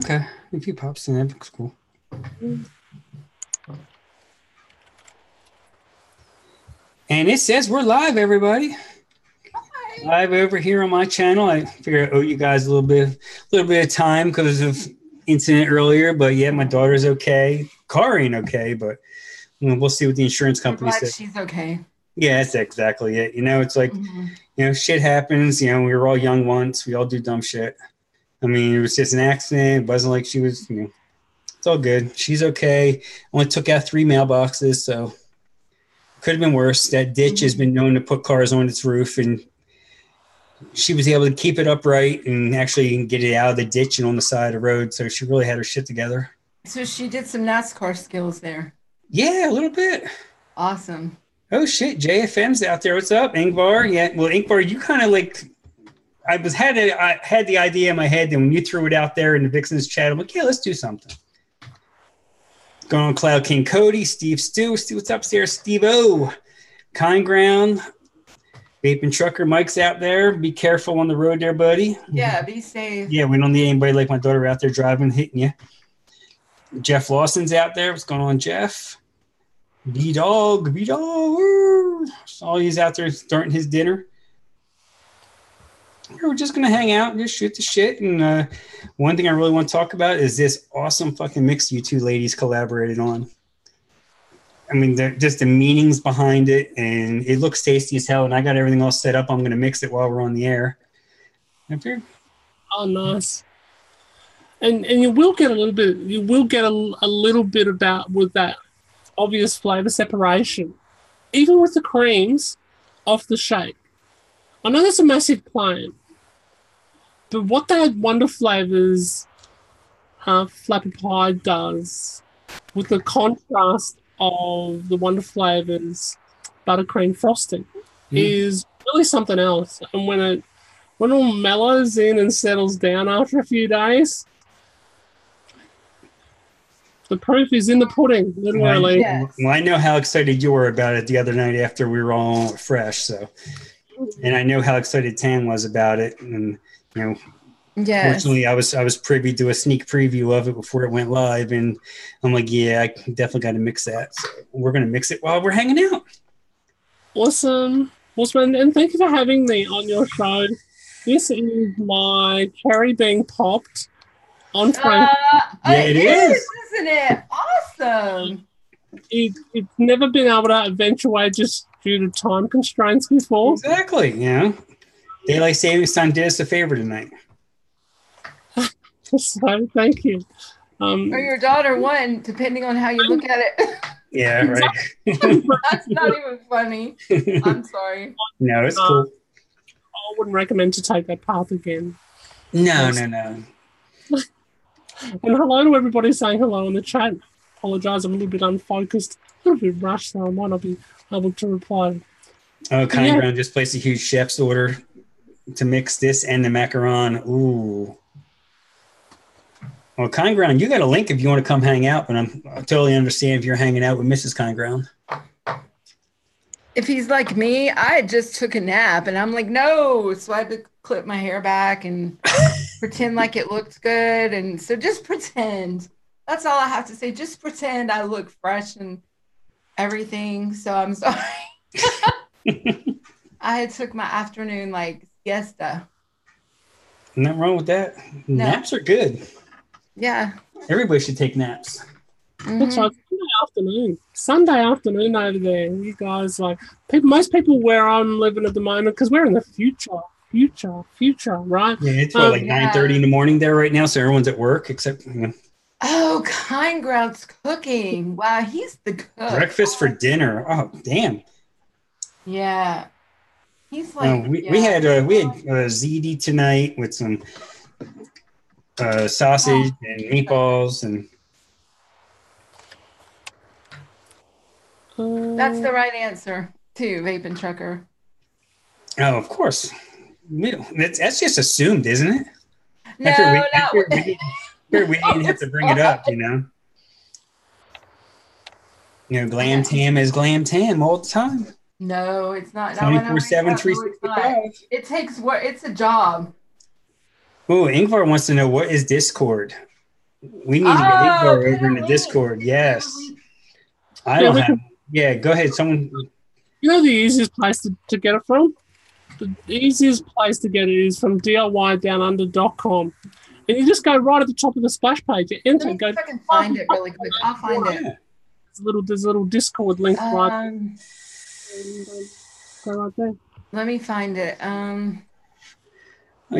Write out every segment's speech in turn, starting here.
Okay. If he pops in, that looks cool. And it says we're live, everybody. Live over here on my channel. I figure I owe you guys a little bit of time because of incident earlier. But yeah, my daughter's okay. Car ain't okay, but we'll see what the insurance company says. She's okay. Yeah, that's exactly it. It's like, shit happens. We were all young once. We all do dumb shit. I mean, it was just an accident. It wasn't like she was, it's all good. She's okay. Only took out 3 mailboxes, so could have been worse. That ditch has been known to put cars on its roof, and she was able to keep it upright and actually get it out of the ditch and on the side of the road. So she really had her shit together. So she did some NASCAR skills there. Yeah, a little bit. Awesome. Oh shit, JFM's out there. What's up, Ingvar? Yeah, well, Ingvar, you kind of like. I had the idea in my head, and when you threw it out there in the Vixens chat, I'm like, yeah, let's do something. Going on, Cloud King Cody, Steve Stu, what's up there, Steve O, Kind Ground, Vaping Trucker, Mike's out there. Be careful on the road there, buddy. Yeah, be safe. Yeah, we don't need anybody like my daughter out there driving, hitting you. Jeff Lawson's out there. What's going on, Jeff? B-Dog. All he's out there starting his dinner. We're just going to hang out and just shoot the shit. And one thing I really want to talk about is this awesome fucking mix you two ladies collaborated on. I mean, just the meanings behind it, and it looks tasty as hell, and I got everything all set up. I'm going to mix it while we're on the air. Up here. Oh, nice. And you will get a little bit about with that obvious flavor separation, even with the creams off the shake. I know that's a massive claim, but what that Wonder Flavors Flappy Pie does with the contrast of the Wonder Flavors buttercream frosting is really something else. And when it all mellows in and settles down after a few days, the proof is in the pudding, literally. Well, I know how excited you were about it the other night after we were all fresh, so. And I know how excited Tan was about it, and fortunately, I was privy to a sneak preview of it before it went live, and I'm like, yeah, I definitely got to mix that. So we're gonna mix it while we're hanging out. Awesome, and thank you for having me on your show. This is my cherry being popped on Frank. It is, isn't it? Awesome. It's never been able to eventuate just due to time constraints before. Exactly, Daylight Savings Time did us a favor tonight. So, thank you. Or your daughter won, depending on how you look at it. Yeah, right. That's not even funny. I'm sorry. No, it's cool. I wouldn't recommend to take that path again. No. And hello to everybody saying hello in the chat. Apologise, I'm a little bit unfocused, a little bit rushed, so I might not be able to reply. Oh, Kind Ground just placed a huge chef's order to mix this and the macaron. Ooh. Well, Kind Ground, you got a link if you want to come hang out, but I totally understand if you're hanging out with Mrs. Kind Ground. If he's like me, I just took a nap, and I'm like, no. So I had to clip my hair back and pretend like it looked good. And so just pretend. That's all I have to say. Just pretend I look fresh and everything. So I'm sorry. I had took my afternoon siesta. Nothing wrong with that. No. Naps are good. Yeah. Everybody should take naps. That's right. Sunday afternoon over there. You guys most people where I'm living at the moment, because we're in the future, right? Yeah, it's 9:30 in the morning there right now, so everyone's at work except. Oh, Kind Ground's cooking. Wow, he's the cook. Breakfast for dinner. Oh, damn. Yeah. He's like we had ziti tonight with some sausage and meatballs and that's the right answer too, Vaping Trucker. Oh, of course. That's just assumed, isn't it? We didn't have to bring it up, Glam Tam is Glam Tam all the time. No, it's not. 24/7, 365. It takes work. It's a job. Oh, Ingvar wants to know, what is Discord? We need to get Igor put over a in the link. Discord. Put a Yes. link. I don't have. Yeah, go ahead. Someone. You know the easiest place to get it from? The easiest place to get it is from DIYdownunder.com. And you just go right at the top of the splash page. You enter, Let me go. see if I can find it really quick. I'll find it. Yeah. There's a little Discord link right. Um, Go right there. let me find it.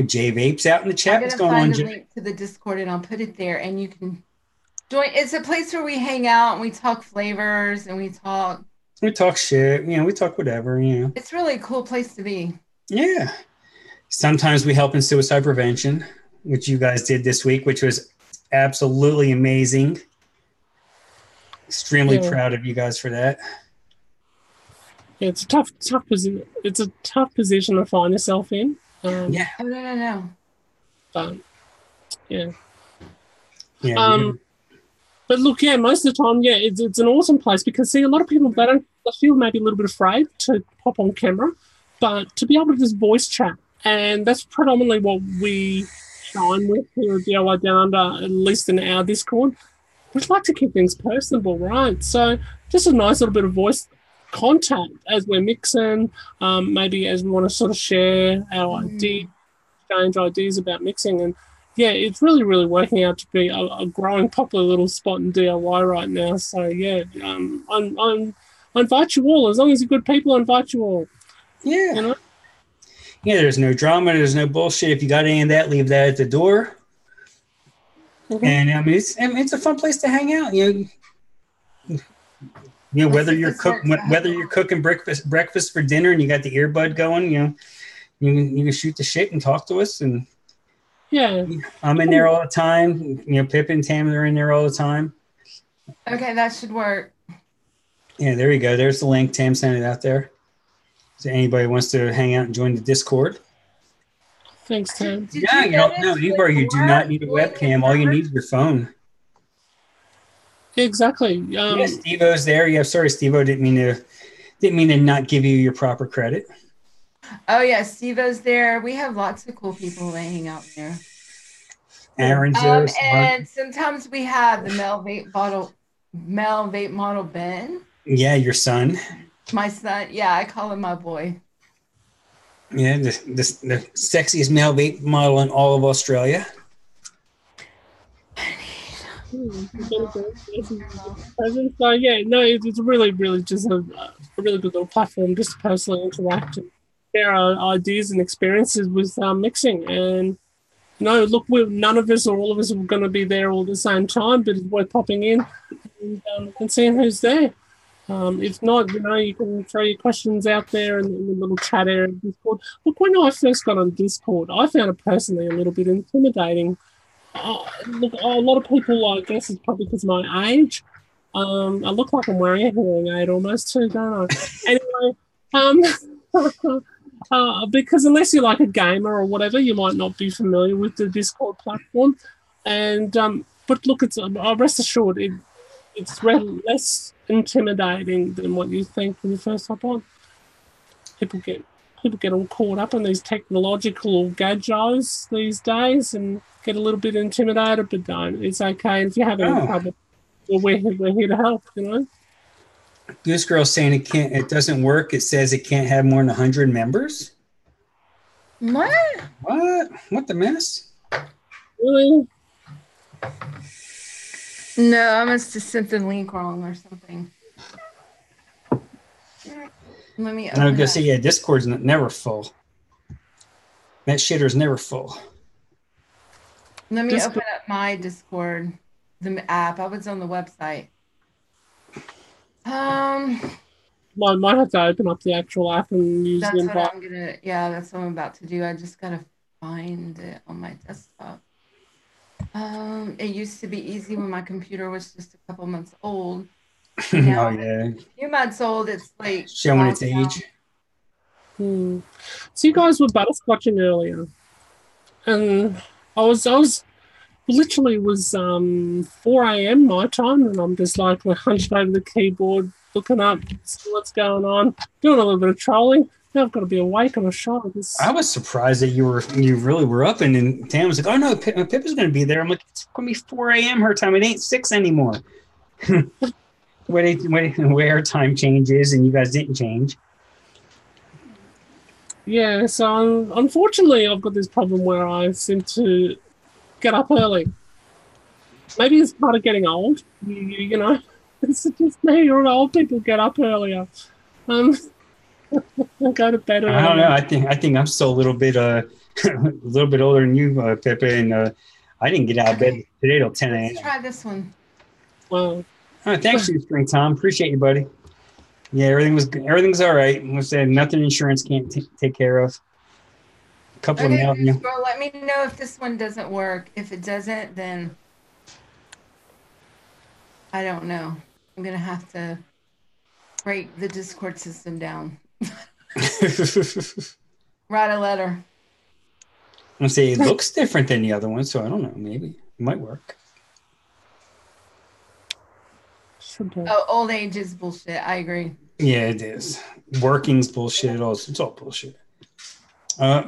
Jay Vapes out in the I'm chat. gonna What's going find on, the Jay? link to the Discord and I'll put it there, and you can join. It's a place where we hang out and we talk flavors and we talk. We talk shit. We talk whatever. It's really a cool place to be. Yeah. Sometimes we help in suicide prevention, which you guys did this week, which was absolutely amazing. Extremely proud of you guys for that. Yeah, it's a tough position. It's a tough position to find yourself in. Yeah. Oh no. But yeah. Yeah. But look, yeah, most of the time, yeah, it's an awesome place because see, a lot of people they feel maybe a little bit afraid to pop on camera, but to be able to just voice chat, and that's predominantly what we shine with here at DIY Down Under, at least in our Discord. We'd like to keep things personable, right? So just a nice little bit of voice contact as we're mixing, maybe as we want to sort of share our ideas, exchange ideas about mixing, and yeah, it's really, really working out to be a growing popular little spot in DIY right now. So yeah, I invite you all. As long as you're good people, I invite you all. Yeah. Yeah, there's no drama. There's no bullshit. If you got any of that, leave that at the door. Mm-hmm. And it's a fun place to hang out. Whether you're cooking breakfast for dinner and you got the earbud going, you can shoot the shit and talk to us. And yeah, I'm in there all the time. Pip and Tam are in there all the time. Okay, that should work. Yeah, there you go. There's the link. Tam sent it out there. So anybody wants to hang out and join the Discord. Thanks, Tam. Yeah, you don't know. You do not need a webcam. All you need is your phone. Exactly. Yeah, Steve-O's there. Yeah, sorry, Steve-O. Didn't mean to not give you your proper credit. Oh yeah, Steve-O's there. We have lots of cool people that hang out there. Aaron's there. And sometimes we have the Mel Vape model Ben. Yeah, your son. My son. Yeah, I call him my boy. Yeah, the sexiest male vape model in all of Australia. So yeah, no, it's really, really just a really good little platform just to personally interact and share our ideas and experiences with mixing. And look, none of us or all of us are going to be there all at the same time, but it's worth popping in and seeing who's there. If not, you can throw your questions out there in the little chat area of Discord. Look, when I first got on Discord, I found it personally a little bit intimidating. Look, a lot of people, I guess it's probably because of my age. I look like I'm wearing a hearing aid almost too, don't I? Anyway, because unless you're like a gamer or whatever, you might not be familiar with the Discord platform. And but look, it's rest assured, it's less intimidating than what you think when you first hop on. People get all caught up in these technological gadgets these days and get a little bit intimidated, but don't. It's okay. If you're having trouble, we're here to help. Goose Girl's saying it doesn't work. It says it can't have more than 100 members. What? What the mess? Really? No, I must have sent the link wrong or something. Let me. I'm gonna say, yeah, Discord's never full. That shitter's never full. Let me open up my Discord, the app. I was on the website. Might have to open up the actual app and use the invite. That's what I'm about to do. I just gotta find it on my desktop. It used to be easy when my computer was just a couple months old. Now, a few months old, it's like showing its age. So you guys were butterscotching earlier, and I was literally 4 a.m. my time, and I'm just like we're hunched over the keyboard, looking up, see what's going on, doing a little bit of trolling. Now I've got to be awake on a show. I was surprised that you really were up, and then Tam was like, "Oh no, Pippa's going to be there." I'm like, "It's going to be 4 a.m. her time. It ain't 6 anymore." where time changes, and you guys didn't change. Yeah, so unfortunately, I've got this problem where I seem to get up early. Maybe it's part of getting old. You know, it's just me or old people get up earlier. Go to bed early. I don't know. I think I'm still a little bit a little bit older than you, Pippa, and I didn't get out of bed today till 10 a.m. Let's try this one. Well, thanks for your spring, Tom. Appreciate you, buddy. Yeah, everything's all right. I said nothing insurance can't take care of. A couple of mail. Well, let me know if this one doesn't work. If it doesn't, then I don't know. I'm gonna have to break the Discord system down. Write a letter. I say it looks different than the other one, so I don't know. Maybe it might work. Oh, old age is bullshit. I agree. Yeah, it is. Working's bullshit. It's all bullshit. All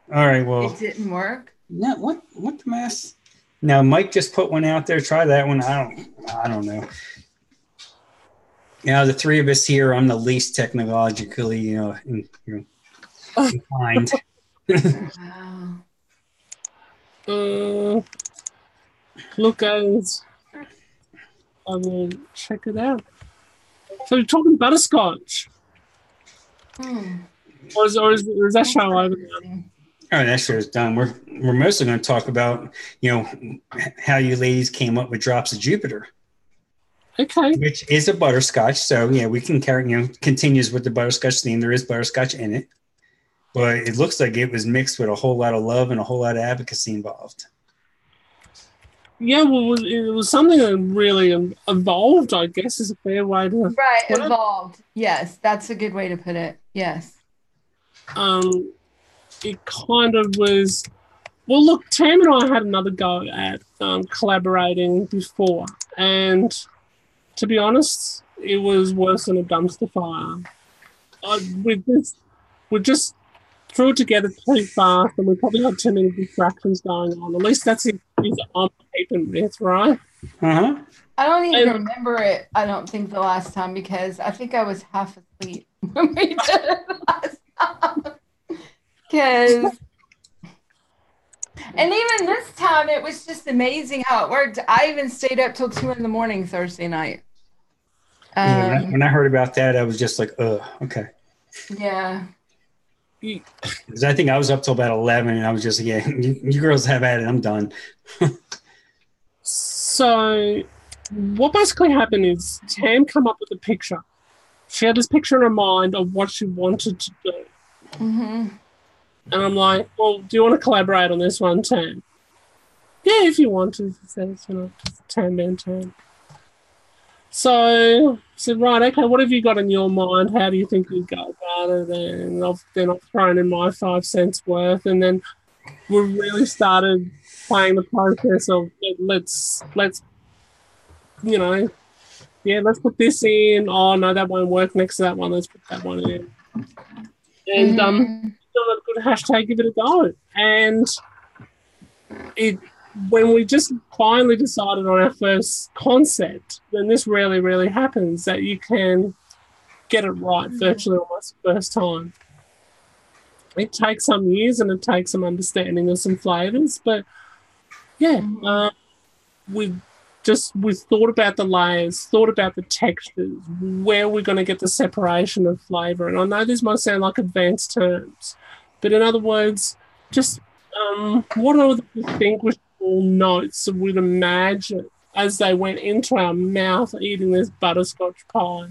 right. Well, it didn't work. No, what the mess? Now Mike just put one out there. Try that one. I don't know. The three of us here, I'm the least technologically, inclined. Wow. Look, guys, I will check it out. So you're talking butterscotch, or is that show over now? Oh, that show's done. We're mostly going to talk about how you ladies came up with Drops of Jupiter. Okay. Which is a butterscotch. So, yeah, we can carry, continues with the butterscotch theme. There is butterscotch in it. But it looks like it was mixed with a whole lot of love and a whole lot of advocacy involved. Yeah, well, it was something that really evolved, I guess, is a fair way to... Right, evolved. Yes, that's a good way to put it. Yes. It kind of was... Well, look, Tam and I had another go at collaborating before. And... to be honest, it was worse than a dumpster fire. We just threw it together too fast, and we probably had too many distractions going on. At least that's it I'm keeping with, right? Uh-huh. I don't even remember it, I don't think, the last time, because I think I was half asleep when we did it last time. And even this time, it was just amazing how it worked. I even stayed up till 2 a.m. Thursday night. When I heard about that, I was just like, okay. Yeah. Because I think I was up till about 11, and I was just like, yeah, you girls have at it. I'm done. So what basically happened is Tam came up with a picture. She had this picture in her mind of what she wanted to do. Mm-hmm. And I'm like, well, do you want to collaborate on this one, Tam? Yeah, if you want to. She says, Tam and Tam. So I said, right, okay, what have you got in your mind? How do you think you'd go about it? And then I've thrown in my 5 cents worth, and then we really started playing the process of let's let's put this in. Oh no, that won't work next to that one. Let's put that one in. And a good hashtag, give it a go. And when we just finally decided on our first concept, then this really, really happens, that you can get it right virtually almost the first time. It takes some years and it takes some understanding of some flavours, but yeah, we thought about the layers, thought about the textures, where we're going to get the separation of flavour. And I know this might sound like advanced terms, but in other words, just what are the distinguishable notes we'd imagine as they went into our mouth eating this butterscotch pie?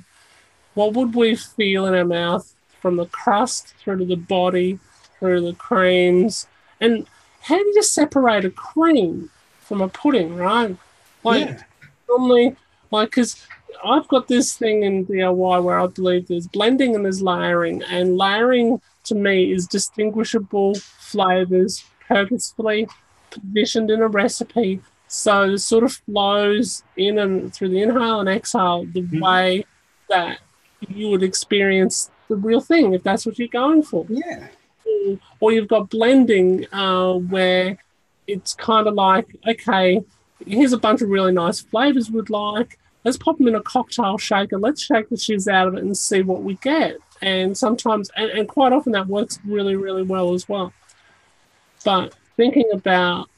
What would we feel in our mouth from the crust through to the body, through the creams? And how do you separate a cream from a pudding, right? Normally, because I've got this thing in DIY where I believe there's blending and there's layering. And layering, to me, is distinguishable flavours purposefully positioned in a recipe, so it sort of flows in and through the inhale and exhale the way that you would experience the real thing if that's what you're going for. Yeah. Or you've got blending where it's kind of like, okay, here's a bunch of really nice flavors we'd like. Let's pop them in a cocktail shaker. Let's shake the shiz out of it and see what we get. And sometimes, and quite often that works really, really well as well. But thinking about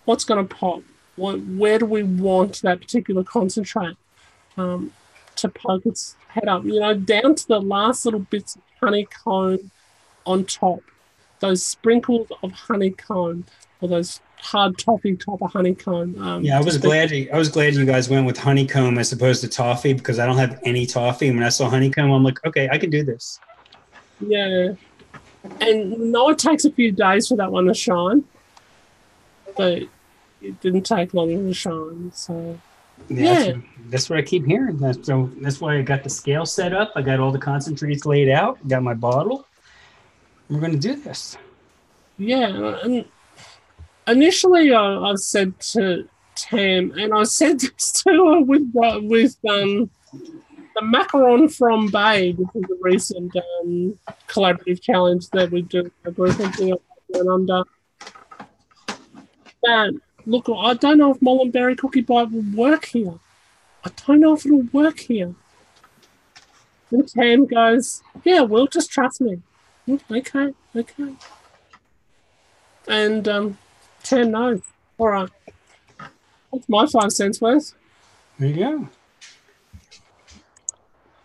what's going to pop, where do we want that particular concentrate to poke its head up, down to the last little bits of honeycomb on top, those sprinkles of honeycomb or those hard toffee top of honeycomb. I was glad you guys went with honeycomb as opposed to toffee, because I don't have any toffee. And when I saw honeycomb, I'm like, okay, I can do this. Yeah. And no, it takes a few days for that one to shine, but it didn't take long to shine. So that's what I keep hearing. That's why I got the scale set up. I got all the concentrates laid out. Got my bottle. We're going to do this. Yeah, and initially I said to Tam, and I said this to her with the macaron flambé, which is a recent collaborative challenge that we do a group of things down under. That look, I don't know if Mullenberry Cookie Bite will work here. I don't know if it'll work here. And Tam goes, yeah, well, just trust me. Okay. And Tam knows. All right. That's my 5 cents worth. There you go.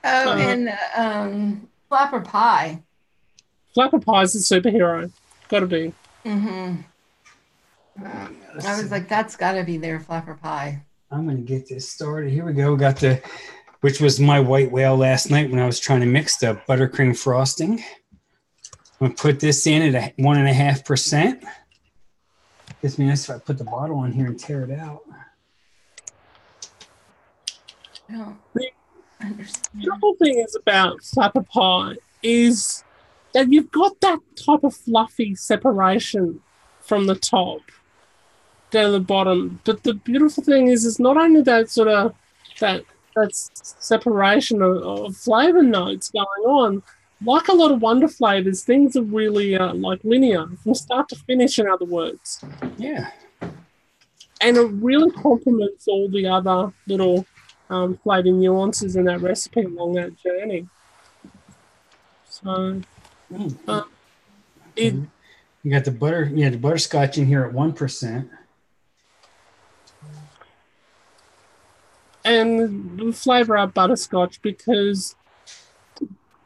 Oh, and Flapper Pie. Flapper Pie's a superhero. Got to be. Mm-hmm. I was like, that's got to be their Flapper Pie. I'm going to get this started. Here we go. We got which was my white whale last night when I was trying to mix the buttercream frosting. I'm going to put this in at 1.5%. This means if I put the bottle on here and tear it out. I don't understand. The whole thing is about Flapper Pie is that you've got that type of fluffy separation from the top down to the bottom. But the beautiful thing is not only that sort of that separation of flavor notes going on. Like a lot of Wonder flavors, things are really like linear from start to finish, in other words. Yeah. And it really complements all the other little flavor nuances in that recipe along that journey. So, you got the butterscotch in here at 1%. And we flavor our butterscotch because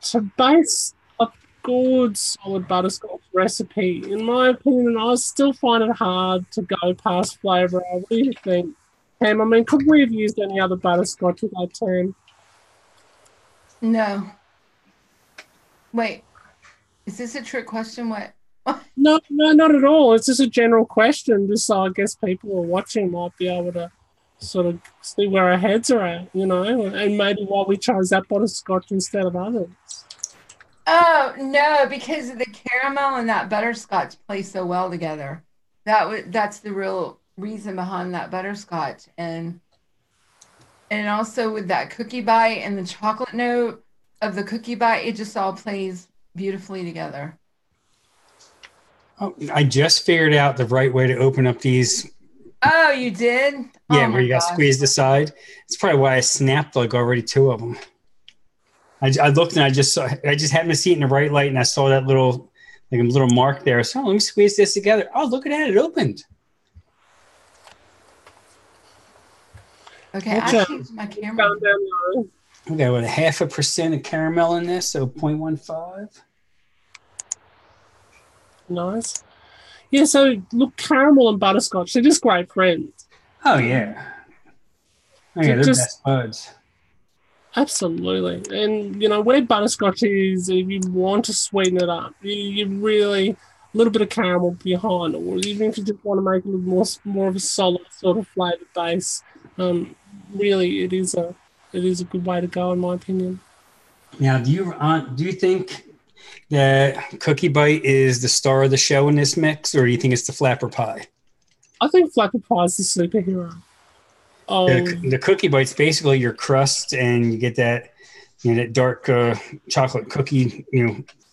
to base a good solid butterscotch recipe, in my opinion, I still find it hard to go past flavor. What do you think, Tam? I mean, could we have used any other butterscotch with that, Tam? No. Wait, is this a trick question? What? No, not at all. It's just a general question, just so I guess people who are watching might be able to sort of see where our heads are at, and maybe why we chose that butterscotch instead of others. Oh, no, because the caramel and that butterscotch play so well together. That's the real reason behind that butterscotch. And also with that cookie bite and the chocolate note of the cookie bite, it just all plays beautifully together. Oh, I just figured out the right way to open up these. Oh, you did? Yeah, where you got squeezed aside. It's probably why I snapped like already 2 of them. I looked and I just happened to see it in the right light, and I saw that little mark there. So let me squeeze this together. Oh, look at that! It opened. Okay, I changed my camera. Okay, with 0.5% of caramel in this, so 0.15. Nice. Yeah, so look, caramel and butterscotch, they're just great friends. Oh, yeah. Oh, yeah, they're best buds. Absolutely. And, where butterscotch is, if you want to sweeten it up, you really, a little bit of caramel behind, or even if you just want to make it a little more of a solid sort of flavour base, really it is a good way to go, in my opinion. Now, do you think that Cookie Bite is the star of the show in this mix, or do you think it's the Flapper Pie? I think Flapper Pie is the superhero. The Cookie Bite's basically your crust, and you get that that dark chocolate cookie,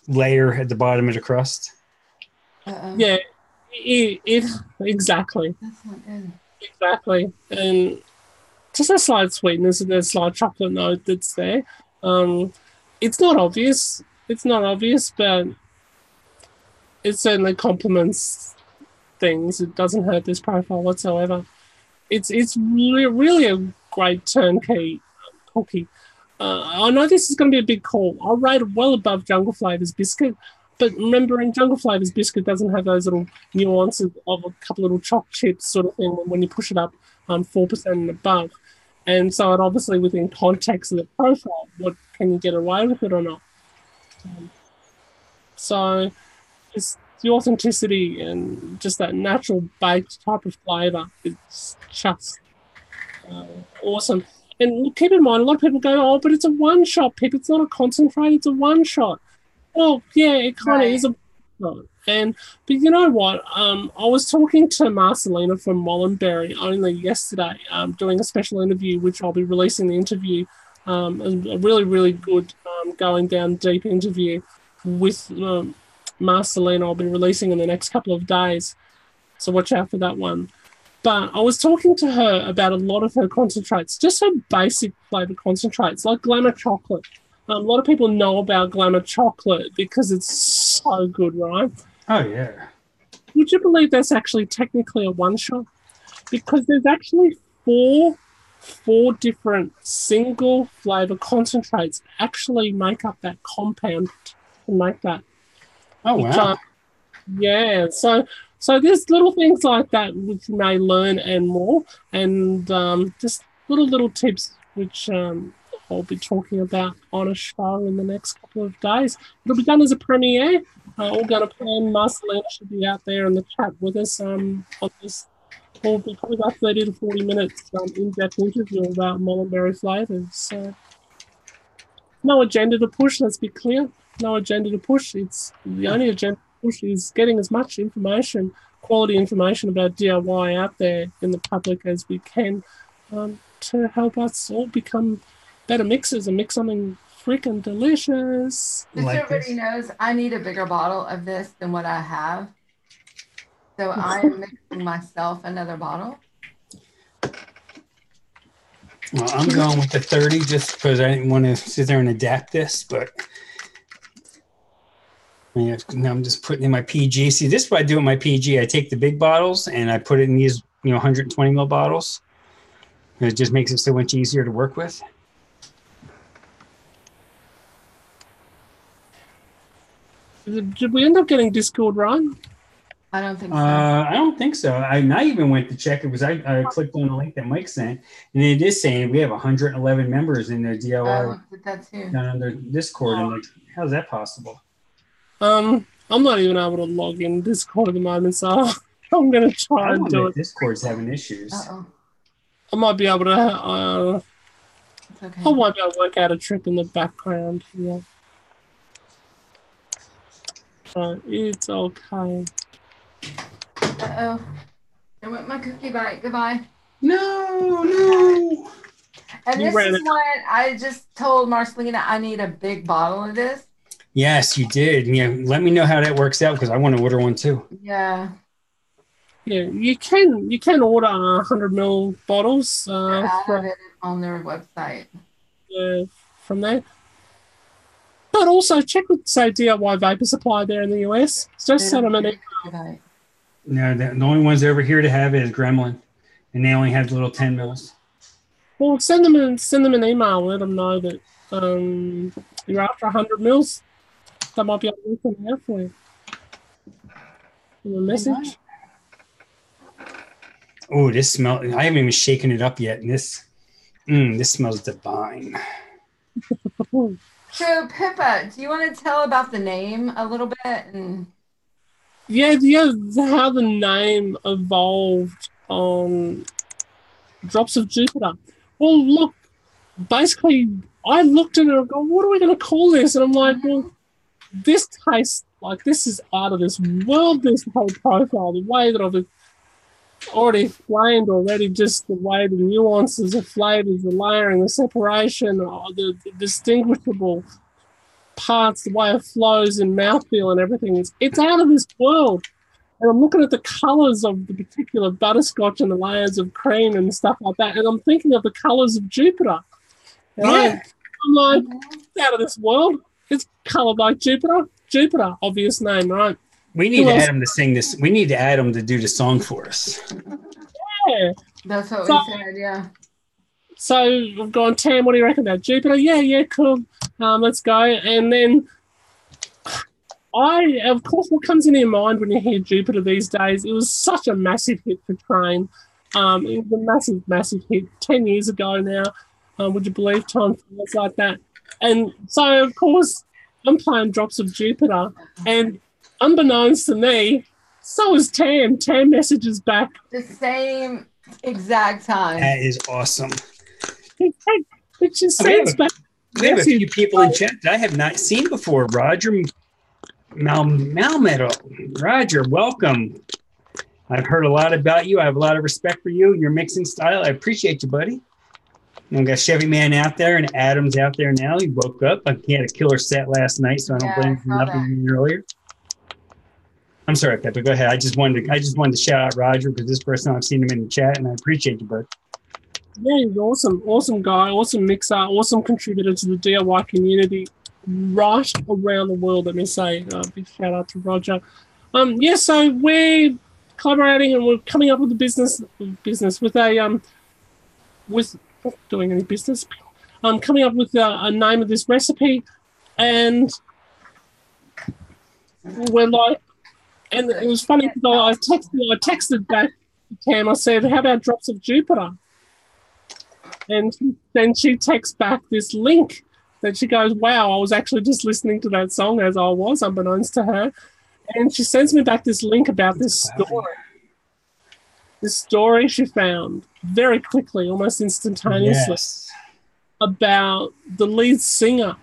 layer at the bottom of the crust. Yeah, it exactly. That's not good. Exactly. And just a slight sweetness and a slight chocolate note that's there. It's not obvious. It's not obvious, but it certainly complements things. It doesn't hurt this profile whatsoever. It's really a great turnkey cookie. I know this is going to be a big call. I'll rate it well above Jungle Flavors biscuit, but remembering Jungle Flavors biscuit doesn't have those little nuances of a couple little choc chips sort of thing when you push it up 4% and above. And so it obviously within context of the profile, what can you get away with it or not? So it's the authenticity and just that natural baked type of flavour. It's just awesome. And keep in mind, a lot of people go, "Oh, but it's a one-shot, Pip. It's not a concentrate. It's a one-shot." Well, yeah, it kind of is a one-shot. But you know what? I was talking to Marcelina from Wallenberry only yesterday, doing a special interview, which I'll be releasing the interview, a really, really good going down deep interview with Marcelina. I'll be releasing in the next couple of days, so watch out for that one. But I was talking to her about a lot of her concentrates, just her basic flavour concentrates, like Glamour Chocolate. A lot of people know about Glamour Chocolate because it's so good, right? Oh, yeah. Would you believe that's actually technically a one-shot? Because there's actually four different single flavour concentrates actually make up that compound to make that. Oh, wow. Yeah, so there's little things like that which you may learn and more, and just little tips which I'll be talking about on a show in the next couple of days. It'll be done as a premiere. All going to plan. Marcelina should be out there in the chat with us on this. It'll be probably about 30 to 40 minutes in-depth interview about Mullenberry flavours. So no agenda to push, let's be clear. No agenda to push. It's the only agenda to push is getting as much information, quality information about DIY out there in the public as we can to help us all become better mixers and mix something freaking delicious. Just so everybody knows, I need a bigger bottle of this than what I have. So I am mixing myself another bottle. Well, I'm going with the 30 just because I didn't want to sit there and adapt this, but now I'm just putting in my PG. See, this is what I do with my PG. I take the big bottles and I put it in these 120 ml bottles. And it just makes it so much easier to work with. Did we end up getting Discord run? I don't think so. I don't think so. I even went to check. It was I clicked on the link that Mike sent, and it is saying we have 111 members in the DIY down under Discord. I'm like, how's that possible? I'm not even able to log in Discord at the moment, so I'm gonna try and do it. Discord's having issues. I might be able to. It's okay. I might be able to work out a trick in the background. Yeah. It's okay. Uh-oh. I went my cookie bite. Goodbye. No. And this is what I just told Marcelina I need a big bottle of this. Yes, you did. Let me know how that works out because I want to order one too. Yeah. Yeah, you can order 100 ml bottles. I have it on their website. From there. But also check with, say, DIY Vapor Supply there in the US. Just send them an email. No, the only ones over here to have it is Gremlin, and they only have the little 10 mils. Well, send them an email. Let them know that you're after 100 mils. They might be able to work them out for you. Give them a message. Oh, this smell! I haven't even shaken it up yet, and this smells divine. So, Pippa, do you want to tell about the name a little bit? Yeah, how the name evolved on Drops of Jupiter. Well, look, basically, I looked at it and I go, what are we going to call this? And I'm like, well, this tastes like this is out of this world, this whole profile, the way that already explained already, just the way the nuances of flavors, the layering, the separation, the distinguishable parts, the way it flows in mouthfeel and everything. It's out of this world. And I'm looking at the colours of the particular butterscotch and the layers of cream and stuff like that, and I'm thinking of the colours of Jupiter. Yeah. I'm like, it's out of this world. It's coloured like Jupiter. Jupiter, obvious name, right? We need Adam to sing this. We need Adam to do the song for us. Yeah. That's what we said, yeah. So I've gone, Tam, what do you reckon about Jupiter? Yeah, cool. Let's go. And then of course, what comes in your mind when you hear Jupiter these days, it was such a massive hit for Train. It was a massive, massive hit 10 years ago now. Would you believe time flies like that? And so, of course, I'm playing Drops of Jupiter, and unbeknownst to me, so is Tam. Tam messages back. The same exact time. That is awesome. It just sends back. We have a few people in chat that I have not seen before. Roger Malmetal. Roger, welcome. I've heard a lot about you. I have a lot of respect for you and your mixing style. I appreciate you, buddy. And we got Chevy Man out there and Adam's out there now. He woke up. He had a killer set last night, so I don't blame him for nothing earlier. I'm sorry, Pepper. Go ahead. I just wanted to shout out Roger because this is the first time I've seen him in the chat, and I appreciate you, bud. Yeah, he's awesome. Awesome guy, awesome mixer, awesome contributor to the DIY community right around the world, let me say. Big shout out to Roger. So we're collaborating and we're coming up with a business with a with not doing any business. Coming up with a name of this recipe, and we're like, and it was funny because I texted back to Cam. I said, "How about Drops of Jupiter?" And then she texts back this link that she goes, "Wow, I was actually just listening to that song as I was, unbeknownst to her." And she sends me back this link about this story. This story she found very quickly, almost instantaneously, about the lead singer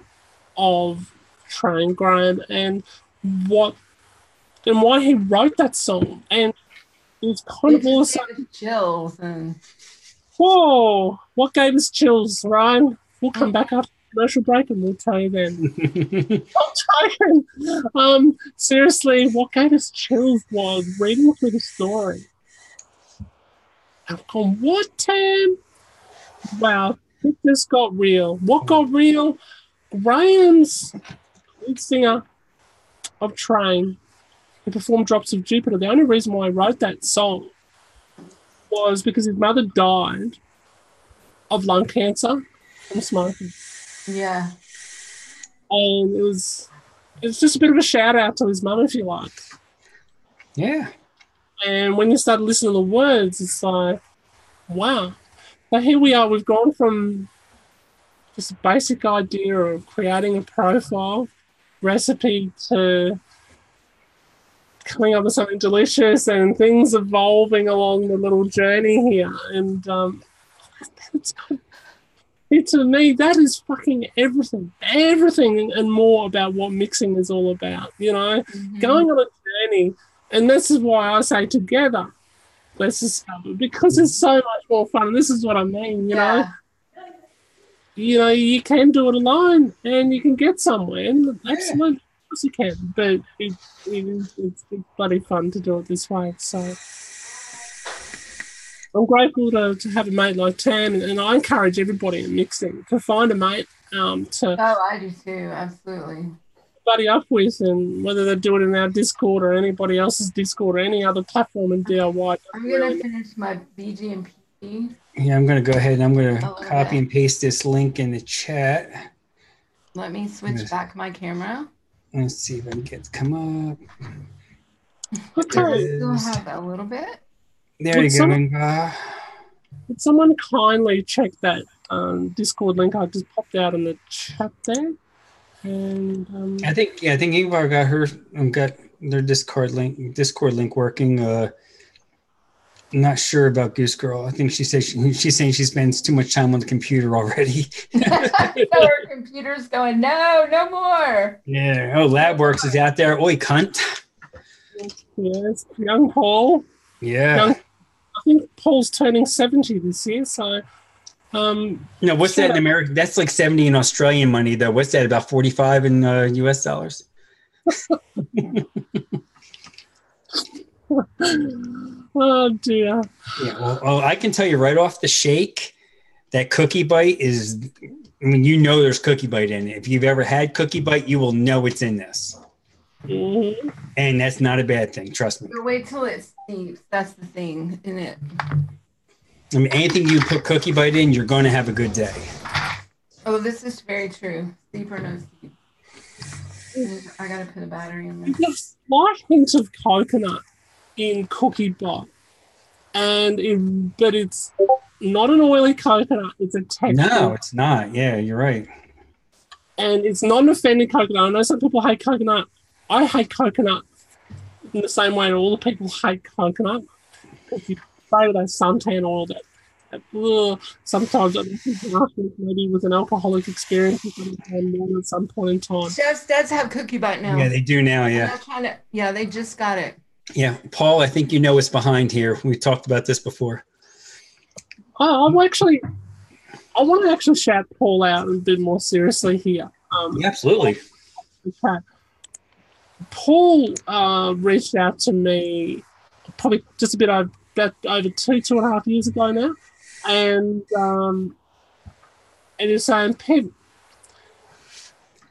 of Train, Graham, and why he wrote that song. And it was kind of awesome. Chills and whoa, what gave us chills, Ryan? We'll come back after the commercial break and we'll tell you then. I'm joking. Seriously, what gave us chills was reading through the story. I've gone, what, Tam? Wow, it just got real. What got real? Graham's lead singer of Train, who performed Drops of Jupiter, the only reason why I wrote that song was because his mother died of lung cancer from smoking. Yeah. And it was just a bit of a shout out to his mum, if you like. Yeah. And when you start listening to the words, it's like, wow. But here we are. We've gone from just a basic idea of creating a profile recipe to coming up with something delicious and things evolving along the little journey here. And to me, that is fucking everything and more about what mixing is all about, you know, going on a journey. And this is why I say together, let's discover, because it's so much more fun. And this is what I mean, you know. You know, you can do it alone and you can get somewhere. And absolutely, of course you can. But it's bloody fun to do it this way. So I'm grateful to have a mate like Tam, and I encourage everybody in mixing to find a mate I do too, absolutely. Buddy up with, and whether they do it in our Discord or anybody else's Discord or any other platform in DIY. I'm going to finish my BGMP. Yeah, I'm going to go ahead and I'm going to copy and paste this link in the chat. Let me switch back my camera. Let's see if I can get it to come up. Still have a little bit. There you go. Would someone kindly check that Discord link I just popped out in the chat there? And I think Ingvar got their Discord link working. I'm not sure about Goose Girl. I think she's saying she spends too much time on the computer already. So her computer's going, no more. Yeah. Oh, LabWorks is out there. Oi, cunt. Yes, young Paul. Yeah. think Paul's turning 70 this year, so No, what's that in America? That's like 70 in Australian money, though. What's that, about 45 in US dollars? Oh dear. Yeah, well, I can tell you right off the shake that Cookie Bite is, I mean, you know there's Cookie Bite in it. If you've ever had Cookie Bite, you will know it's in this. Mm-hmm. And that's not a bad thing, trust me. So wait till it steeps. That's the thing, isn't it? I mean, anything you put Cookie Bite in, you're going to have a good day. Oh, this is very true. Steep or no steep. I gotta put a battery in there. There's slight hints of coconut in Cookie Bite, but it's not an oily coconut. It's a texture. No, it's not. Yeah, you're right. And it's not an offending coconut. I know some people hate coconut. I hate coconut in the same way that all the people hate coconut. If you play with that suntan oil, sometimes I think maybe with an alcoholic experience at some point in time. Chefs does have Cookie Bite now. Yeah, they do now, yeah. Yeah, they just got it. Yeah, Paul, I think you know what's behind here. We talked about this before. I want to actually shout Paul out a bit more seriously here. Yeah, absolutely. Okay. Paul reached out to me probably just a bit over 2.5 years ago now, and he's saying, Pim,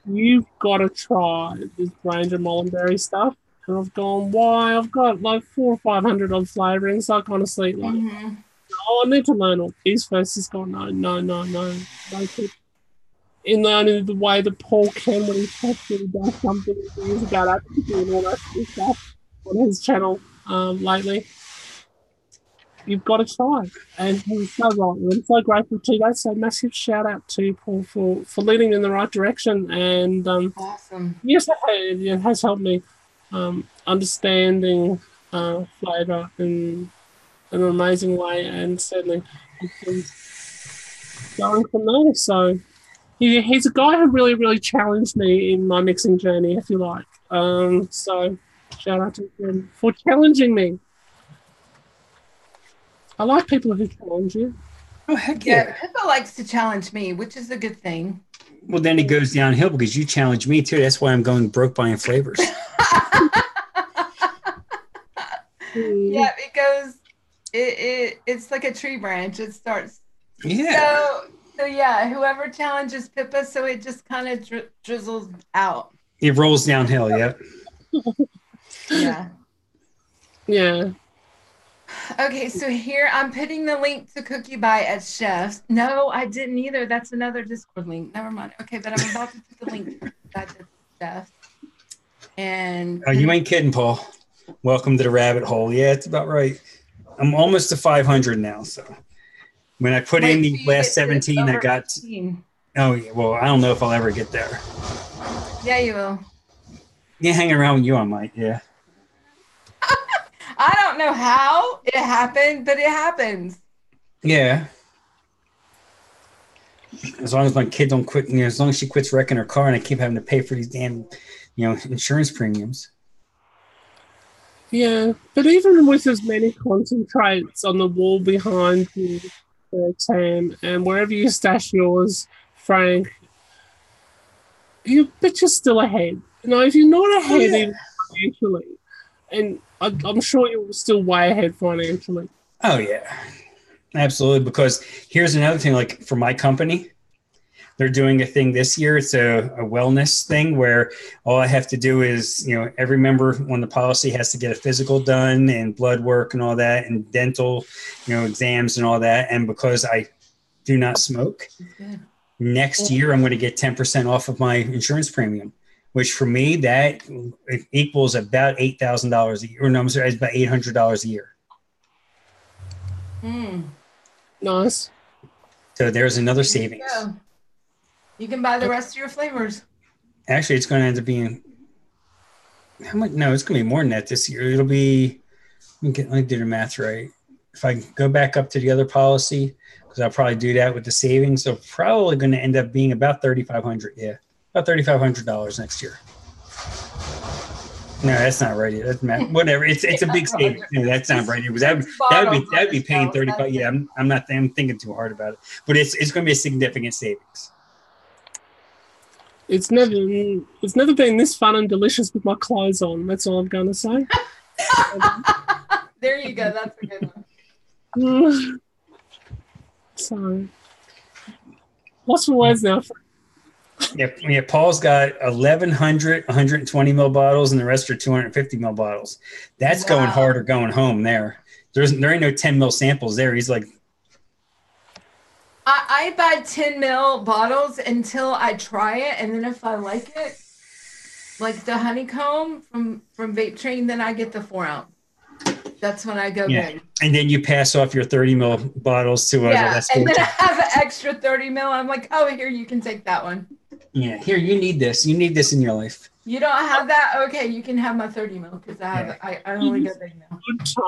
you've got to try this range of Mullenberry stuff. And I've gone, why? I've got like 400 or 500 odd flavorings. Like, honestly, like, I need to learn all these first. He's gone, no. In the way that Paul can when he actually does something years ago, that's doing all that stuff on his channel lately. You've got to try. And he's so right. I'm so grateful to that. So massive shout out to Paul for leading in the right direction. And awesome. Yes, it has helped me understanding flavour in an amazing way, and certainly going from there. So he's a guy who really, really challenged me in my mixing journey, if you like. So shout out to him for challenging me. I like people who challenge you. Oh, heck yeah. Pippa likes to challenge me, which is a good thing. Well, then it goes downhill because you challenge me too. That's why I'm going broke buying flavors. Yeah, it goes. It's like a tree branch. It starts. Yeah. So yeah, whoever challenges Pippa, so it just kind of drizzles out. It rolls downhill. Yep. Yeah. Yeah. Okay, so here I'm putting the link to Cookie Bite at Chef's. No, I didn't either. That's another Discord link. Never mind. Okay, but I'm about to put the link to Chef's. And you ain't kidding, Paul. Welcome to the rabbit hole. Yeah, it's about right. I'm almost to 500 now. So when I put in the last 17, I got. 15. Oh yeah. Well, I don't know if I'll ever get there. Yeah, you will. Yeah, hanging around with you, I might. Yeah. I don't know how it happened, but it happens. Yeah. As long as my kid don't quit, as long as she quits wrecking her car and I keep having to pay for these damn, insurance premiums. Yeah, but even with as many concentrates on the wall behind you, Tam, and wherever you stash yours, Frank, you're still ahead. If you're not ahead even financially, and I'm sure you're still way ahead financially. Oh, yeah. Absolutely. Because here's another thing, like for my company, they're doing a thing this year. It's a wellness thing where all I have to do is, every member on the policy has to get a physical done and blood work and all that and dental, exams and all that. And because I do not smoke, next year I'm going to get 10% off of my insurance premium, which for me, that equals about $8,000 a year. Or no, I'm sorry, it's about $800 a year. Nice. So there's another savings. You can buy the rest of your flavors. Actually, it's going to end up being how much? No, it's going to be more than that this year. It'll be. Let me do the math right. If I go back up to the other policy, because I'll probably do that with the savings, so probably going to end up being about $3,500. Yeah, about $3,500 next year. No, that's not right. That's not, whatever. It's a big savings. No, that's not right. That would be paying 35. Yeah, I'm not. I'm thinking too hard about it. But it's going to be a significant savings. It's never been this fun and delicious with my clothes on. That's all I'm going to say. There you go. That's a good one. So, lost for words now. Yeah. Paul's got 1,100 120 ml bottles, and the rest are 250 ml bottles. That's going hard or going home there. There ain't no 10 ml samples there. He's like, I buy 10 ml bottles until I try it, and then if I like it, like the honeycomb from Vape Train, then I get the 4 ounce. That's when I go big. And then you pass off your 30 ml bottles to us. And then I have an extra 30 ml. I'm like, oh, here, you can take that one. Yeah, here, you need this. You need this in your life. You don't have that? Okay, you can have my 30 ml because I only go big now. Good time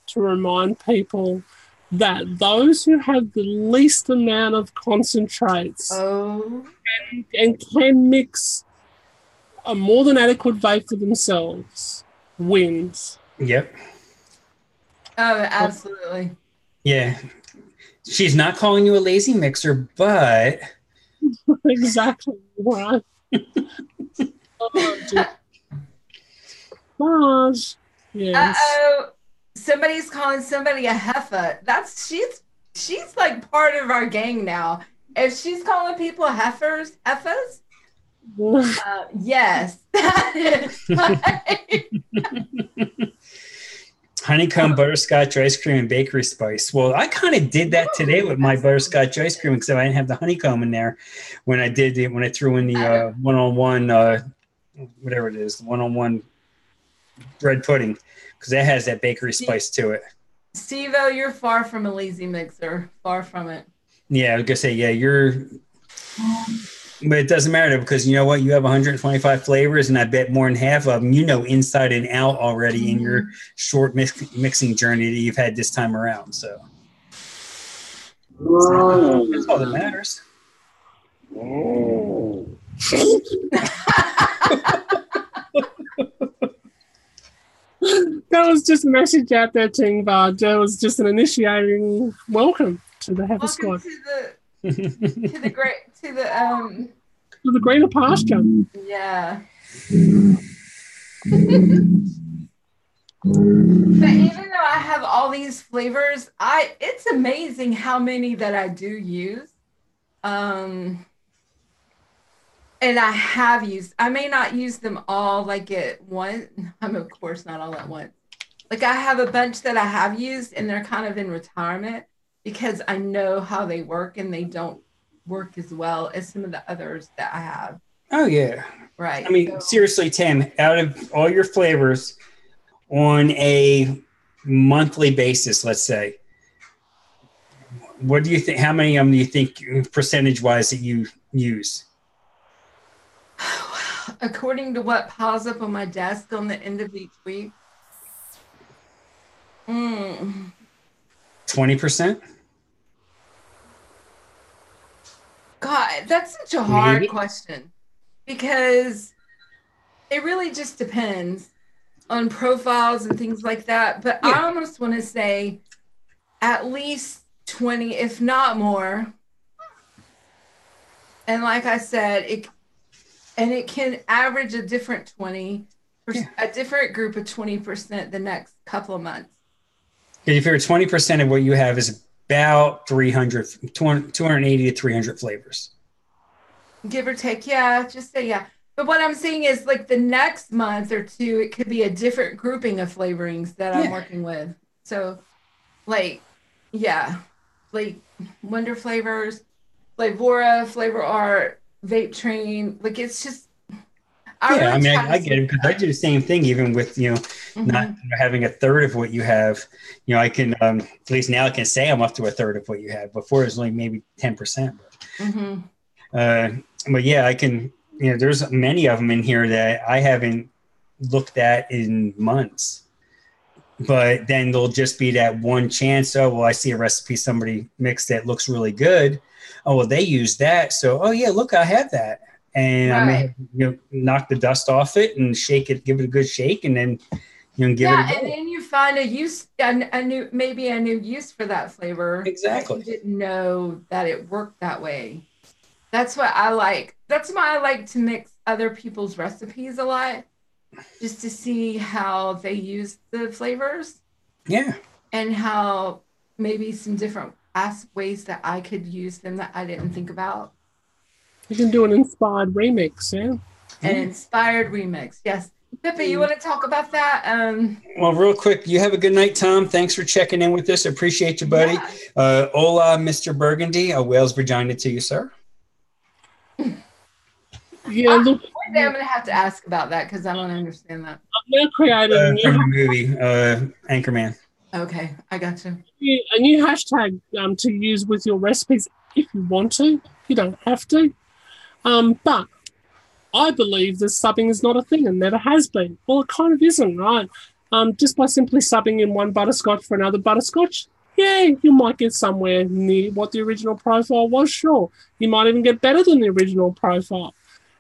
to remind people that those who have the least amount of concentrates and can mix a more than adequate vape for themselves wins. Yep. Oh, absolutely. Yeah. She's not calling you a lazy mixer, but... Exactly right. Mars. Yes. Uh-oh. Somebody's calling somebody a heifer. She's like part of our gang now. If she's calling people heifers, yes. Honeycomb, butterscotch ice cream, and bakery spice. Well, I kind of did that today with my butterscotch ice cream because I didn't have the honeycomb in there when I threw in the one-on-one, whatever it is, the one-on-one bread pudding, because that has that bakery spice to it. Steve-O, you're far from a lazy mixer. Far from it. Yeah, I was going to say, you're... But it doesn't matter because you know what? You have 125 flavors, and I bet more than half of them you know inside and out already in your short mixing journey that you've had this time around. So that's all that matters. That was just a message out there, Ting Bar. That was just an initiating welcome to the Heifer Squad. To the greener pasture. Yeah. But even though I have all these flavors, it's amazing how many that I do use. And I have used. I may not use them all like at once. I'm of course not all at once. Like I have a bunch that I have used, and they're kind of in retirement because I know how they work, and they don't work as well as some of the others that I have. Oh yeah, right. I mean, seriously, Tim, out of all your flavors on a monthly basis, let's say, what do you think? How many of them do you think, percentage-wise, that you use? According to what piles up on my desk on the end of each week, 20%. God, that's such a hard question because it really just depends on profiles and things like that. But I almost want to say at least 20, if not more. And like I said, it can average a different 20%, a different group of 20% the next couple of months. If you figure 20% of what you have is about 280 to 300 flavors. Give or take. Yeah, just say yeah. But what I'm saying is like the next month or two, it could be a different grouping of flavorings that I'm working with. So like Wonder Flavors, Flavora, Flavor Art, Vape Train. Like it's just, I get it because I do the same thing even with, not having a third of what you have. I can, at least now I can say I'm up to a third of what you have. Before it was only maybe 10%. But yeah, I can, there's many of them in here that I haven't looked at in months. But then there'll just be that one chance. Oh, well, I see a recipe somebody mixed that looks really good. Oh, well, they use that. So, oh, yeah, look, I have that. and I may have, knock the dust off it and shake it, give it a good shake, and then give it a go. And then you find a use, a new use for that flavor. Exactly. You didn't know that it worked that way. That's what I like. That's why I like to mix other people's recipes a lot, just to see how they use the flavors. Yeah. And how maybe some different ways that I could use them that I didn't think about. You can do an inspired remix, yeah? An inspired remix, yes. Pippa, you want to talk about that? Well, real quick, you have a good night, Tom. Thanks for checking in with us. Appreciate you, buddy. Yeah. Hola, Mr. Burgundy. A whale's vagina to you, sir. Yeah, look. One day I'm going to have to ask about that because I don't understand that. I've now created from the movie, Anchorman. Okay, I got you. A new hashtag to use with your recipes if you want to. You don't have to. But I believe that subbing is not a thing and never has been. Well, it kind of isn't, right? Just by simply subbing in one butterscotch for another butterscotch, yeah, you might get somewhere near what the original profile was, sure. You might even get better than the original profile.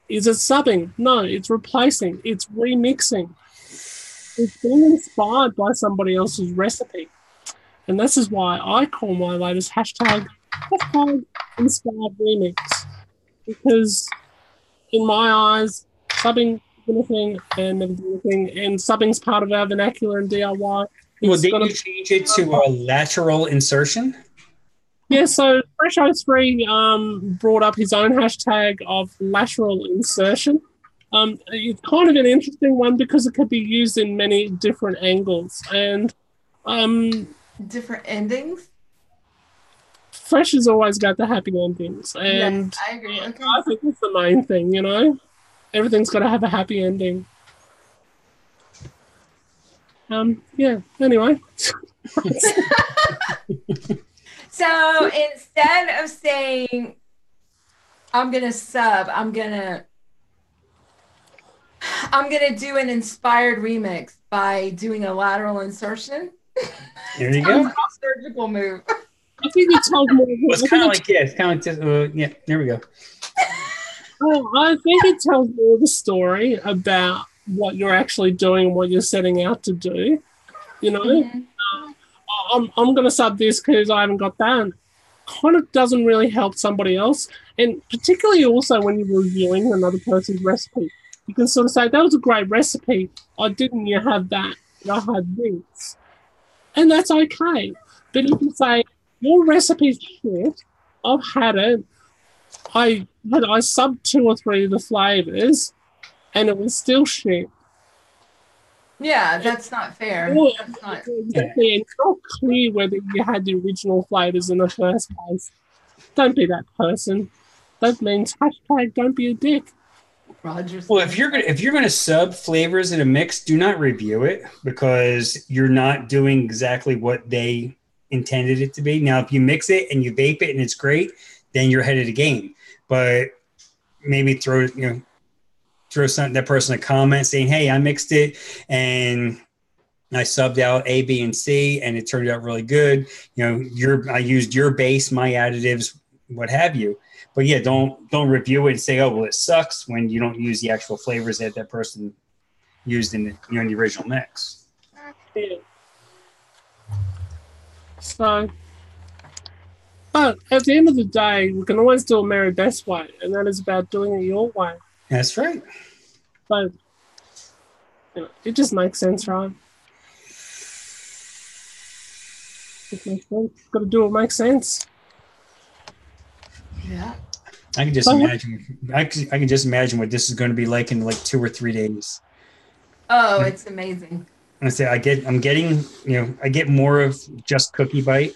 Is it subbing? No, it's replacing. It's remixing. It's being inspired by somebody else's recipe. And this is why I call my latest hashtag inspired remix. Because in my eyes, subbing is a thing and never do anything, and subbing's part of our vernacular and DIY. Well, didn't you change it to a lateral insertion? Yeah, so Fresh03 brought up his own hashtag of lateral insertion. It's kind of an interesting one because it could be used in many different angles and different endings. Fresh has always got the happy endings, and yes, I agree. Okay. I think that's the main thing. Everything's got to have a happy ending. Yeah. Anyway. So instead of saying, I'm gonna sub, I'm gonna do an inspired remix by doing a lateral insertion. There you go. A surgical move. I think it tells more. Well, it's kind of like yeah. There we go. Well, I think it tells more of the story about what you're actually doing and what you're setting out to do. Mm-hmm. I'm going to sub this because I haven't got that. Kind of doesn't really help somebody else, and particularly also when you're reviewing another person's recipe, you can sort of say that was a great recipe. Didn't you have that? I had this, and that's okay. But if you say your recipe's shit, I've had it. I subbed 2 or 3 of the flavors, and it was still shit. Yeah, that's not fair. Well, that's not. Exactly. And it's not clear whether you had the original flavors in the first place. Don't be that person. That means hashtag don't be a dick. Roger's. Well, if you're gonna sub flavors in a mix, do not review it because you're not doing exactly what they intended it to be. Now, if you mix it and you vape it and it's great, then you're ahead of the game. But maybe throw that person a comment saying, "Hey, I mixed it and I subbed out A, B, and C, and it turned out really good. I used your base, my additives, what have you." But yeah, don't review it and say, "Oh, well, it sucks," when you don't use the actual flavors that person used in the in the original mix. Yeah. So, but at the end of the day, we can always do a merry best way, and that is about doing it your way. That's right. But it just makes sense, right? It makes sense. Got to do what makes sense. Yeah. I can just imagine. I can just imagine what this is going to be like in like 2 or 3 days. Oh, it's amazing. I say I get more of just Cookie Bite,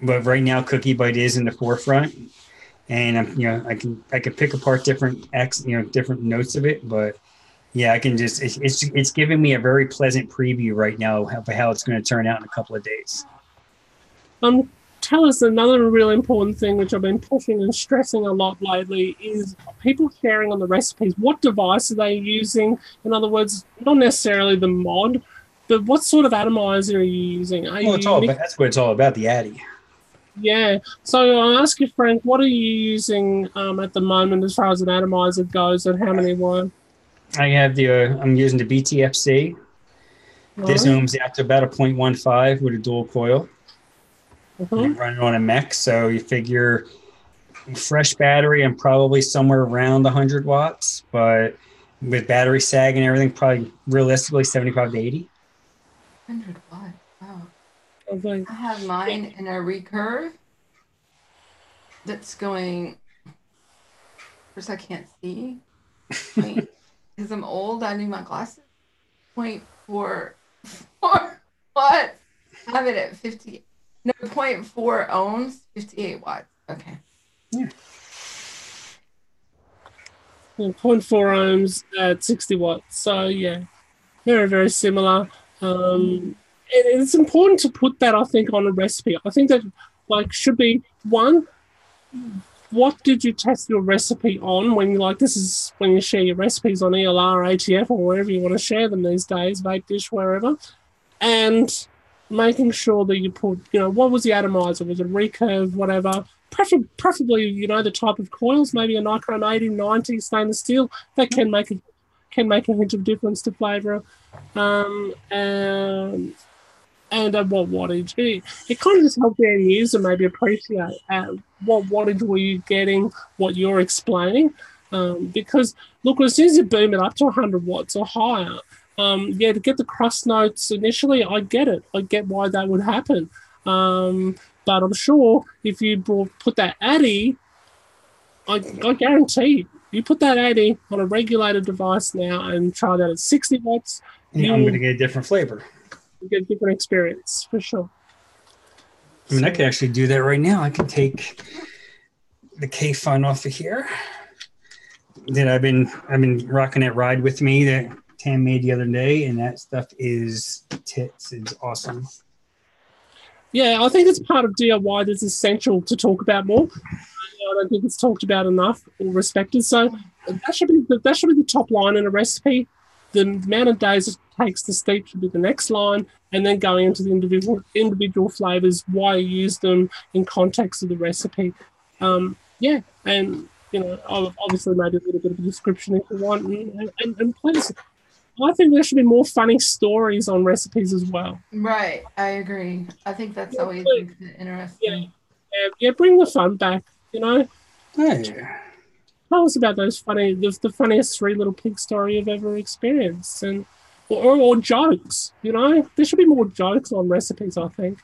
but right now Cookie Bite is in the forefront, and I can pick apart different different notes of it, but yeah, I can just it's giving me a very pleasant preview right now of how it's going to turn out in a couple of days. Tell us another really important thing which I've been pushing and stressing a lot lately is people sharing on the recipes. What device are they using? In other words, not necessarily the mod, but what sort of atomizer are you using? That's what it's all about, the Addy. Yeah. So I'll ask you, Frank, what are you using at the moment as far as an atomizer goes, and how many were? I have I'm using the BTFC. This Right. ohms out to about a 0.15 with a dual coil. And I'm running on a mech, so you figure fresh battery and probably somewhere around 100 watts, but with battery sag and everything, probably realistically 75 to 80. 100 watts. Wow. Okay. I have mine in a recurve that's going. First, I can't see. Because I'm old, I need my glasses. 0.4 what? I have it at 50. No, 0.4 ohms, 58 watts. Okay. Yeah. 0.4 ohms at 60 watts. So, yeah, very, very similar. And it's important to put that, I think, on a recipe. I think that, like, should be one, what did you test your recipe on when you this is when you share your recipes on ELR, ATF, or wherever you want to share them these days, Vape Dish, wherever, and making sure that you put, what was the atomizer? Was it recurve, whatever? Preferably, the type of coils, maybe a Nichrome 80, 90 stainless steel. That can make a hint of difference to flavour. And at what wattage. It kind of just helps the end user maybe appreciate what wattage were you getting, what you're explaining. Because, look, as soon as you boom it up to 100 watts or higher, to get the crust notes initially, I get it. I get why that would happen. But I'm sure if you put that Addy, I guarantee you put that Addy on a regulated device now and try that at 60 watts. I'm going to get a different flavor. You get a different experience for sure. I mean, I could actually do that right now. I could take the K-Fun off of here. That I've been rocking that Ride With Me that Tam made the other day, and that stuff is tits. It's awesome. Yeah, I think it's part of DIY that's essential to talk about more. I don't think it's talked about enough or respected. So that should be the top line in a recipe. The amount of days it takes to steep should be the next line, and then going into the individual flavors, why you use them in context of the recipe. And I've obviously made a little bit of a description if you want, and please, I think there should be more funny stories on recipes as well. Right, I agree. I think that's always interesting. Yeah, bring the fun back. Hey. Tell us about the funniest Three Little Pig story you've ever experienced, and or jokes. There should be more jokes on recipes, I think.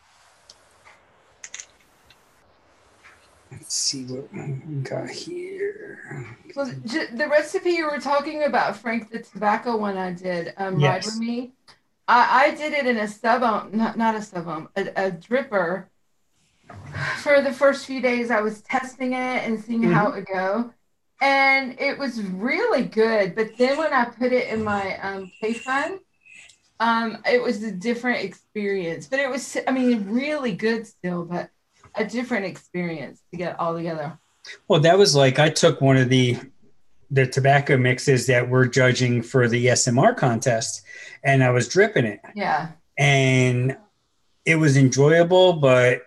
Let's see what we got here. Well, the recipe you were talking about, Frank, the tobacco one I did, yes. Ride With Me. I did it in a sub-ohm, not a sub-ohm, a dripper. For the first few days, I was testing it and seeing how it would go. And it was really good. But then when I put it in my K-Fun, it was a different experience. But it was, really good still, but a different experience to get all together. Well, that was like I took one of the tobacco mixes that we're judging for the SMR contest, and I was dripping it. Yeah. And it was enjoyable, but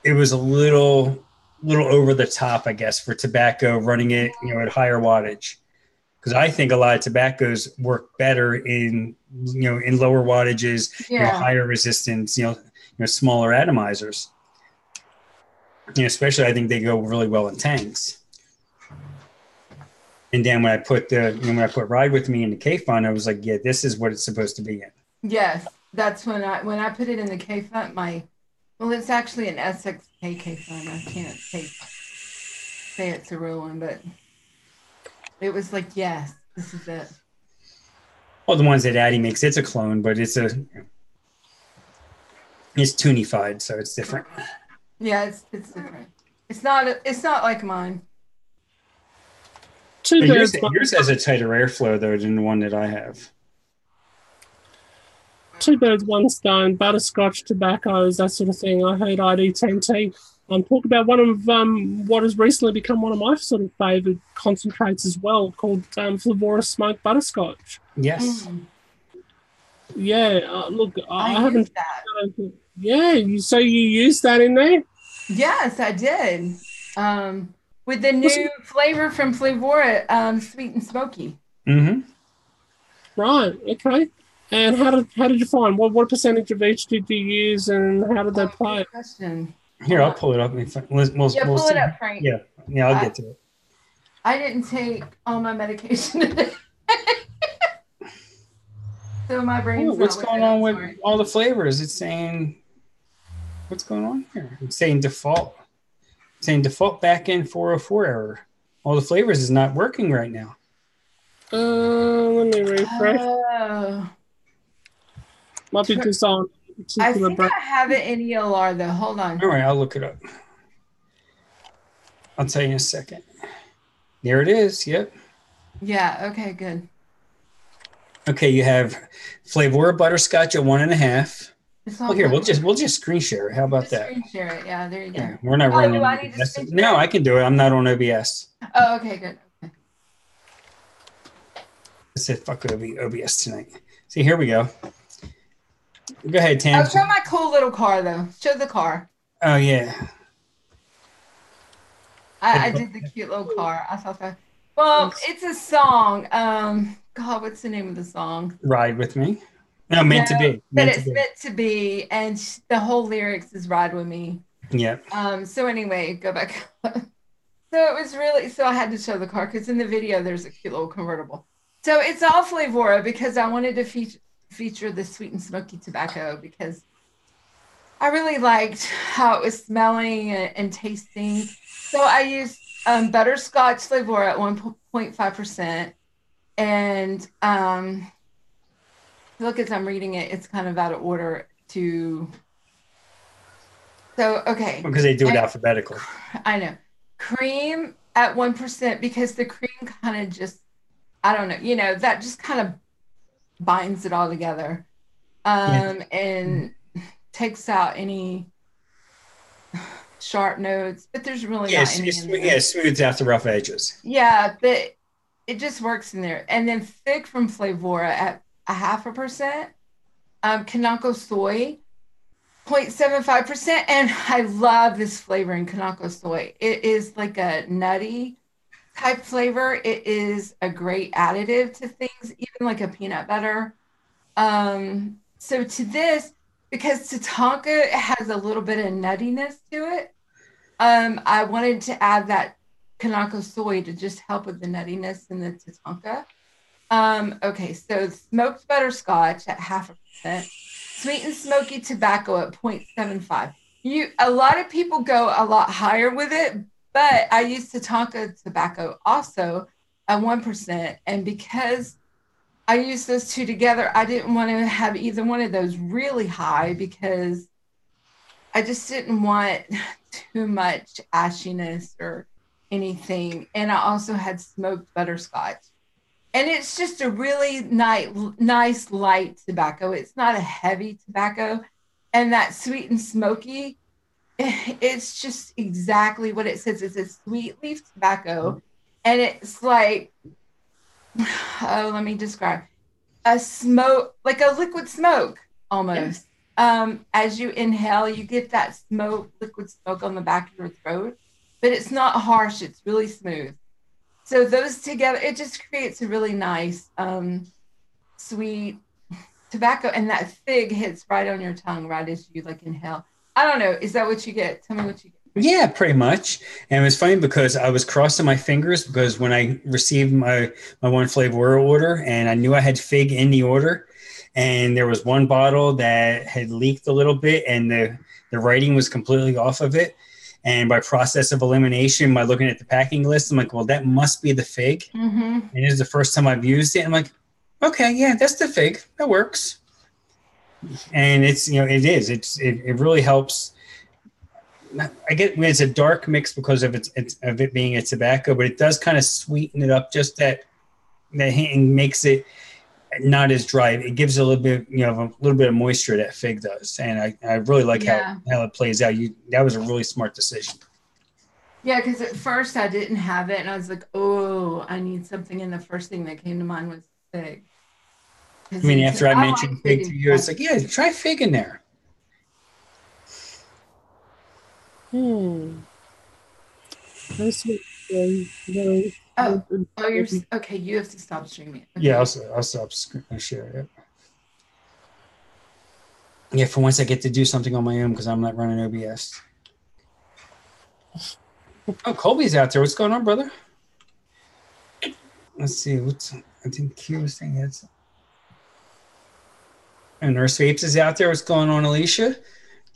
it was a little over the top, I guess, for tobacco running it, at higher wattage. Because I think a lot of tobaccos work better in lower wattages, higher resistance, smaller atomizers. Especially I think they go really well in tanks. And then when I put Ride With Me in the K-Fun, I was like, yeah, this is what it's supposed to be in. Yes, that's when I put it in the K-Fun. It's actually an SXK K-Fun. I can't say it's a real one, but it was like, yes, this is it. Well, the ones that Addy makes, it's a clone, but it's tunified, so it's different. Yeah, it's different. It's not like mine. Yours has a tighter airflow though than the one that I have. Two birds, one stone, butterscotch, tobaccos, that sort of thing. I heard ID10T talk about one of what has recently become one of my sort of favoured concentrates as well, called Flavora Smoked Butterscotch. Yes. Yeah, look, I haven't. That. Yeah, so you use that in there? Yes, I did. With the Was new flavor from Flavora, sweet and smoky. Mm-hmm. right? Okay. And how did you find what percentage of each did you use, and how did they Oh, play good it? question. Here, Hold I'll on. pull it up. Yeah, We'll pull it see. up, Frank. Yeah, I'll I, get to it. I didn't take all my medication today, so my Oh, brain's what's not with going it. on I'm with sorry. all the flavors? It's saying, what's going on here? It's saying default. It's saying default backend 404 error. All the flavors is not working right now. Let me refresh. Oh, Might be just on a I particular think brand. I have it in ELR though. Hold on. All right, I'll look it up. I'll tell you in a second. There it is. Yep. Yeah. Okay. Good. Okay, you have Flavor Butterscotch at 1.5. It's Well, all here good. we'll just screen share it. How about Just that? screen share it. Yeah. There you go. Yeah, we're not Oh, do running I need to OBS. screen share No, it? I can do it. I'm not on OBS. Oh, okay. Good. Okay. I said fuck OBS tonight. See, here we go. Go ahead, Tam. Oh, show my cool little car though. Show the car. Oh yeah. I did the cute little car. I thought that. Well, it's a song. God, what's the name of the song? Ride with me. No, No, meant to be. but Meant to it's be. meant to be, and the whole lyrics is "Ride with Me." Yeah. So anyway, go back. So it was really so I had to show the car because in the video there's a cute little convertible. So it's all Flavora because I wanted to feature the sweet and smoky tobacco because I really liked how it was smelling and tasting. So I used butterscotch Flavora at 1.5%. And look, as I'm reading it, it's kind of out of order to. So, okay. Because they do it alphabetical. I know. Cream at 1% because the cream kind of just, I don't know, that just kind of binds it all together and takes out any sharp notes, but there's really not any in there. Yeah, smooths out the rough edges. Yeah, but it just works in there. And then Fig from Flavora at 0.5%. Kanako Soy 0.75%. And I love this flavor in Kanako Soy. It is like a nutty type flavor. It is a great additive to things, even like a peanut butter. So to this, because Tatanka has a little bit of nuttiness to it, I wanted to add that Kanako Soy to just help with the nuttiness in the Tatanka. Okay, so smoked butterscotch at 0.5%, sweet and smoky tobacco at 0.75. A lot of people go a lot higher with it, but I use Tatanka tobacco also at 1%. And because I use those two together, I didn't want to have either one of those really high because I just didn't want too much ashiness or anything. And I also had smoked butterscotch. And it's just a really nice light tobacco. It's not a heavy tobacco. And that sweet and smoky, it's just exactly what it says. It's a sweet leaf tobacco. And it's like, oh, let me describe. A smoke, like a liquid smoke almost. As you inhale, you get that smoke, liquid smoke on the back of your throat, but it's not harsh. It's really smooth. So those together, it just creates a really nice, sweet tobacco, and that fig hits right on your tongue right as you like inhale. I don't know. Is that what you get? Tell me what you get. Yeah, pretty much. And it was funny because I was crossing my fingers because when I received my one flavor order and I knew I had fig in the order, and there was one bottle that had leaked a little bit and the writing was completely off of it. And by process of elimination, by looking at the packing list, I'm like, well, that must be the fig. Mm-hmm. And this is the first time I've used it. I'm like, okay, yeah, that's the fig. That works. And it's, it is. It really helps. I get it's a dark mix because of it being a tobacco, but it does kind of sweeten it up just that and makes it not as dry. It gives a little bit, a little bit of moisture that fig does, and I really like how it plays out. That was a really smart decision. Yeah, because at first I didn't have it, and I was like, oh, I need something, and the first thing that came to mind was fig. I mean, after I mentioned fig to you, it's like, yeah, try fig in there. Hmm. Very sweet. Very, Oh, you're very, okay. You have to stop streaming. Yeah, Okay. I'll stop share it. Yeah, for once I get to do something on my own because I'm not running OBS. Oh, Colby's out there. What's going on, brother? Let's see. I think Q was saying it's. And Nurse Vapes is out there. What's going on, Alicia?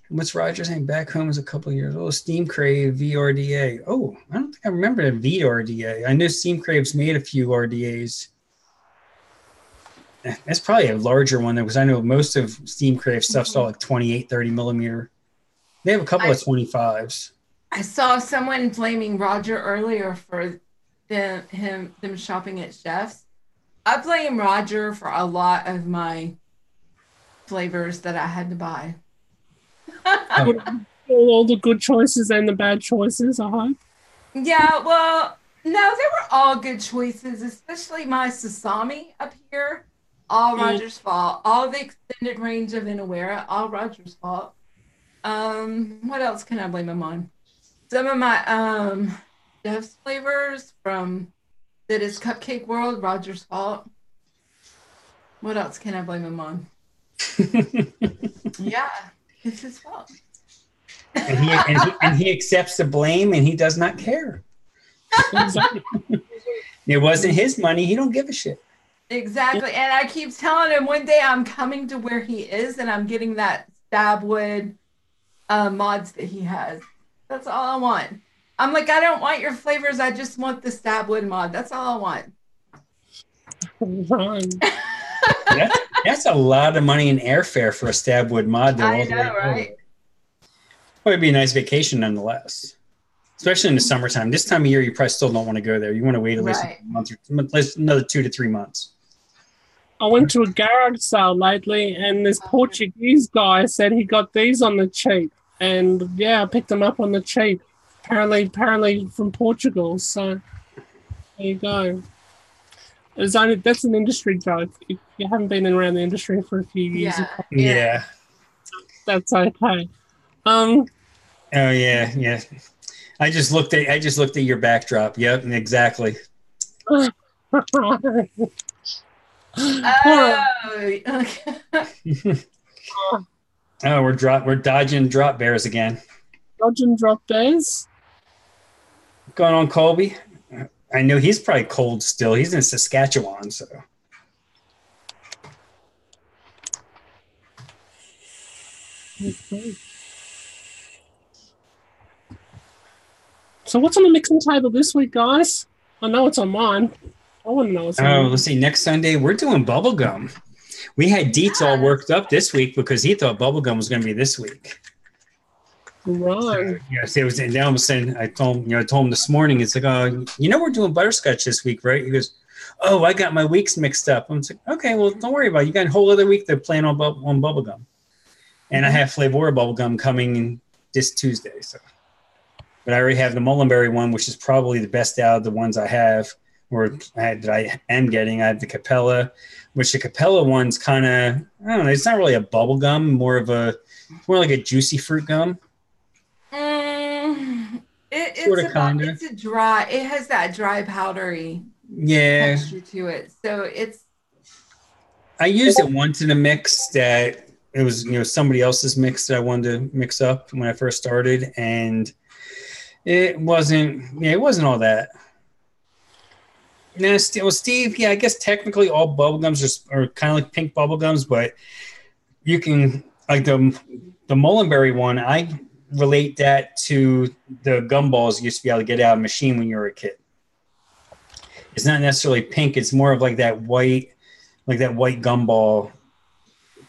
What's Roger saying? Back home is a couple of years old. Steam Crave VRDA. Oh, I don't think I remember the VRDA. I know Steam Crave's made a few RDAs. That's probably a larger one because I know most of Steam Crave stuff's all like 28, 30 millimeter. They have a couple of 25s. I saw someone blaming Roger earlier for them shopping at Chef's. I blame Roger for a lot of my flavors that I had to buy. all the good choices and the bad choices, I hope. Yeah, well, no, they were all good choices, especially my sasami up here. All Roger's fault. All the extended range of Inawera, all Roger's fault. What else can I blame him on? Some of my Jeff's flavors from that is Cupcake World, Roger's fault. What else can I blame him on? Yeah, it's his fault. and he accepts the blame and he does not care. It wasn't his money. He don't give a shit. Exactly. And I keep telling him one day I'm coming to where he is and I'm getting that stabwood mods that he has. That's all I want. I'm like, I don't want your flavors. I just want the stabwood mod. That's all I want. That's a lot of money in airfare for a stabwood mod. I know, right? Well, it'd be a nice vacation nonetheless, especially in the summertime. This time of year, you probably still don't want to go there. You want to wait at least a month or another 2 to 3 months. I went to a garage sale lately, and this Portuguese guy said he got these on the cheap. And yeah, I picked them up on the cheap. Apparently from Portugal. So there you go. That's an industry joke. If you haven't been around the industry for a few years, yeah, that's okay. Oh yeah. I just looked at your backdrop. Yep, exactly. Oh, okay. Oh, we're dodging drop bears again. Dodging drop bears. What's going on, Colby? I know he's probably cold still. He's in Saskatchewan, so. Okay. So what's on the mixing table this week, guys? I know it's on mine. I want to know what's on mine. Let's see. Next Sunday, we're doing bubblegum. We had Dietz all worked up this week because he thought bubblegum was going to be this week. Right. So, yes, it was. And all of a sudden, I told him this morning. It's like, we're doing butterscotch this week, right? He goes, oh, I got my weeks mixed up. I'm like, okay, well, don't worry about it. You got a whole other week to plan on bubblegum. And I have Flavora bubblegum coming this Tuesday. So, but I already have the Mullenberry one, which is probably the best out of the ones I have, that I am getting. I have the Capella, which the Capella one's kind of, I don't know, it's not really a bubblegum, more like a juicy fruit gum. It's a dry. It has that dry powdery texture to it. So I used it once in a mix that it was somebody else's mix that I wanted to mix up when I first started, and it wasn't all that. Now, Steve, I guess technically all bubblegums are kind of like pink bubblegums, but you can like the Mullenberry one. I relate that to the gumballs you used to be able to get out of a machine when you were a kid. It's not necessarily pink. It's more of like that white gumball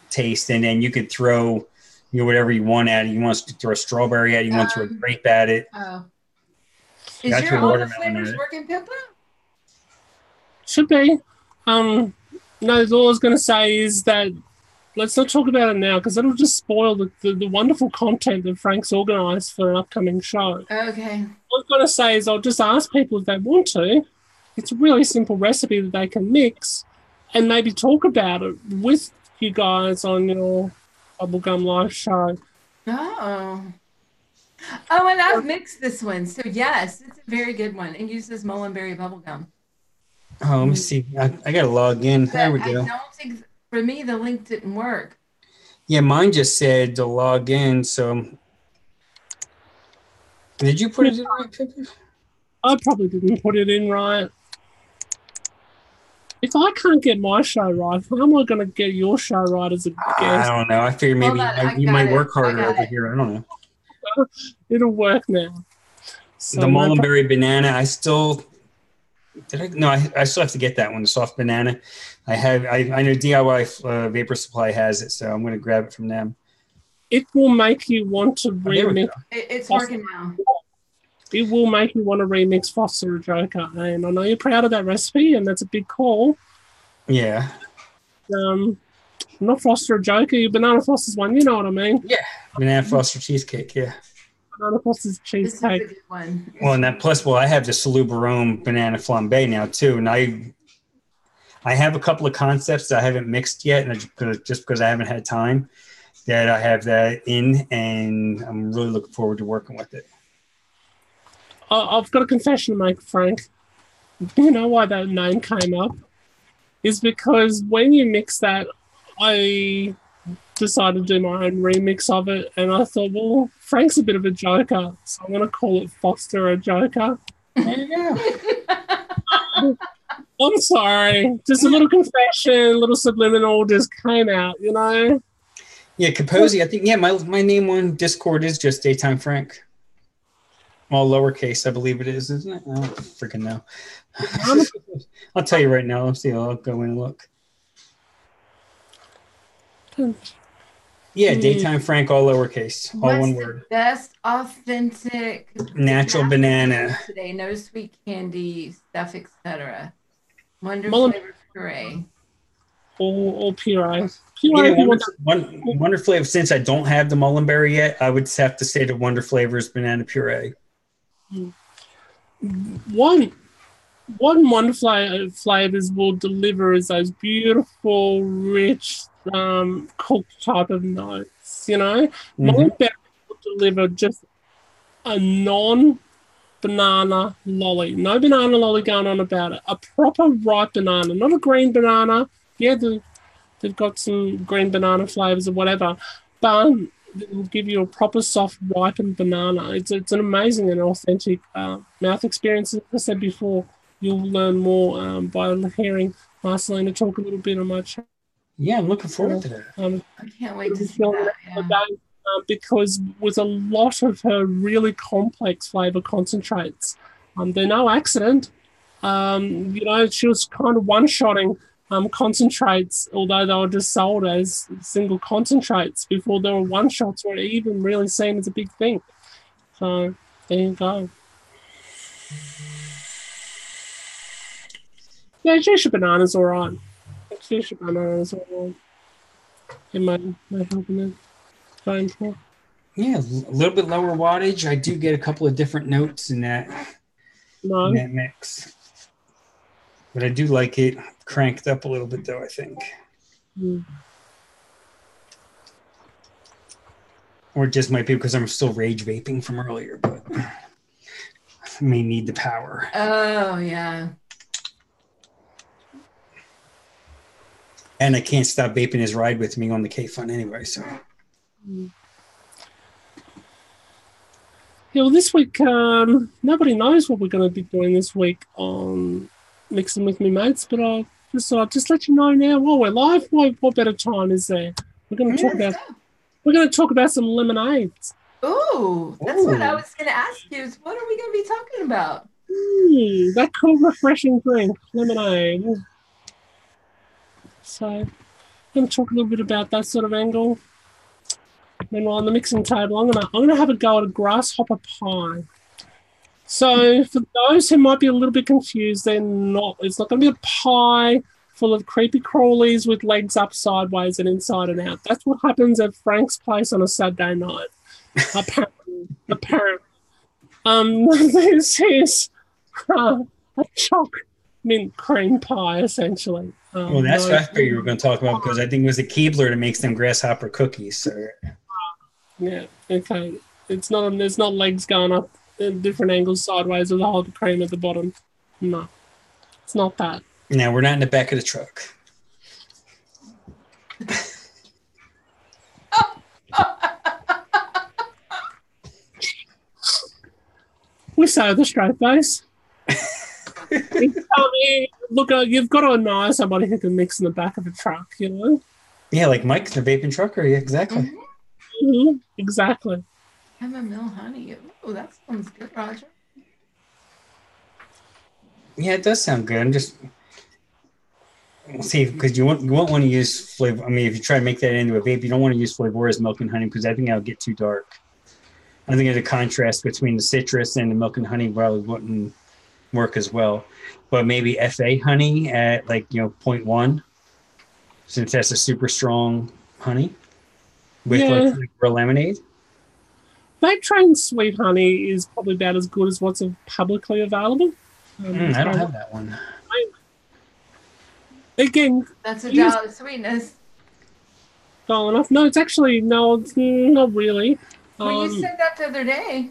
taste. And then you could throw, whatever you want at it. You want to throw a strawberry at it. You want to throw a grape at it. Oh. Is your all the flavors working, Pippa? Should be. No, all I was going to say is that let's not talk about it now because it'll just spoil the wonderful content that Frank's organised for an upcoming show. Okay. What I'm going to say is I'll just ask people if they want to. It's a really simple recipe that they can mix and maybe talk about it with you guys on your Bubblegum Live show. Oh. Oh, and I've mixed this one. So yes, it's a very good one. And uses Mullenberry bubblegum. Oh, let me see. I gotta log in. There But we I go. don't think for me the link didn't work. Yeah, mine just said to log in. So, did you put it in right, Pippi? I probably didn't put it in right. If I can't get my show right, how am I going to get your show right as a I guest? don't know. I figured maybe Hold on, I you got might it. work I harder got over it. here. I don't know. It'll work now. So The Mullenberry banana. I still did. I still have to get that one. The soft banana. I know DIY Vapor Supply has it, so I'm going to grab it from them. It will make you want to There we remix. go. It's working now. It will make you want to remix Foster a Joker, and I know you're proud of that recipe, and that's a big call. Yeah. Not Foster a Joker, your Banana Foster's one. You know what I mean? Yeah. Banana Foster cheesecake. Yeah. Banana Foster's This is cheesecake. a good one. Well, and that plus, I have the Salou Barome banana flambe now too, and I have a couple of concepts that I haven't mixed yet, and just because I haven't had time, that I have that in, and I'm really looking forward to working with it. I've got a confession to make, Frank. You know why that name came up? Is because when you mix that, I decided to do my own remix of it, and I thought, well, Frank's a bit of a joker, so I'm going to call it Foster a Joker. There you go. I'm sorry. Just a little confession, a little subliminal just came out, you know? Yeah, Capozzi, I think, my name on Discord is just Daytime Frank. All lowercase, I believe it is, isn't it? I don't freaking know. I'll tell you right now. Let's see. I'll go in and look. Yeah, Daytime Frank, all lowercase, all What's one the word. best authentic Natural banana. today? No sweet candy stuff, etc. Wonder Mullen- flavor puree. Or puree. Yeah, Wonder Flavor. Since I don't have the Mullenberry yet, I would have to say the Wonder Flavors banana puree. One Wonder flavors will deliver is those beautiful, rich, cooked type of notes. You know, Mullenberry will deliver just a non-banana lolly. No banana lolly going on about it. A proper ripe banana, not a green banana. Yeah, they've got some green banana flavors or whatever, but it will give you a proper soft ripened banana. It's an amazing and authentic mouth experience. As I said before, you'll learn more by hearing Marcelina talk a little bit on my channel. Yeah, I'm looking forward to that. I can't wait to see that. Yeah. Because with a lot of her really complex flavor concentrates, they're no accident. You know, she was kind of one-shotting concentrates, although they were just sold as single concentrates before there were one-shots were even really seen as a big thing. So there you go. Yeah, Shisha Banana's all right. Shisha Banana's all right. It might help in it. Fine for. Yeah, a little bit lower wattage. I do get a couple of different notes in that mix. But I do like it cranked up a little bit, though, I think. Or it just might be because I'm still rage vaping from earlier, but I may need the power. Oh, yeah. And I can't stop vaping his ride with me on the K-Fun anyway, so. Yeah, well, this week, nobody knows what we're going to be doing this week on Mixing with Me Mates, but I'll just let you know now while we're live. What better time is there? We're going to talk about some lemonades. Ooh, that's what I was going to ask you. Is what are we going to be talking about? That cool, refreshing drink, lemonade. So, I'm going to talk a little bit about that sort of angle. Meanwhile, on the mixing table, I'm gonna have a go at a grasshopper pie. So, for those who might be a little bit confused, it's not going to be a pie full of creepy crawlies with legs up sideways and inside and out. That's what happens at Frank's place on a Saturday night. Apparently. This is a choc mint cream pie, essentially. Well, that's what I figured you were going to talk about because I think it was the Keebler that makes them grasshopper cookies. So. Yeah, okay. It's not. There's not legs going up in different angles sideways with a whole cream at the bottom. No, it's not that. No, we're not in the back of the truck. We say with a straight face. Look, you've got to admire somebody who can mix in the back of a truck, you know? Yeah, like Mike, the vaping trucker. Yeah, exactly. Mm-hmm. Exactly. Chamomile honey. Oh, that sounds good, Roger. Yeah, it does sound good. I'm just see because you won't want to use flavor. I mean, if you try to make that into a vape, you don't want to use flavor as milk and honey because I think that'll get too dark. I think the contrast between the citrus and the milk and honey probably wouldn't work as well. But maybe FA honey at 0.1, since that's a super strong honey with for lemonade. Vape Train Sweet Honey is probably about as good as what's publicly available. I don't have that one. Again, that's $1 sweetness. Dull enough. No, it's actually not really. Well, you said that the other day.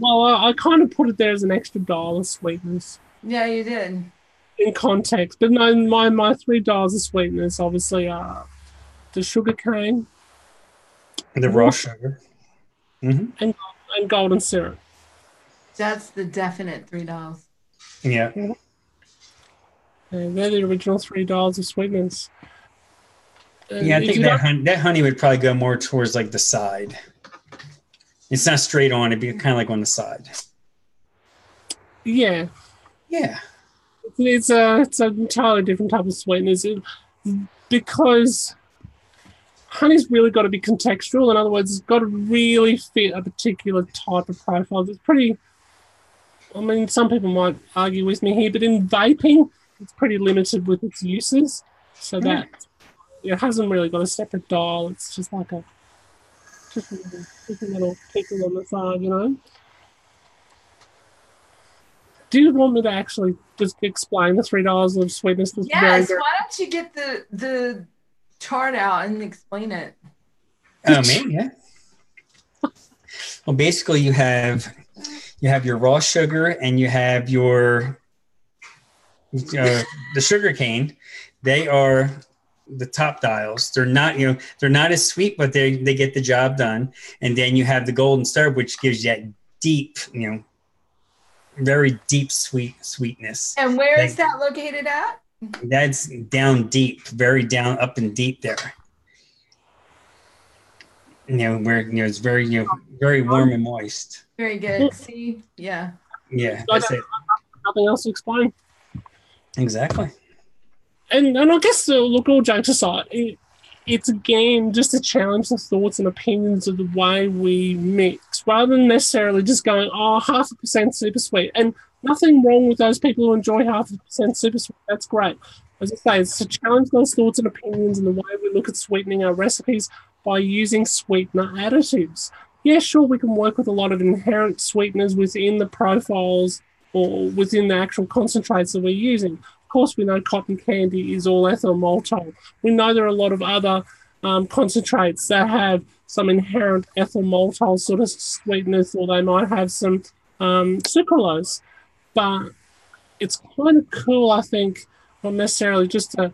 Well, I kind of put it there as an extra $1 sweetness. Yeah, you did. In context, but no, my $3 of sweetness obviously are the sugar cane, the raw sugar, and golden syrup. That's the definite $3. Yeah. And they're the original $3 of sweetness. Yeah, I think that honey would probably go more towards the side. It's not straight on; it'd be kind of like on the side. Yeah. Yeah. It's an entirely different type of sweetness because honey's really got to be contextual. In other words, it's got to really fit a particular type of profile. It's pretty. I mean, some people might argue with me here, but in vaping, it's pretty limited with its uses. So that it hasn't really got a separate dial. It's just like a little pickle on the side, you know. Do you want me to actually just explain the $3 of sweetness? Yes. Why don't you get the chart out and explain it? Oh, me? Yeah. Well, basically, you have your raw sugar and you have your the sugar cane. They are the top dials. They're not as sweet, but they get the job done. And then you have the golden star, which gives you that deep, very deep sweetness. And where is that located at? That's down deep, very down, up and deep there. Where it's very very warm and moist. Very good. See, yeah. Yeah, that's it. Nothing else to explain. Exactly. And I guess look, all jokes aside, it's again just to challenge the thoughts and opinions of the way we mix, rather than necessarily just going, 0.5% super sweet. And nothing wrong with those people who enjoy 0.5% super sweet. That's great. As I say, it's to challenge those thoughts and opinions and the way we look at sweetening our recipes by using sweetener additives. Yeah, sure, we can work with a lot of inherent sweeteners within the profiles or within the actual concentrates that we're using. Of course, we know cotton candy is all ethyl maltol. We know there are a lot of other concentrates that have some inherent ethyl maltol sort of sweetness, or they might have some sucralose. But it's kind of cool, I think, not necessarily just to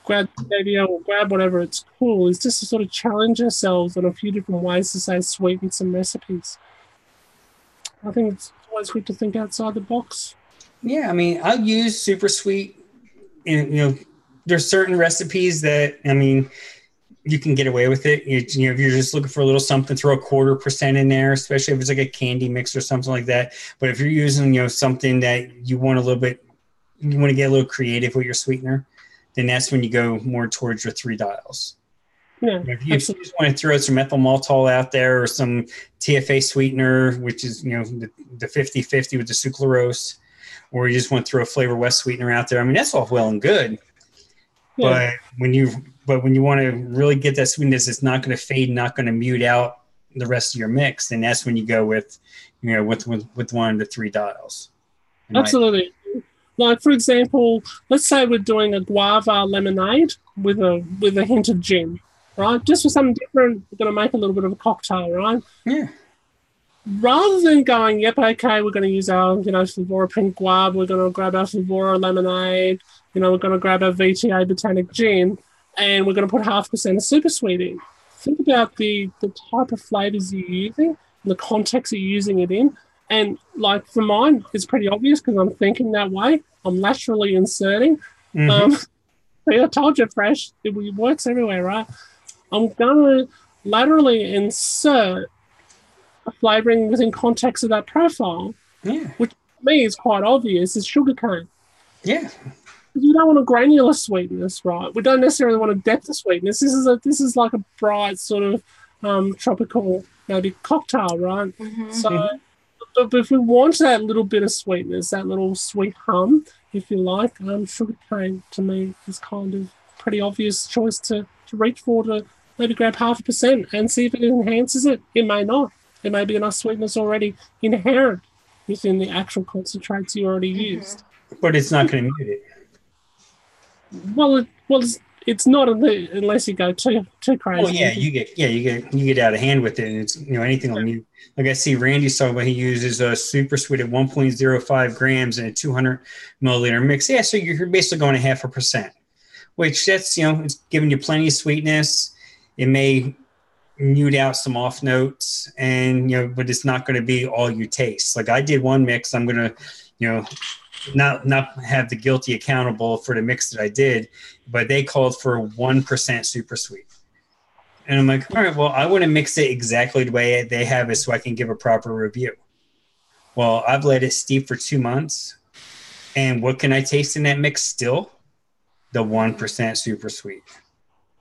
grab stevia or grab whatever, it's cool. It's just to sort of challenge ourselves on a few different ways to, say, sweeten some recipes. I think it's always good to think outside the box. Yeah, I mean, I'll use super sweet. And, there's certain recipes that, I mean, you can get away with it. If you're just looking for a little something, throw 0.25% in there, especially if it's like a candy mix or something like that. But if you're using, something that you want to get a little creative with your sweetener, then that's when you go more towards your 3 dials. Yeah, if you just want to throw some ethyl maltol out there or some TFA sweetener, which is, the 50-50 with the sucralose, or you just want to throw a Flavor West sweetener out there, I mean, that's all well and good. Yeah. But when you want to really get that sweetness, it's not going to fade, not going to mute out the rest of your mix, then that's when you go with one of the 3 dials. Absolutely. Like, for example, let's say we're doing a guava lemonade with a hint of gin, right? Just for something different, we're going to make a little bit of a cocktail, right? Yeah. rather than going, yep, okay, we're going to use our, Flavora Pink Guava, we're going to grab our Flavora Lemonade, we're going to grab our VTA Botanic Gin, and we're going to put 0.5% of super sweet in. Think about the type of flavors you're using, and the context you're using it in. And like for mine, it's pretty obvious because I'm thinking that way. I'm laterally inserting. Mm-hmm. I told you, Fresh, it works everywhere, right? I'm going to laterally insert a flavoring within context of that profile, which to me is quite obvious, is sugarcane. Yeah. You don't want a granular sweetness, right? We don't necessarily want a depth of sweetness. This is like a bright sort of tropical, maybe cocktail, right? Mm-hmm. So, but if we want that little bit of sweetness, that little sweet hum, if you like, sugarcane to me is kind of pretty obvious choice to reach for, to maybe grab 0.5% and see if it enhances it. It may not. There may be enough sweetness already inherent within the actual concentrates you already used. But it's not going to mute it. Well, it's not unless you go too crazy. Oh yeah, you get out of hand with it, and it's anything will mute. Like I see Randy's talking about, he uses a super sweet at 1.05 grams in a 200 milliliter mix. Yeah, so you're basically going 0.5%, which that's it's giving you plenty of sweetness. It may mute out some off notes, and but it's not going to be all you taste. Like I did one mix, I'm going to not have the guilty accountable for the mix that I did, but they called for 1% super sweet. And I'm like, all right, well, I want to mix it exactly the way they have it so I can give a proper review. Well, I've let it steep for 2 months. And what can I taste in that mix still? The 1% super sweet.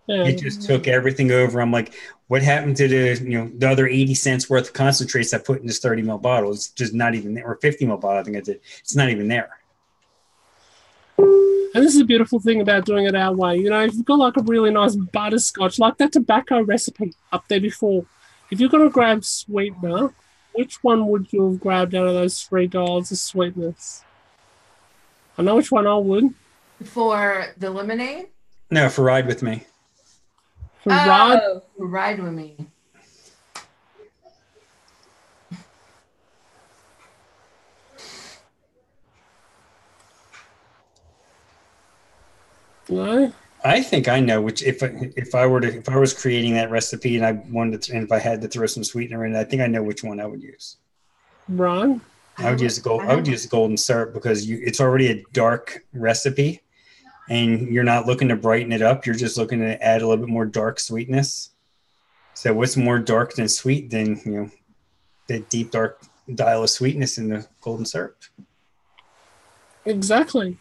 Yeah. It just took everything over. I'm like, what happened to the other 80 cents worth of concentrates I put in this 30 ml bottle? It's just not even there. Or 50 ml bottle, I think I did. It's not even there. And this is a beautiful thing about doing it our way. If you've got like a really nice butterscotch, like that tobacco recipe up there before, if you're going to grab sweetener, which one would you have grabbed out of those $3 of sweetness? I know which one I would. For the lemonade? No, for Ride With Me. For Ride With Me. No? I think I know which. If I was creating that recipe and I wanted to, and if I had to throw some sweetener in, I think I know which one I would use. Ron? I would use the golden syrup because it's already a dark recipe, and you're not looking to brighten it up. You're just looking to add a little bit more dark sweetness. So what's more dark than sweet than that deep dark dial of sweetness in the golden syrup? Exactly.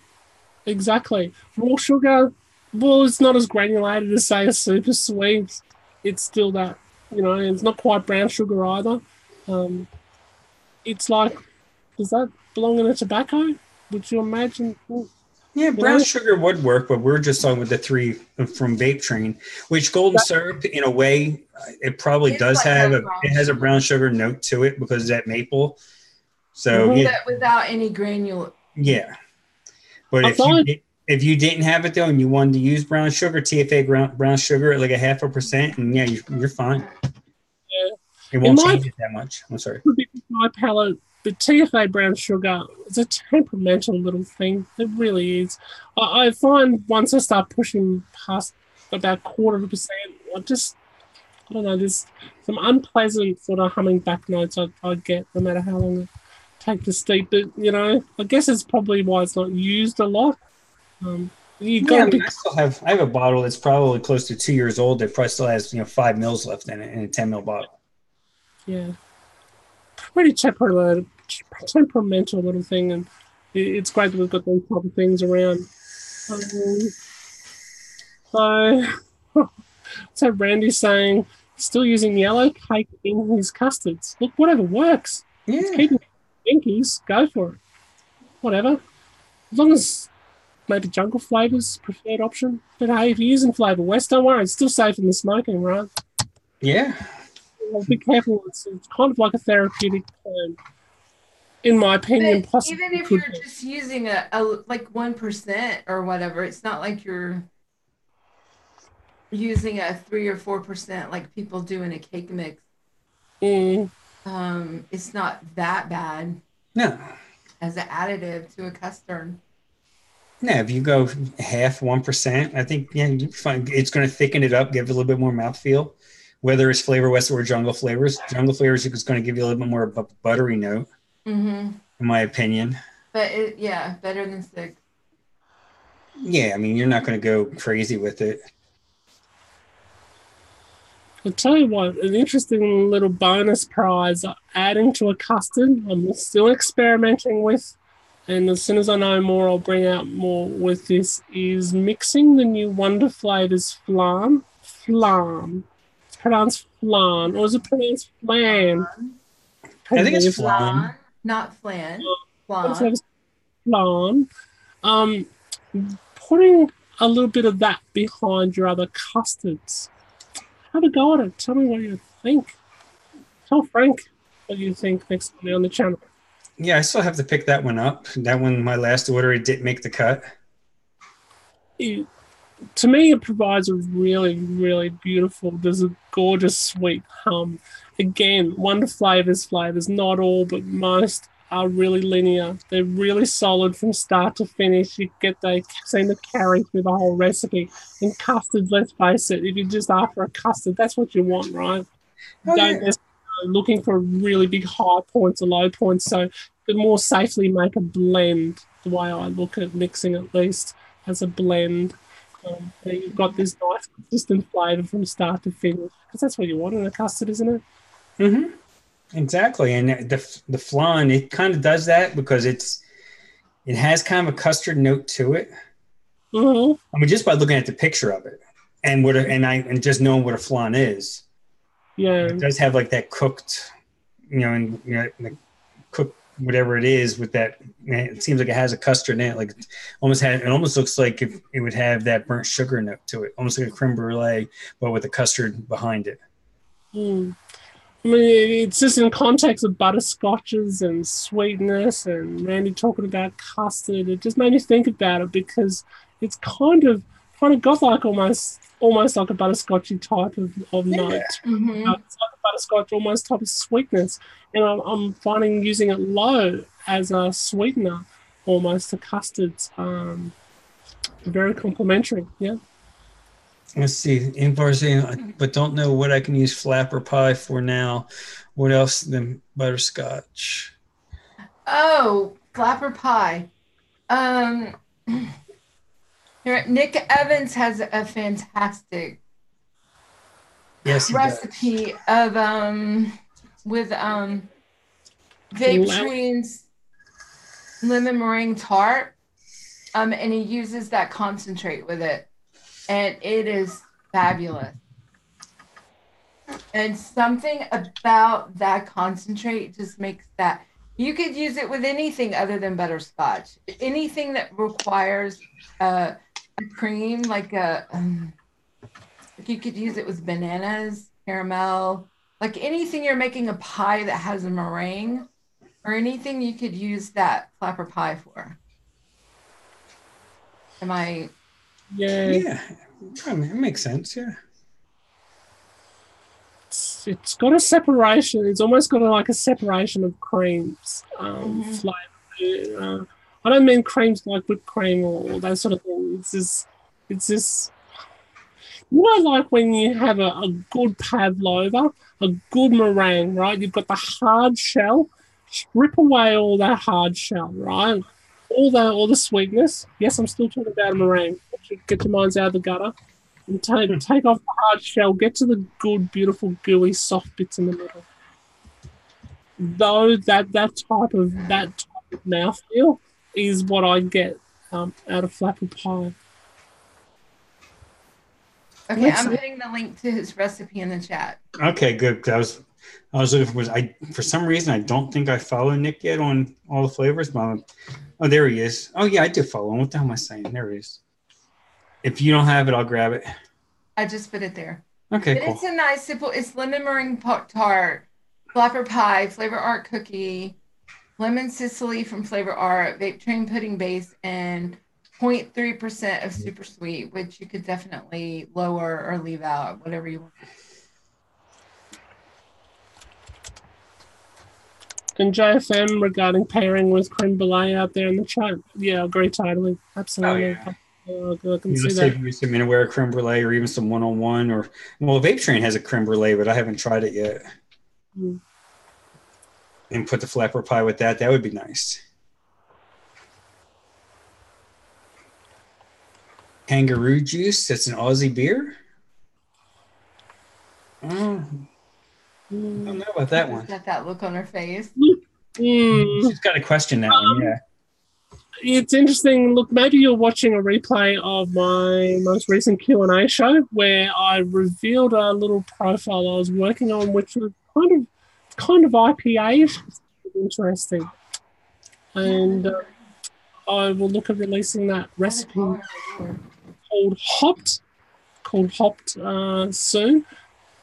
Raw sugar, well, it's not as granulated as, say, a super sweet. It's still that, it's not quite brown sugar either. It's like, does that belong in a tobacco? Would you imagine? Yeah, brown sugar would work, but we're just talking with the three from Vape Train, which golden syrup, in a way, it probably does have it has a brown sugar note to it because of that maple. So but without any granule. Yeah. But if you didn't have it though, and you wanted to use brown sugar, TFA brown sugar at like 0.5%, and you're fine. Yeah, it won't change it that much. I'm sorry. My palate, the TFA brown sugar is a temperamental little thing. It really is. I find once I start pushing past about 0.25%, I don't know. There's some unpleasant sort of humming back notes I get, no matter how long it take to steep. But I guess it's probably why it's not used a lot. I have a bottle that's probably close to 2 years old that probably still has 5 mils left in it in a 10 ml bottle. Yeah, pretty temperamental little thing, and it's great that we've got those type of things around. So Randy's saying still using yellow cake in his custards. Look, whatever works. Yeah. It's keeping Pinkies, go for it. Whatever. As long as maybe jungle flavors preferred option. But hey, if you're using Flavor West, don't worry, it's still safe in the smoking, right? Yeah. Well, be careful. It's kind of like a therapeutic term, in my opinion. But even if you're just using a like 1% or whatever, it's not like you're using a 3 or 4% like people do in a cake mix. it's not that bad No. as an additive to a custard. Yeah, if you go half 1%, I think you find it's going to thicken it up, give it a little bit more mouthfeel. Whether it's Flavor West or Jungle Flavors is going to give you a little bit more of a buttery note, Mm-hmm. in my opinion. But yeah, better than 6. Yeah, I mean, you're not going to go crazy with it. I'll tell you what, an interesting little bonus prize adding to a custard I'm still experimenting with. And as soon as I know more, I'll bring out more with this, is mixing the new Wonder Flavors flan. Flan. It's pronounced flan. Or is it pronounced flan? I think it's flan. Not flan. Wonder Flan. Flavors flan. Putting a little bit of that behind your other custards. Have a go at it. Tell me what you think. Tell Frank what you think next time on the channel. Yeah, I still have to pick that one up. That one, my last order, it didn't make the cut. To me, it provides a really, really beautiful, there's a gorgeous sweet hum. Again, Wonder Flavors, not all, but most are really linear. They're really solid from start to finish. They seem to carry through the whole recipe. And custard, let's face it, if you're just after a custard, that's what you want, right? Oh, Don't yeah. necessarily looking for really big high points or low points. So you could more safely make a blend, the way I look at mixing at least, as a blend. You've got this nice consistent flavour from start to finish, because that's what you want in a custard, isn't it? Mm-hmm. Exactly. And the flan, it kind of does that because it has kind of a custard note to it. Mm-hmm. I mean, just by looking at the picture of it and just knowing what a flan is. Yeah. It does have like that cooked, like cooked whatever it is with that. It seems like it has a custard in it. Like it almost looks like if it would have that burnt sugar note to it, almost like a creme brulee, but with a custard behind it. Mm. I mean, it's just in context of butterscotches and sweetness, and Randy talking about custard. It just made me think about it because it's kind of got like almost like a butterscotchy type of note. Mm-hmm. It's like a butterscotch almost type of sweetness, and I'm finding using it low as a sweetener almost to custards. Very complimentary. Yeah. Let's see. But don't know what I can use flapper pie for now. What else than butterscotch? Oh, flapper pie. Nick Evans has a fantastic recipe of with Vape Train's lemon meringue tart. And he uses that concentrate with it. And it is fabulous. And something about that concentrate just makes that. You could use it with anything other than butterscotch. Anything that requires cream, like you could use it with bananas, caramel, like anything you're making a pie that has a meringue or anything you could use that flapper pie for. Am I? Yeah, I mean, it makes sense. Yeah, it's got a separation. It's almost got like a separation of creams flavor. I don't mean creams like whipped cream or that sort of thing. It's just like when you have a good pavlova, a good meringue, right? You've got the hard shell. Strip away all that hard shell, right? All the sweetness. Yes, I'm still talking about a meringue. Get your minds out of the gutter and take off the hard shell. Get to the good, beautiful, gooey, soft bits in the middle. Though that type of mouthfeel is what I get out of flapper pie. Okay, I'm putting the link to his recipe in the chat. Okay, good. I was looking for some reason I don't think I follow Nick yet on all the flavors, but oh, there he is. Oh yeah, I do follow him. What the hell am I saying? There he is. If you don't have it, I'll grab it. I just put it there. Okay, but cool. It's a nice simple. It's lemon meringue tart, flapper pie, Flavor Art cookie, lemon Sicily from Flavor Art, Vape Train pudding base, and 0.3% of super sweet, which you could definitely lower or leave out, whatever you want. And JFM regarding pairing with creme brulee out there in the chat. Yeah, I agree totally. Absolutely. Oh, I can You know, see say that. if you some Minaware creme brulee or even some 101 or well, Vape Train has a creme brulee, but I haven't tried it yet. Mm. And put the flapper pie with that. That would be nice. Kangaroo juice. That's an Aussie beer. Oh, I don't know about that one. Got that look on her face. Mm. She's got to question that one. Yeah. It's interesting. Look, maybe you're watching a replay of my most recent Q&A show where I revealed a little profile I was working on, which was kind of IPA-ish. Interesting. And I will look at releasing that recipe called Hopped soon.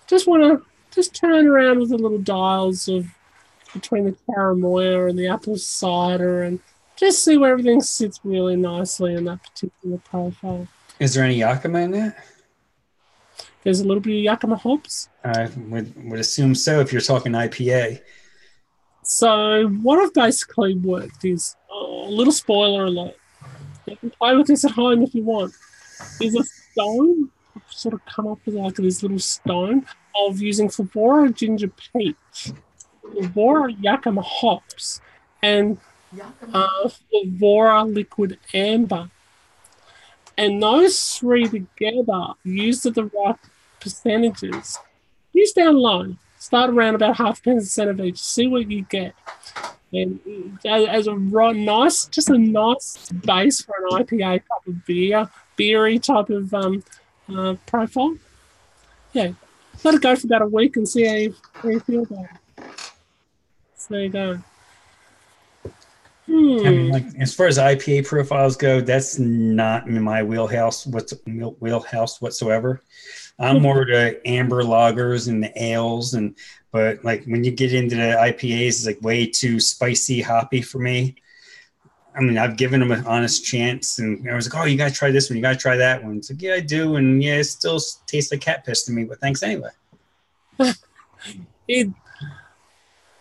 Just want to turn around with the little dials of between the Caramoya and the apple cider and just see where everything sits really nicely in that particular profile. Is there any Yakima in that? There's a little bit of Yakima hops. I would assume so if you're talking IPA. So what I've basically worked is a little spoiler alert. You can play with this at home if you want. There's a stone. I've sort of come up with like this little stone of using Favora Ginger Peach, Favora Yakima hops, and Favora Liquid Amber. And those three together, used at the right percentages, use down low. Start around about 0.5% of each. See what you get. And as a nice base for an IPA type of beery type of profile. Yeah, let it go for about a week and see how you feel about it. So there you go. I mean, like as far as IPA profiles go, that's not in my wheelhouse whatsoever. I'm more to amber lagers and the ales, but like when you get into the IPAs, it's like way too spicy, hoppy for me. I mean, I've given them an honest chance, and I was like, "Oh, you gotta try this one, you gotta try that one." It's like, "Yeah, I do," and yeah, it still tastes like cat piss to me. But thanks anyway.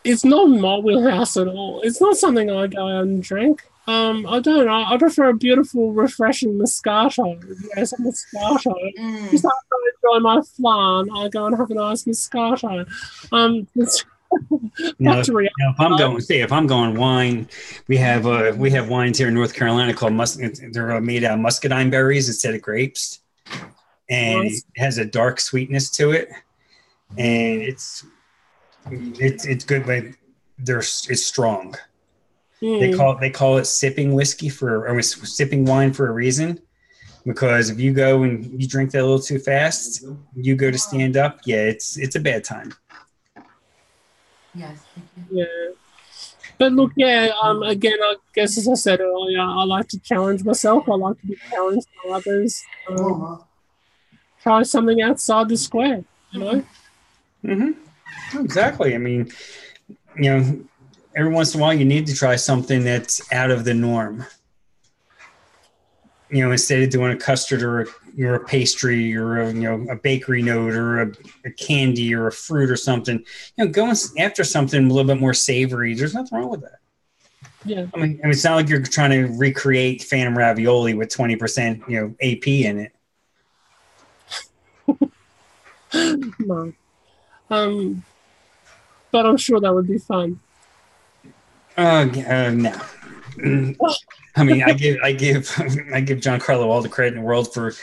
It's not my wheelhouse at all. It's not something I go out and drink. I don't. I prefer a beautiful, refreshing Moscato. Yes, a Moscato. Just after I enjoy my flan, I go and have a nice Moscato. If I'm going wine, we have wines here in North Carolina called they're made out of muscadine berries instead of grapes, and it has a dark sweetness to it, and it's good, but it's strong. They call it sipping whiskey or sipping wine for a reason, because if you go and you drink that a little too fast, you go to stand up, it's a bad time. Yes. Yeah. But look, again, I guess as I said earlier, I like to challenge myself. I like to be challenged by others. Try something outside the square, you know? Mm-hmm. Exactly. I mean, every once in a while you need to try something that's out of the norm. Instead of doing a custard or a pastry or a bakery note or a candy or a fruit or something, going after something a little bit more savory. There's nothing wrong with that. Yeah. I mean, it's not like you're trying to recreate Phantom ravioli with 20%, AP in it. No. But I'm sure that would be fun. No. I mean, I give Giancarlo all the credit in the world for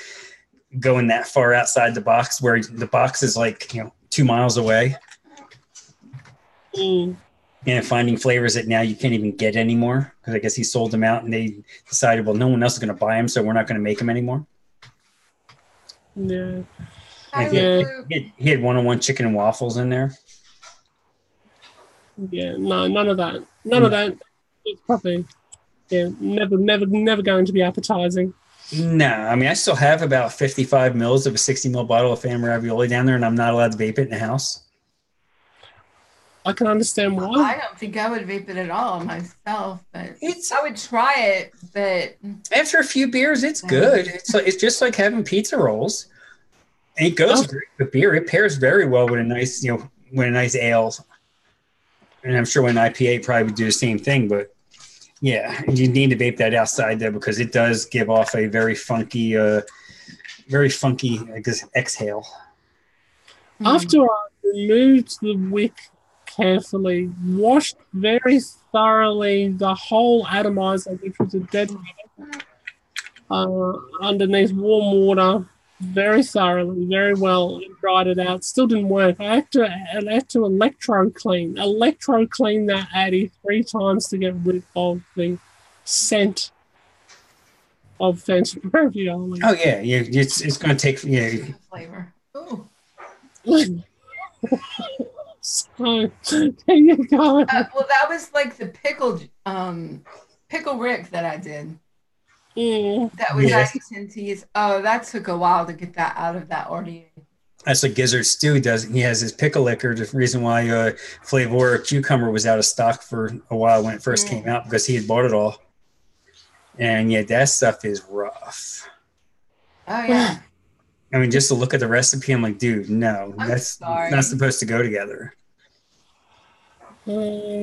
going that far outside the box, where the box is like 2 miles away, and finding flavors that now you can't even get anymore, because I guess he sold them out and they decided, well, no one else is going to buy them, so we're not going to make them anymore. Yeah. Like he had 101 chicken and waffles in there. Yeah, no, none of that. None of that. It's probably never going to be appetizing. No, I mean, I still have about 55 mils of a 60 ml bottle of Phantom ravioli down there, and I'm not allowed to vape it in the house. I can understand why. I don't think I would vape it at all myself, but I would try it. But after a few beers, it's good. It's just like having pizza rolls. And it goes great with beer. It pairs very well with a nice, with a nice ale. And I'm sure when IPA probably would do the same thing, but yeah, you need to vape that outside though, because it does give off a very funky, I guess, exhale. After I removed the wick carefully, washed very thoroughly the whole atomizer, which was a dead underneath warm water, very thoroughly, very well, and dried it out. Still didn't work. I had to electro clean that Addy 3 times to get rid of the scent of fancy ravioli. Oh yeah, it's going to take Flavor. Ooh. So there you go. Well, that was like the pickle Rick that I did. That was Tenties. Oh, that took a while to get that out of that RDA. That's what Gizzard Stew does. He has his pickle liquor. The reason why Flavor Cucumber was out of stock for a while when it first came out, because he had bought it all. And yeah, that stuff is rough. Oh yeah. I mean, just to look at the recipe, I'm like, dude, no, that's not supposed to go together. What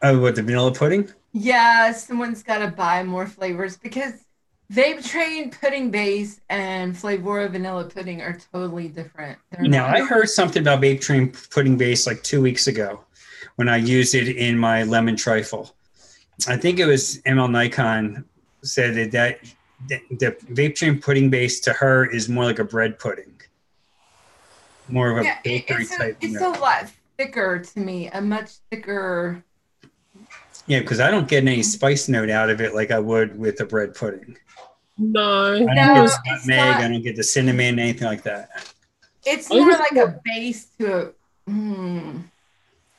the vanilla pudding? Yeah, someone's got to buy more flavors because Vape Train pudding base and Flavora vanilla pudding are totally different. Now, I heard something about Vape Train pudding base like 2 weeks ago when I used it in my lemon trifle. I think it was ML Nikon said that the Vape Train pudding base to her is more like a bread pudding. More of a bakery type. It's a lot thicker to me, a much thicker. Yeah, because I don't get any spice note out of it like I would with a bread pudding. No. I don't get the nutmeg, I don't get the cinnamon, anything like that. It's more like a base to a...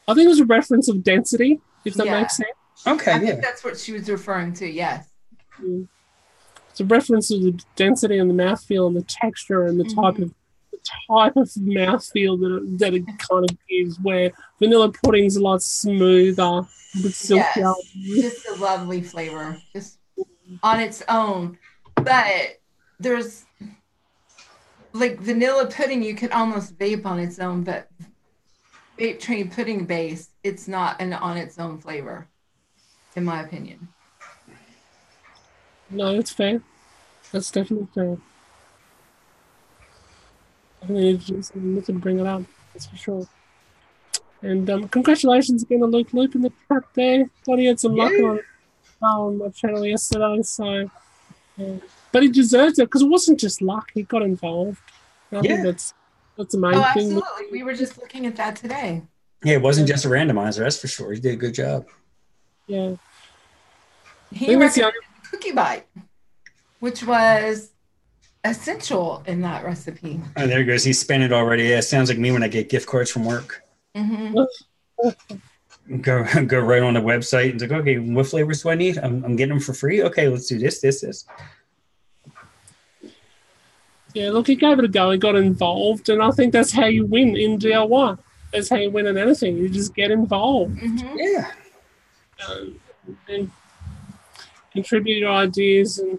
I think it was a reference of density, if that makes sense. Okay, I think that's what she was referring to, yes. It's a reference to the density and the mouthfeel and the texture and the type of mouthfeel that it kind of gives, where vanilla pudding's a lot smoother, but silkier. Just a lovely flavor, just on its own. But there's like vanilla pudding, you could almost vape on its own, but Vape Train pudding base, it's not an on its own flavor, in my opinion. No, it's fair. That's definitely fair. I need to bring it up, that's for sure. And congratulations again to Luke Loop in the chat there. Thought he had some luck on my channel yesterday, so but he deserves it because it wasn't just luck, he got involved. I think that's the main thing. Absolutely. We were just looking at that today. Yeah, it wasn't just a randomizer, that's for sure. He did a good job. Yeah. He recommended Cookie Bite, which was essential in that recipe. Oh, there he goes. He spent it already. Yeah, it sounds like me when I get gift cards from work. Go right on the website and like, okay, what flavors do I need? I'm getting them for free. Okay, let's do this. Yeah, look, he gave it a go. He got involved, and I think that's how you win in DIY. That's how you win in anything. You just get involved. Yeah. And contribute your ideas and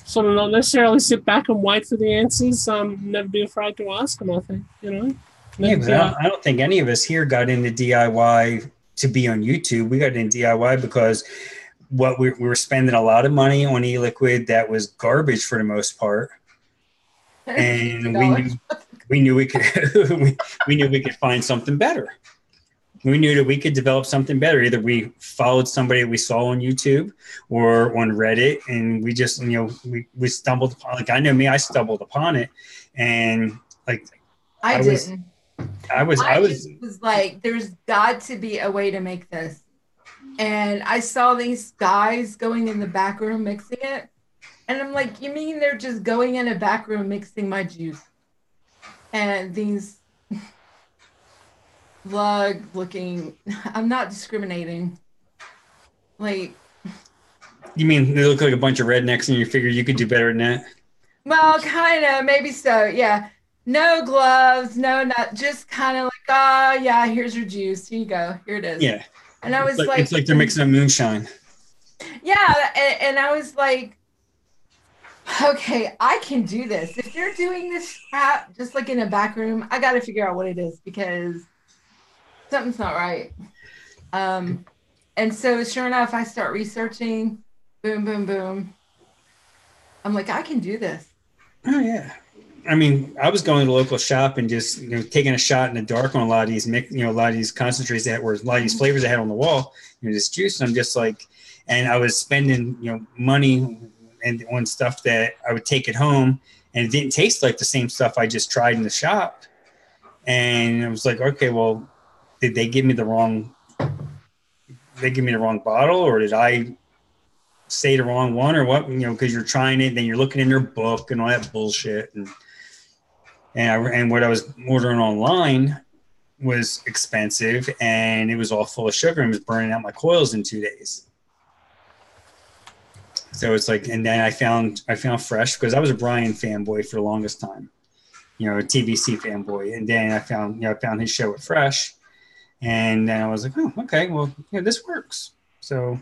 sort of not necessarily sit back and wait for the answers. Never be afraid to ask them, I think, Yeah, but I don't think any of us here got into DIY to be on YouTube. We got into DIY because we were spending a lot of money on e-liquid that was garbage for the most part. And we knew we could we knew we could find something better. We knew that we could develop something better. Either we followed somebody we saw on YouTube or on Reddit, and we just we stumbled upon. Like I know me, I stumbled upon it, and like I was like, there's got to be a way to make this. And I saw these guys going in the back room mixing it. And I'm like, you mean they're just going in a back room mixing my juice? And these lug looking, I'm not discriminating. Like, you mean they look like a bunch of rednecks and you figure you could do better than that? Well, kind of, maybe so, yeah. No gloves, not just kind of like, oh yeah, here's your juice. Here you go. Here it is. Yeah. And I was like, it's like they're mixing a moonshine. Yeah, and I was like, okay, I can do this. If they're doing this crap just like in a back room, I got to figure out what it is because something's not right. And so sure enough, I start researching, boom, boom, boom. I'm like, I can do this. Oh yeah. I mean, I was going to the local shop and just taking a shot in the dark on a lot of these a lot of these concentrates that were a lot of these flavors I had on the wall, this juice. And I'm just like, and I was spending money and on stuff that I would take it home, and it didn't taste like the same stuff I just tried in the shop. And I was like, okay, well, did they give me the wrong? They give me the wrong bottle, or did I say the wrong one, or what? Because you're trying it, then you're looking in their book and all that bullshit, and what I was ordering online was expensive, and it was all full of sugar and was burning out my coils in 2 days. So it's like, and then I found Fresh because I was a Brian fanboy for the longest time, a TBC fanboy, and then I found his show at Fresh, and then I was like, oh, okay, well, this works. So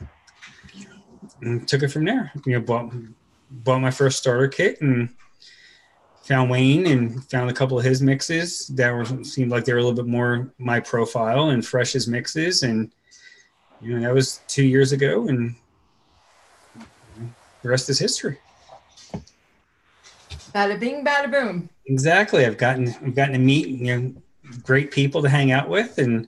took it from there. Bought my first starter kit and found Wayne and found a couple of his mixes that seemed like they were a little bit more my profile, and Fresh's mixes, and that was 2 years ago, and the rest is history. Bada bing, bada boom. Exactly. I've gotten to meet great people to hang out with, and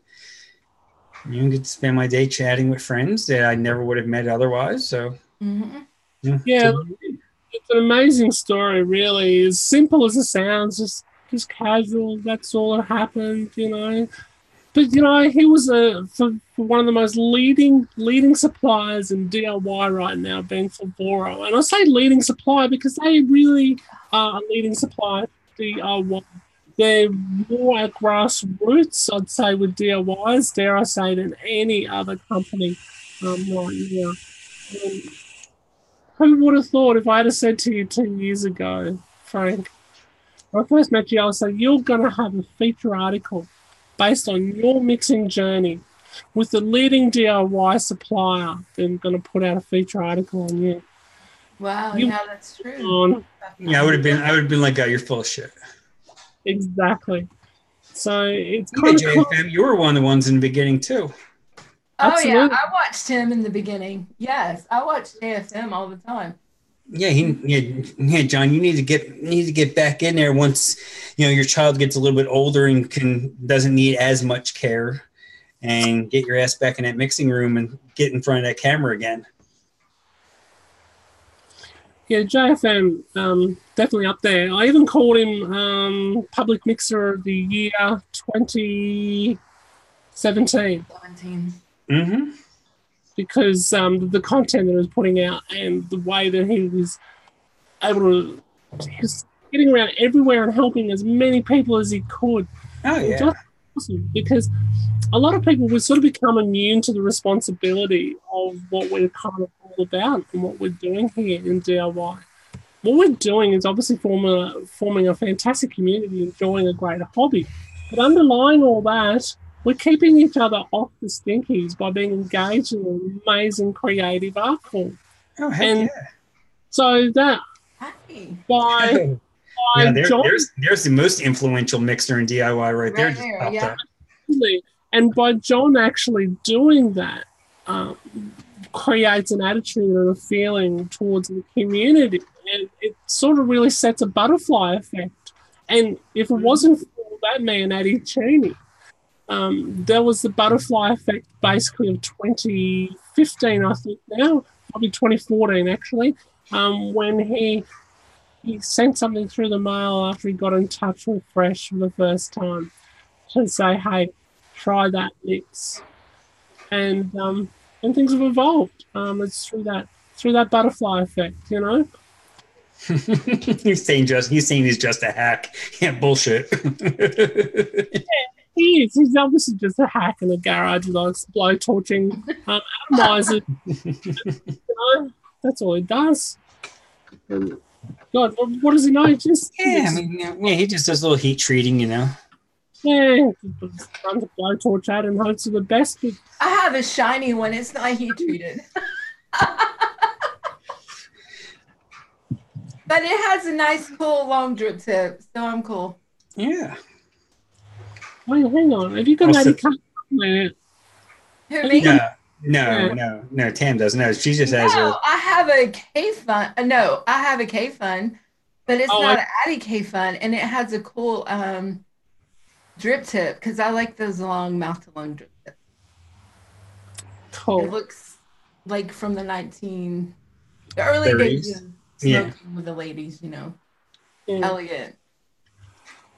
get to spend my day chatting with friends that I never would have met otherwise. So yeah. It's an amazing story, really. As simple as it sounds, just casual. That's all that happened, But he was for one of the most leading suppliers in DIY right now, being Favoro. And I say leading supplier because they really are a leading supplier for DIY. They're more at grassroots, I'd say, with DIYs, dare I say, than any other company right now. Who would have thought if I had said to you 2 years ago, Frank, when I first met you, I was like, you're going to have a feature article based on your mixing journey with the leading DIY supplier. Then going to put out a feature article on you. Wow, that's true. I would have been like, oh, you're full of shit. Exactly. So it's kind of JFM, you were one of the ones in the beginning too. Oh, absolutely. yeah, I watched him in the beginning. Yes, I watched JFM all the time. Yeah, John, you need to get back in there once your child gets a little bit older and doesn't need as much care, and get your ass back in that mixing room and get in front of that camera again. Yeah, JFM, definitely up there. I even called him Public Mixer of the Year 2017. 17. Mm-hmm. Because the content that he was putting out and the way that he was able to, he was getting around everywhere and helping as many people as he could. Oh, yeah. Just awesome, because a lot of people would sort of become immune to the responsibility of what we're kind of all about and what we're doing here in DIY. What we're doing is obviously forming a fantastic community, enjoying a great hobby. But underlying all that, we're keeping each other off the stinkies by being engaged in an amazing creative art form. Oh, heck yeah. So that there's the most influential mixer in DIY right there. Just popped up. And by John actually doing that, creates an attitude and a feeling towards the community. And it sort of really sets a butterfly effect. And if it wasn't for that man, Eddie Cheney, there was the butterfly effect basically of 2015, I think now, probably 2014 actually, when he sent something through the mail after he got in touch with Fresh for the first time to say, hey, try that mix. And things have evolved. It's through that butterfly effect, He's saying he's just a hack. Yeah, bullshit. He is. He's obviously just a hack in a garage with a blow torching atomizer. That's all he does. And God, what does he know? He just he just does a little heat treating, Yeah, he just runs a blowtorch out and hopes for the best. I have a shiny one. It's not heat treated. But it has a nice, cool, long drip tip, so I'm cool. Yeah. Wait, hang on. Have you got any Man, Who, I me? think No. Tam doesn't know. She just has her. No, I have a K fun. No, I have a K fun, but it's Oh, not an Addy K fun, and it has a cool drip tip because I like those long mouth to lung drip tips. It cool. looks like from the early days 30s. of Yeah. smoking with the ladies, Yeah. elegant.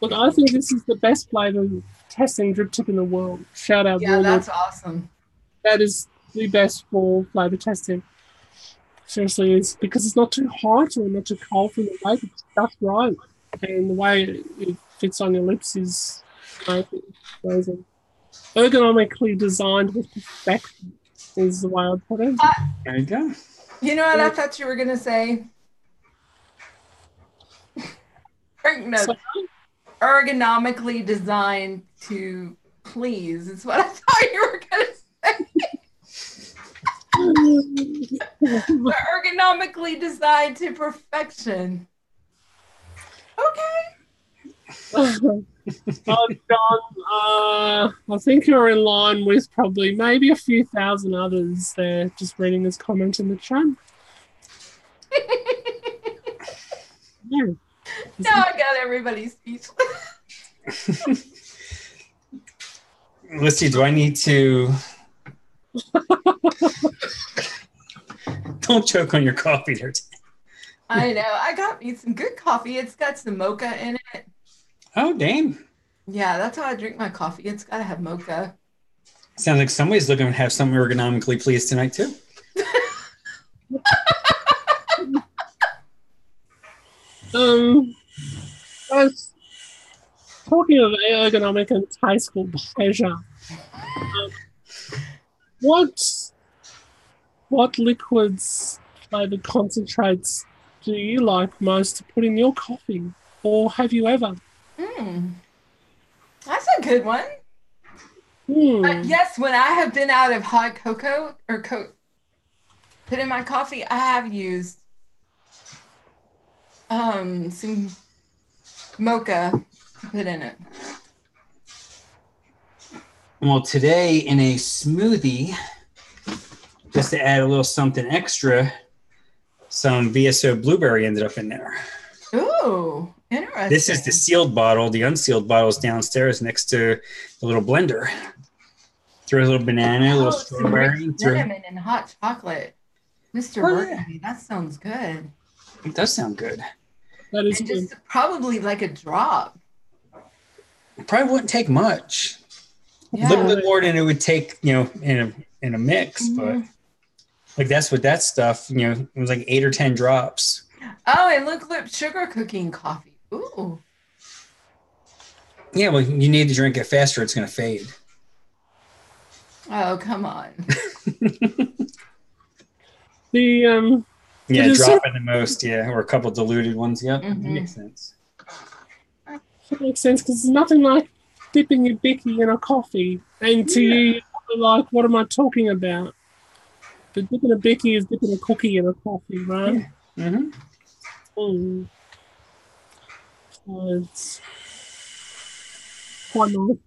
Look, I think this is the best flavor testing drip tip in the world. Shout out Yeah, Walnut. that's awesome. That is the best for flavor testing. Seriously, it's because it's not too hot or not too cold from the vape. It's just right, and the way it fits on your lips is amazing. Ergonomically designed with perfection is the way I'd put it. There you go. You know what I thought you were gonna say? No, So, ergonomically designed to please. Is what I thought you were gonna say. But ergonomically designed to perfection. Okay. John, I think you're in line with probably maybe a few thousand others there just reading this comment in the chat. Yeah. Now I got everybody speechless. Let's see. Do I need to? Don't choke on your coffee there. I know. I got me some good coffee. It's got some mocha in it. Oh, damn. Yeah, that's how I drink my coffee. It's got to have mocha. Sounds like somebody's looking to have something ergonomically pleased tonight, too. Guys, talking of ergonomic and tasteful pleasure, what liquids, flavored concentrates do you like most to put in your coffee, or have you ever? That's a good one. Hmm. Yes, when I have been out of hot cocoa or put in my coffee, I have used some mocha to put in it. Well, today in a smoothie, just to add a little something extra, some VSO blueberry ended up in there. Ooh, interesting. This is the sealed bottle. The unsealed bottle is downstairs next to the little blender. Throw a little banana, a little strawberry. Cinnamon and hot chocolate. Mr. Burgundy, that sounds good. It does sound good. That is And good. just probably like a drop. It probably wouldn't take much. Yeah. A little bit more than it would take, in a mix. But like that's what that stuff, it was like 8 or 10 drops. Oh, and look, sugar cooking coffee. Ooh. Yeah, well, you need to drink it faster. It's going to fade. Oh, come on. The Yeah, It is dropping the most, or a couple diluted ones. Yep, that Mhm. makes sense. That makes sense because there's nothing like dipping your bicky in a coffee. And to you, you're like, what am I talking about? But dipping a bicky is dipping a cookie in a coffee, right? Mm-hmm. Mm. So it's quite nice.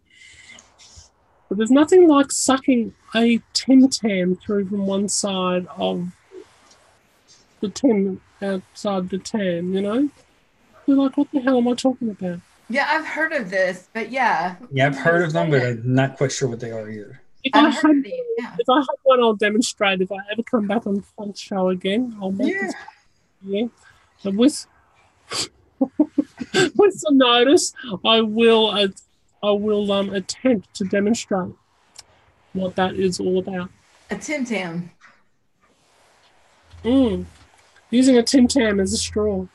But there's nothing like sucking a Tim Tam through from one side of the Tim outside the Tam, You're like, what the hell am I talking about? Yeah, I've heard of this, but yeah. Yeah, I've heard of them, but I'm not quite sure what they are either. If I I've heard had of these, yeah. If I have one, I'll demonstrate. If I ever come back on Funk's show again, I'll make this. Yeah. So with some notice, I will attempt to demonstrate what that is all about. A Tim Tam. Using a Tim Tam as a straw.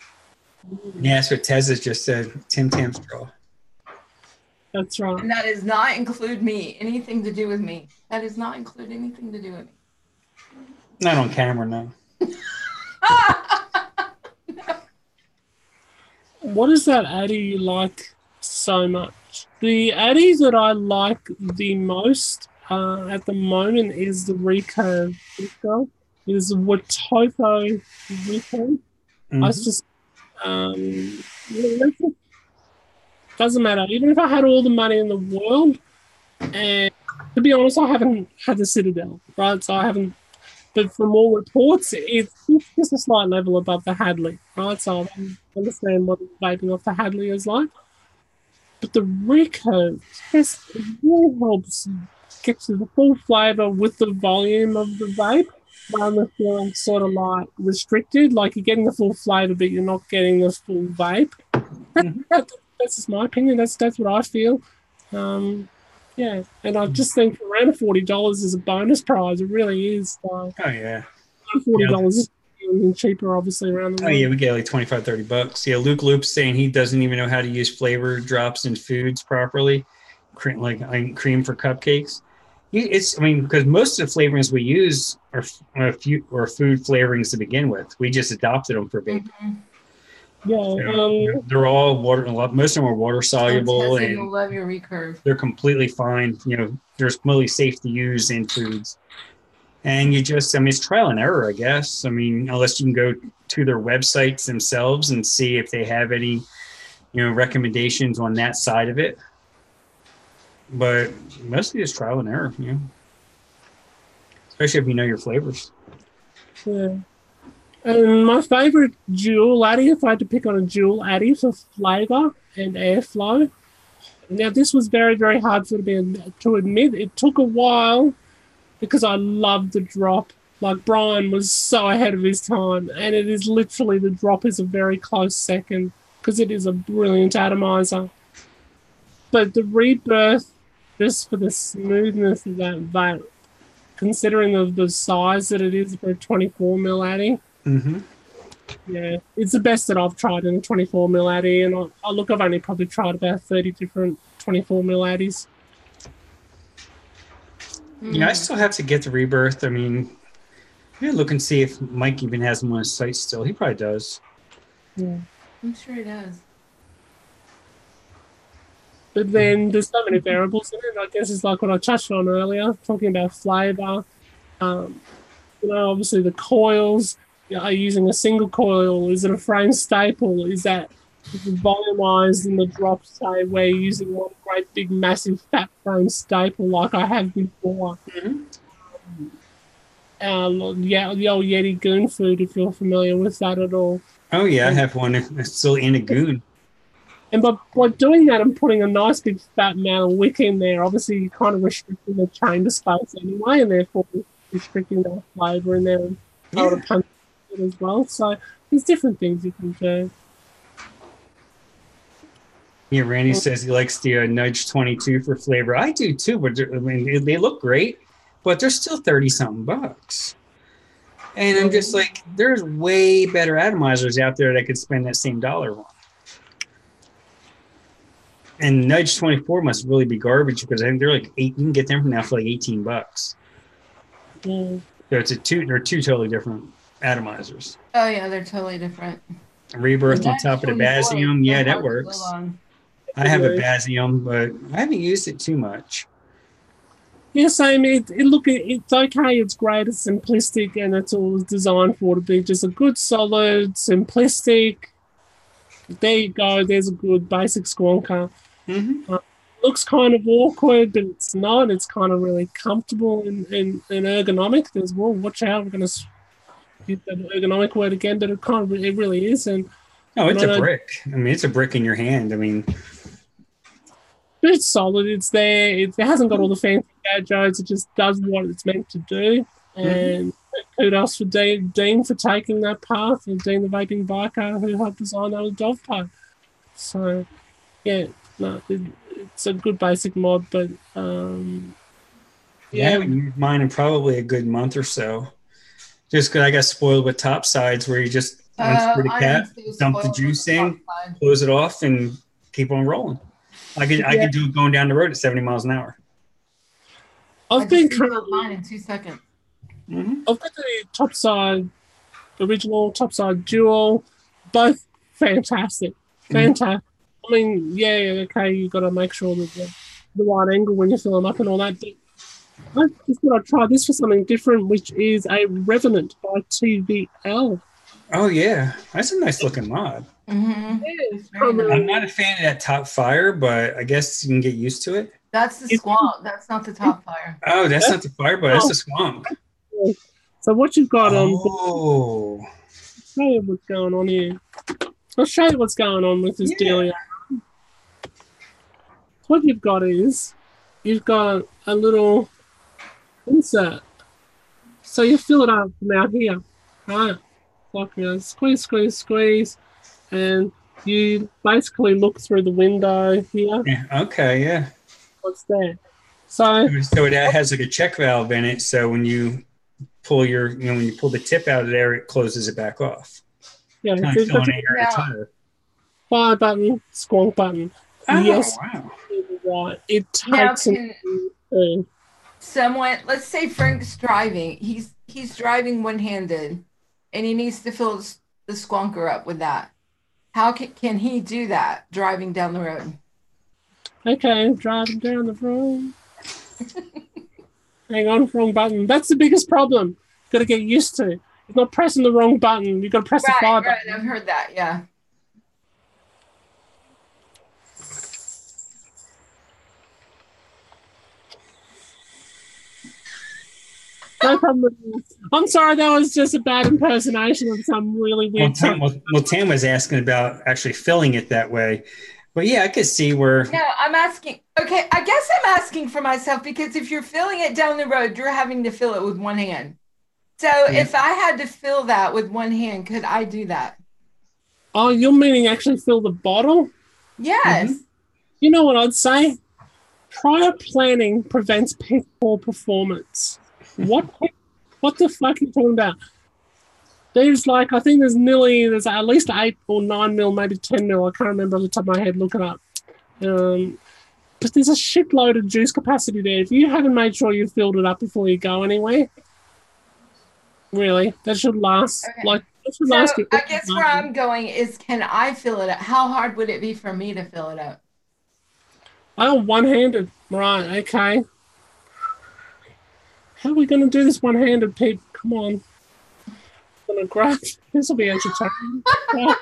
Yeah, that's what Tez has just said. Tim Tam straw. That's right. And that does not include me. Anything to do with me. That does not include anything to do with me. Not on camera, no. What is that Addy you like so much? The Addy that I like the most at the moment is the Rico. It is the Watoto Rico. Mm-hmm. I just doesn't matter. Even if I had all the money in the world and To be honest, I haven't had the Citadel, right? So I haven't. But from all reports, it's just a slight level above the Hadley, right? So I don't understand what vaping off the Hadley is like. But the Rico, yes, it really helps get to the full flavour with the volume of the vape, rather than feeling sort of like restricted. Like you're getting the full flavour, but you're not getting the full vape. That's just my opinion. That's what I feel. Yeah, and I just think around $40 is a bonus prize. It really is. Oh yeah, $40 is even cheaper, obviously, around the world. Oh yeah, we get like $25-$30. Yeah, Luke Loop's saying he doesn't even know how to use flavor drops in foods properly, cream for cupcakes. Because most of the flavorings we use are food flavorings to begin with. We just adopted them for vaping. Mm-hmm. Yeah, they're all water. Most of them are water soluble, and you'll love your recurve. They're completely fine. They're completely safe to use in foods. And it's trial and error, I guess. Unless you can go to their websites themselves and see if they have any, recommendations on that side of it. But mostly it's trial and error, especially if you know your flavors. Yeah. And my favourite Juul Addy, if I had to pick on a Juul Addy for flavour and airflow. Now, this was very, very hard for me to admit. It took a while because I loved the drop. Like, Brian was so ahead of his time. And it is literally, the drop is a very close second because it is a brilliant atomizer. But the Rebirth, just for the smoothness of that vape, considering the size that it is for a 24mm Addy, yeah, it's the best that I've tried in a 24mm Addy, and I've only probably tried about 30 different 24mm Addies. Yeah, I still have to get the Rebirth. Look and see if Mike even has them on his site still. He probably does. Yeah, I'm sure he does. But then there's so many variables in it. I guess it's like what I touched on earlier, talking about flavour. Obviously the coils. Are you using a single coil? Is it a frame staple? Is it volumized in the drop, say, where you're using one great big massive fat frame staple like I have before? Mm-hmm. The old Yeti Goon Food, if you're familiar with that at all. Oh yeah, I have one. It's still in a Goon. And by doing that and putting a nice big fat amount of wick in there, obviously you're kind of restricting the chamber space anyway, and therefore restricting that flavour in there and hold a punch as well. So there's different things you can do. Yeah, Randy says he likes the Nudge 22 for flavor. I do too, but they look great, but they're still $30-something. And I'm just like, there's way better atomizers out there that could spend that same dollar on. And Nudge 24 must really be garbage because I think they're like you can get them now for like $18. Mm. So they're two totally different atomizers. Oh yeah, they're totally different. Rebirth on top of the Basium, yeah, that works. I have a Basium, but I haven't used it too much. Yeah, same. It's okay. It's great. It's simplistic, and that's all it's designed for, to be just a good, solid, simplistic. There you go. There's a good basic squonker. Mm-hmm. Looks kind of awkward, but it's not. It's kind of really comfortable and ergonomic. Watch out. I'm going to use that ergonomic word again, but it really is. And it's a brick. It's a brick in your hand. But it's solid. It's there. It hasn't got all the fancy gadgets. It just does what it's meant to do. And kudos for Dean for taking that path, and Dean the vaping biker who helped design that with Dove Pipe. So, yeah, no, it's a good basic mod, but I haven't used mine in probably a good month or so. Just because I got spoiled with top sides where you just unscrew the cap, dump the juice in, close it off, and keep on rolling. I could do it going down the road at 70 miles an hour. I've been mine in 2 seconds. Mm-hmm. I've got the topside original, topside dual, both fantastic. Fantastic. Okay, you've got to make sure that the right angle when you fill them up and all that. But I just thought I'd try this for something different, which is a Revenant by TVL. Oh, yeah. That's a nice looking mod. Mm-hmm. Yeah, I'm not a fan of that top fire, but I guess you can get used to it. That's the swamp. That's not the top fire. Oh, that's not the fire boy. That's the swamp. So what you've got on? Oh, Show you what's going on here. I'll show you what's going on with this dealio. What you've got is you've got a little insert. So you fill it up from out here, right? Like squeeze, squeeze, squeeze, and you basically look through the window here. yeah. Okay, yeah. What's there? So it has like a check valve in it. So when you pull when you pull the tip out of there, it closes it back off. yeah, Kind of filling air in a tire. fire button, squonk button. Oh, Yes, wow. right. It Now, takes some. someone, let's say Frank's driving. He's driving one-handed, and he needs to fill the squonker up with that. How can he do that driving down the road? Okay, driving down the road. Hang on, wrong button. That's the biggest problem. Got to get used to. You're not pressing the wrong button. You got to press the fire Right, button. I've heard that. Yeah. No problem. I'm sorry, that was just a bad impersonation of some really weird. Tam was asking about actually filling it that way. But yeah, I could see where. No, I'm asking. Okay, I guess I'm asking for myself because if you're filling it down the road, you're having to fill it with one hand. So if I had to fill that with one hand, could I do that? Oh, you're meaning actually fill the bottle? Yes. Mhm. You know what I'd say? Prior planning prevents poor performance. What the fuck are you talking about? There's I think there's at least 8 or 9 mil, maybe 10 mil. I can't remember off the top of my head. Look it up. But there's a shitload of juice capacity there. If you haven't made sure you filled it up before you go anywhere, really, that should last. Okay. That should So last you. I guess where I'm going is, can I fill it up? How hard would it be for me to fill it up? Oh, one-handed. Right, okay. How are we going to do this one-handed, Pete? Come on. I'm going to grab. This will be entertaining. I'm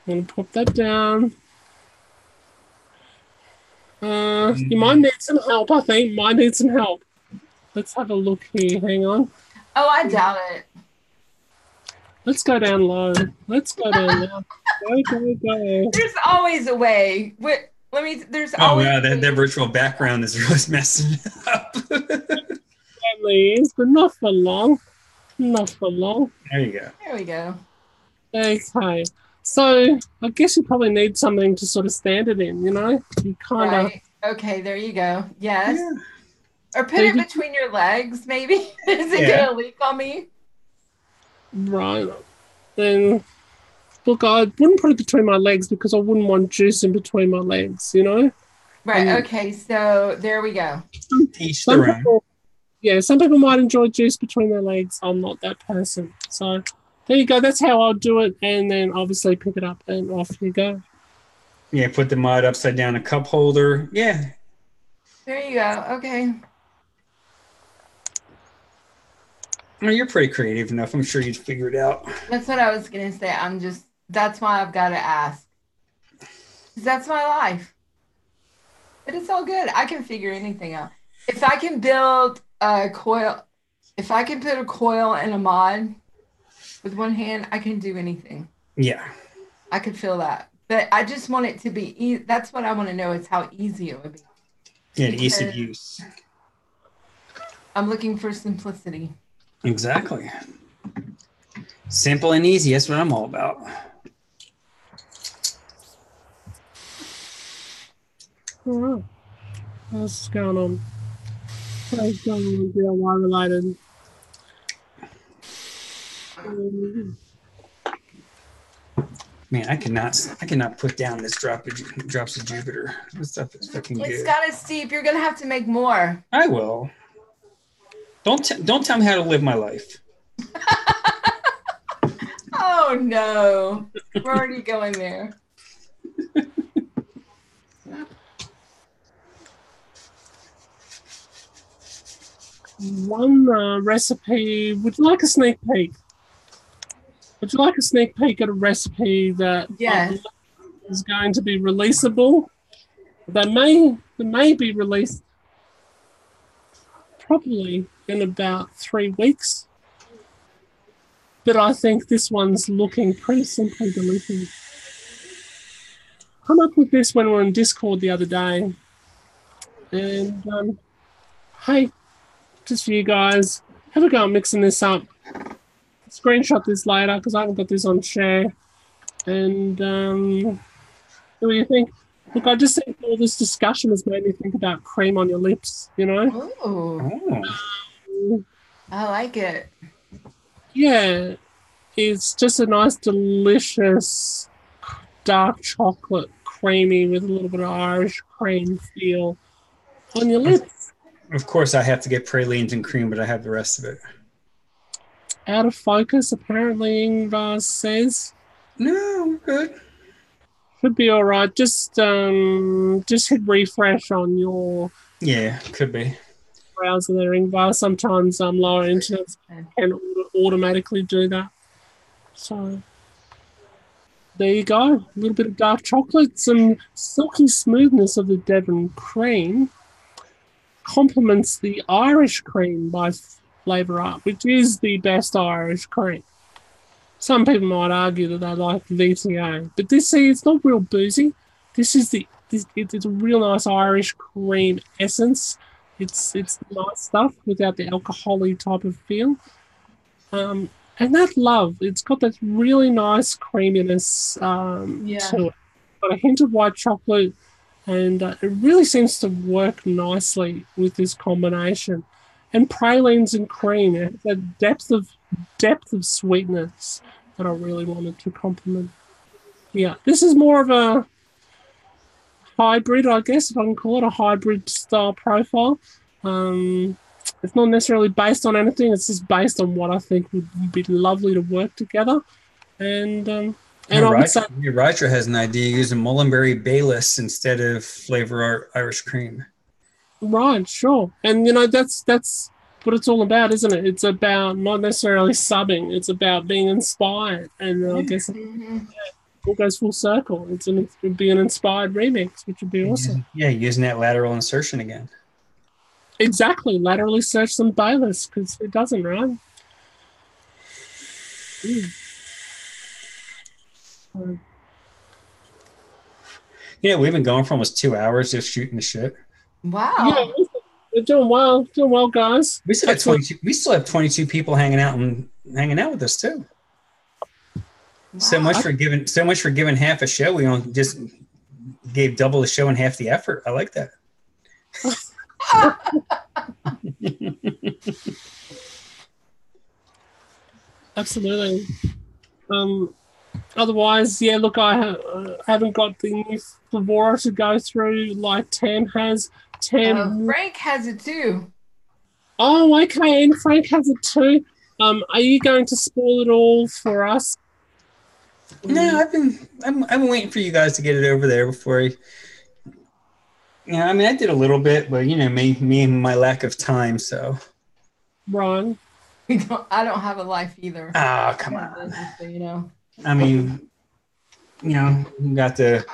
going to put that down. You might need some help, I think. Might need some help. Let's have a look here. Hang on. Oh, I doubt it. Let's go down low. Let's go down low. Go. There's always a way. There's Oh, always wow, that virtual background is really messing up. Certainly is, but not for long. Not for long. There you go. There we go. Okay. So I guess you probably need something to sort of stand it in, you know? You kind of. Right. Okay, there you go. Yes. Yeah. Or put it between your legs, maybe. Is it Yeah. going to leak on me? Right. Then, look, I wouldn't put it between my legs because I wouldn't want juice in between my legs, you know? Right. Okay, so there we go. Each their own. Some people might enjoy juice between their legs. I'm not that person. So there you go. That's how I'll do it. And then obviously pick it up and off you go. Yeah, put the mud upside down a cup holder. Yeah. There you go. Okay. Well, you're pretty creative enough. I'm sure you'd figure it out. That's what I was going to say. That's why I've got to ask. 'Cause that's my life. But it's all good. I can figure anything out. If I can build a coil, if I can put a coil and a mod with one hand, I can do anything. Yeah. I could feel that. But I just want it to be easy. That's what I want to know is how easy it would be. Yeah, ease of use. I'm looking for simplicity. Exactly. Simple and easy. That's what I'm all about. All right. What's going on? What's going on DIY related? Man, I cannot put down this drops of Jupiter. This stuff is fucking It's good. got to steep. You're going to have to make more. I will. Don't tell me how to live my life. Oh, no. We're already going there. One recipe. Would you like a sneak peek? Would you like a sneak peek at a recipe that Yes. is going to be releasable They may be released probably in about 3 weeks. But I think this one's looking pretty simply delicious. Come up with this when we were in Discord the other day. And hey, just for you guys, have a go at mixing this up. Screenshot this later because I haven't got this on share. And what do you think? Look, I just think all this discussion has made me think about cream on your lips, you know? Oh, I like it. Yeah, it's just a nice, delicious dark chocolate, creamy with a little bit of Irish cream feel on your lips. Of course, I have to get pralines and cream, but I have the rest of it. Out of focus, apparently, Ingvar says. No, we're good. Should be all right. Just hit refresh on your could be browser there, Ingvar. Sometimes lower internet can automatically do that. So there you go. A little bit of dark chocolate, some silky smoothness of the Devon cream complements the Irish cream by Flavour Art, which is the best Irish cream. Some people might argue that they like VTA, but it's not real boozy. It's a real nice Irish cream essence. It's nice stuff without the alcohol-y type of feel. And that love, it's got that really nice creaminess to it. Got a hint of white chocolate, and it really seems to work nicely with this combination. And pralines and cream, it has that depth of sweetness that I really wanted to compliment. Yeah, this is more of a hybrid, I guess, if I can call it a hybrid style profile. It's not necessarily based on anything. It's just based on what I think would be lovely to work together. And I would say Roger has an idea using Mullenberry Bayless instead of Flavor Art Irish cream. Right, sure. And that's what it's all about, isn't it? It's about not necessarily subbing. It's about being inspired. And I guess it goes full circle. It would be an inspired remix, which would be awesome. Yeah, using that lateral insertion again. Exactly. Laterally search some Bayless, because it doesn't, right? Yeah, we've been going for almost 2 hours just shooting the shit. Wow. Yeah, we're doing well, guys. We still have 22 people hanging out with us too. Wow. So much for giving half a show. We only just gave double the show and half the effort. I like that. Absolutely. Otherwise, yeah, look, I haven't got the new Flavora to go through like Tam has. Frank has it too. Oh, okay, and Frank has it too. Are you going to spoil it all for us? No, I've been waiting for you guys to get it over there before I did a little bit, but me and my lack of time, so. Right. I don't have a life either. Oh, come on. So, I mean, you got the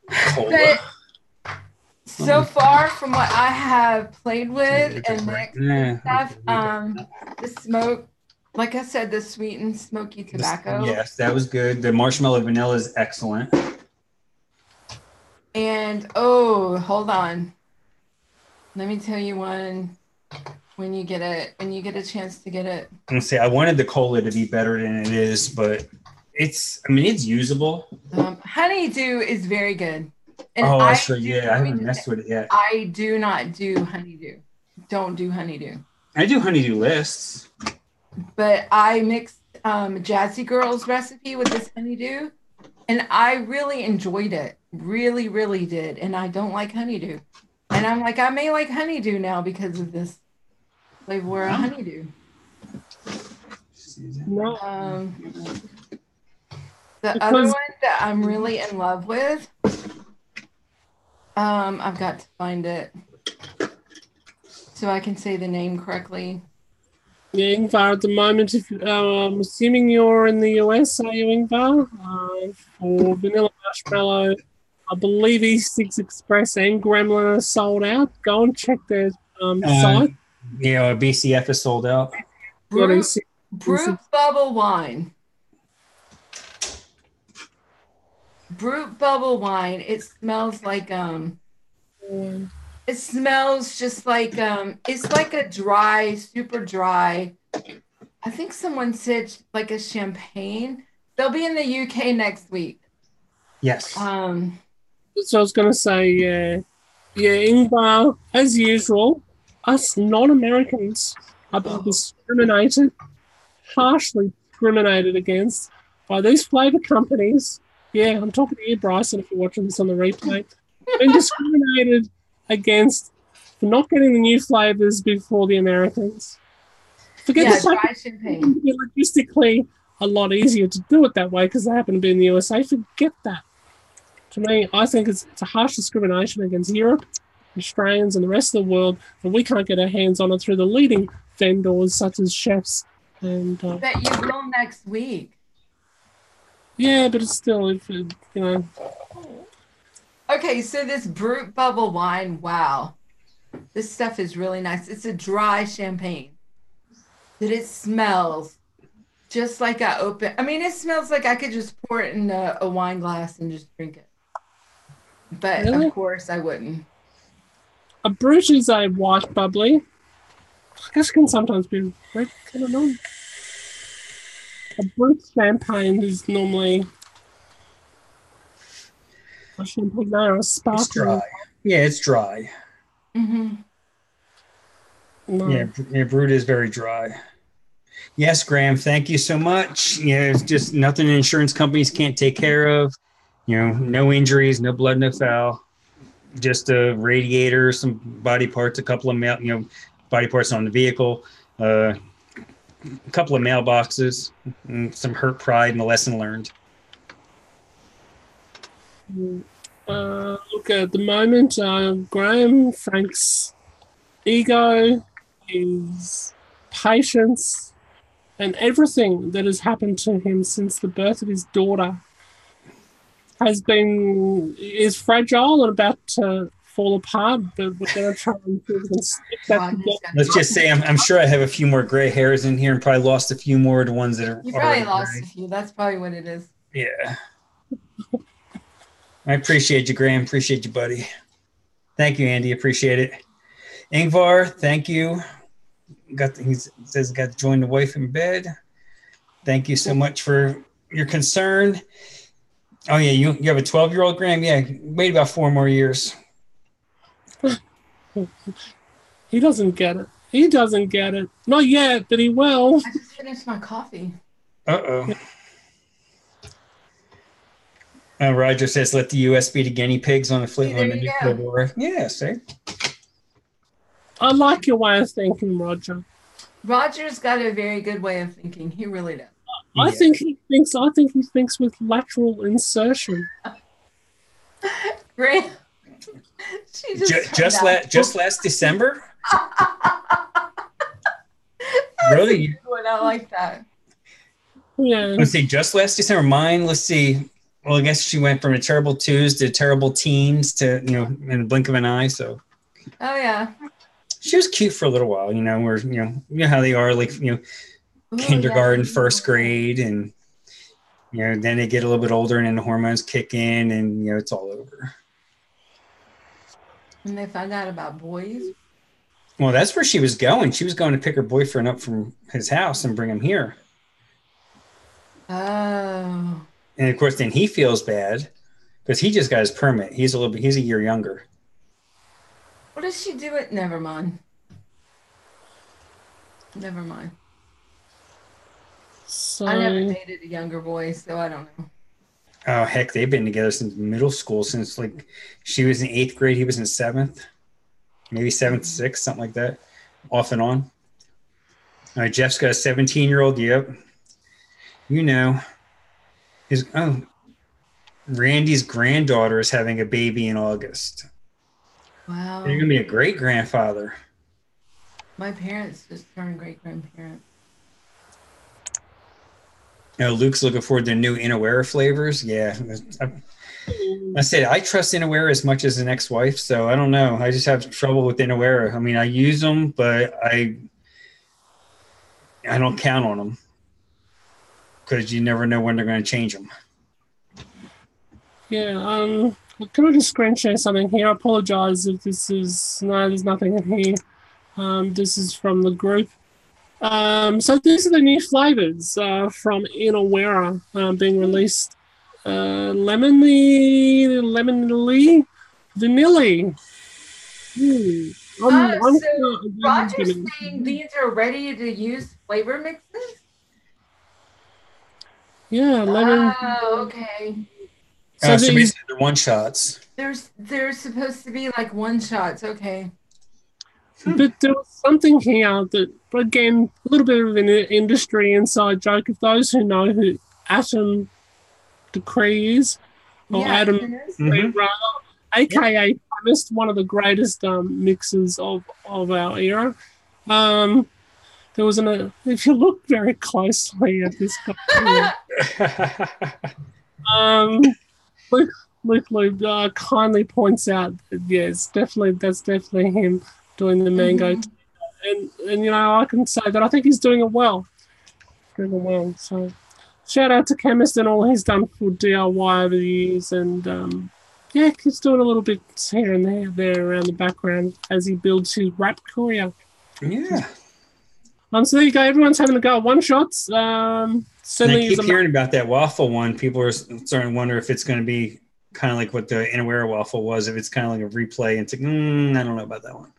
cola. So far from what I have played with and mixed stuff, the smoke, like I said, the sweet and smoky tobacco. Yes, that was good. The marshmallow vanilla is excellent. And hold on. Let me tell you one when you get a chance to get it. I'm gonna say I wanted the cola to be better than it is, but it's usable. Honeydew is very good. And I haven't messed with it yet. I do not do honeydew. Don't do honeydew. I do honeydew lists. But I mixed Jazzy Girl's recipe with this honeydew, and I really enjoyed it. Really, really did. And I don't like honeydew. And I'm like, I may like honeydew now because of this flavor of honeydew. The other one that I'm really in love with, I've got to find it so I can say the name correctly. Yeah, Ingvar, at the moment, I'm assuming you're in the US, are you, Ingvar? For vanilla marshmallow I believe East Express and Gremlin are sold out. Go and check their site. BCF is sold out. Brute Bubble Wine. Brute Bubble Wine. It smells like it smells just like it's like a dry, super dry. I think someone said like a champagne. They'll be in the UK next week. Yes. So I was going to say, Ingvar, as usual, us non-Americans are being discriminated, harshly discriminated against by these flavour companies. Yeah, I'm talking to you, Bryson, if you're watching this on the replay. Being discriminated against for not getting the new flavours before the Americans. Forget the fact that it's logistically a lot easier to do it that way because they happen to be in the USA. Forget that. To me, I think it's a harsh discrimination against Europe, Australians, and the rest of the world, and we can't get our hands on it through the leading vendors such as chefs. And that you will next week. Yeah, but it's still, Okay, so this Brute Bubble Wine, wow. This stuff is really nice. It's a dry champagne. But it smells just like it smells like I could just pour it in a wine glass and just drink it. But of course I wouldn't. A Brute is a white bubbly. I guess it can sometimes be red. I don't know. A Brute champagne is normally a champagne or a sparkling. It's dry. Yeah, it's dry. Mm-hmm. No. Yeah, Brute is very dry. Yes, Graham, thank you so much. It's just nothing insurance companies can't take care of. No injuries, no blood, no foul. Just a radiator, some body parts, a couple of body parts on the vehicle, a couple of mailboxes, and some hurt pride and a lesson learned. Look, at the moment, Graham, Frank's ego, his patience, and everything that has happened to him since the birth of his daughter is fragile and about to fall apart, but we're going to try and stick that together. Let's just say I'm sure I have a few more gray hairs in here and probably lost a few more of the ones that are. You probably lost a few. That's probably what it is. Yeah. I appreciate you, Graham. Appreciate you, buddy. Thank you, Andy. Appreciate it. Ingvar, thank you. He says got to join the wife in bed. Thank you so much for your concern. Oh yeah, you have a 12-year-old, Graham? Yeah, wait about 4 more years. He doesn't get it. Not yet, but he will. I just finished my coffee. Uh-oh. Roger says, let the U.S. be the guinea pigs on the flip on the nuclear war. Yeah, see? I like your way of thinking, Roger. Roger's got a very good way of thinking. He really does. I think he thinks with lateral insertion. Great. Just last December? Really? I like that. Yeah. Let's see, just last December. Mine, let's see. Well, I guess she went from a terrible twos to terrible teens to, in the blink of an eye. So. Oh yeah. She was cute for a little while, where, you know how they are, like, kindergarten, first grade, and, then they get a little bit older and then the hormones kick in and, it's all over. And they found out about boys? Well, that's where she was going. She was going to pick her boyfriend up from his house and bring him here. Oh. And of course, then he feels bad because he just got his permit. He's a year younger. What does she do? Never mind. So, I never dated a younger boy, so I don't know. Oh, heck, they've been together since middle school, since like she was in 8th grade, he was in 7th, maybe 7th, 6th, something like that, off and on. All right, Jeff's got a 17-year-old. Yep. Randy's granddaughter is having a baby in August. Wow. You're going to be a great grandfather. My parents just turned great grandparents. Luke's looking forward to new Inawera flavors. Yeah. I said I trust Inawera as much as an ex-wife, so I don't know. I just have trouble with Inawera. I mean, I use them, but I don't count on them because you never know when they're going to change them. Yeah, can I just screen share something here? I apologize if this is... No, there's nothing in here. This is from the group. So these are the new flavors from Inawera being released. Lemonly, vanilla. So Roger's saying these are ready to use flavor mixes? Yeah, lemon. Oh, okay. So basically they're one shots. They're supposed to be like one shots. Okay. But there was something here that, again, a little bit of an industry inside joke. If those who know who Atom Decree is, or Adam Decree, rather, aka Chemist, one of the greatest mixers of our era. There was if you look very closely at this guy, Luke kindly points out that that's definitely him doing the mango, and I can say that I think he's doing it well, So, shout out to Chemist and all he's done for DIY over the years, and he's doing a little bit here and there around the background as he builds his rap career. Yeah. So there you go. Everyone's having a go at one shots. Certainly, I keep hearing about that waffle one. People are starting to wonder if it's going to be kind of like what the Inawera waffle was. If it's kind of like a replay, and it's like, I don't know about that one.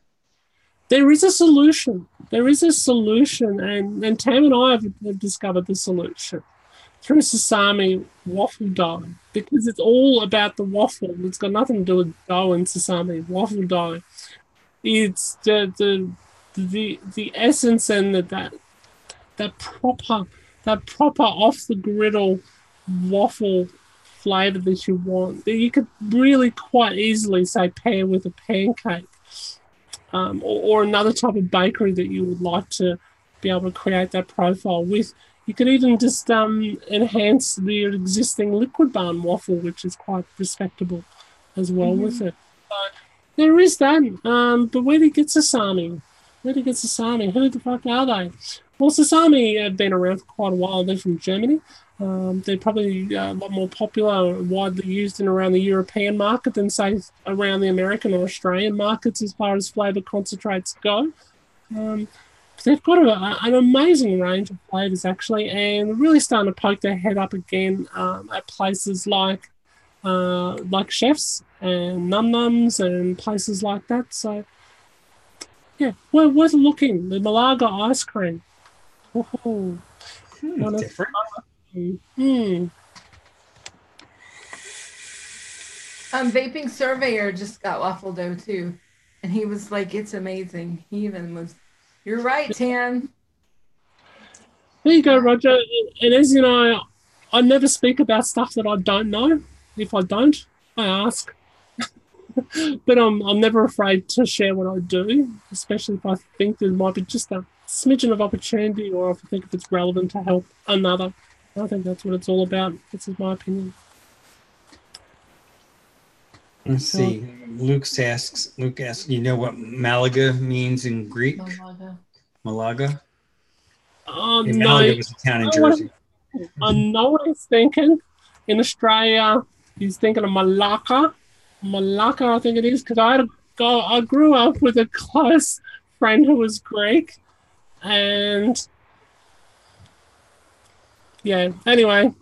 There is a solution. And Tam and I have discovered the solution through sesame waffle dough, because it's all about the waffle. It's got nothing to do with dough and sesame. Waffle dough. It's the essence and that proper off the griddle waffle flavor that you want. That you could really quite easily say pair with a pancake. Or another type of bakery that you would like to be able to create that profile with. You could even just enhance the existing liquid barn waffle, which is quite respectable as well with it. So there is that. But where do you get sesame? Who the fuck are they? Well, sesame have been around for quite a while. They're from Germany. They're probably a lot more popular and widely used in around the European market than, say, around the American or Australian markets as far as flavour concentrates go. They've got an amazing range of flavours, actually, and they're really starting to poke their head up again at places like Chefs and Num Nums and places like that. So, yeah, we're worth looking. The Malaga ice cream. Oh, different. Vaping Surveyor just got waffle dough too, and he was like, "It's amazing." He even was. You're right, Tan. There you go, Roger. And as you know, I never speak about stuff that I don't know. If I don't, I ask. But I'm never afraid to share what I do, especially if I think there might be just a smidgen of opportunity, or if I think if it's relevant to help another. I think that's what it's all about. This is my opinion. Let's see. Luke asks, you know what Malaga means in Greek? Malaga? No. Malaga was a town in Jersey. I know what he's thinking. In Australia, he's thinking of Malacca. Malacca, I think it is, because I grew up with a close friend who was Greek. And yeah, anyway,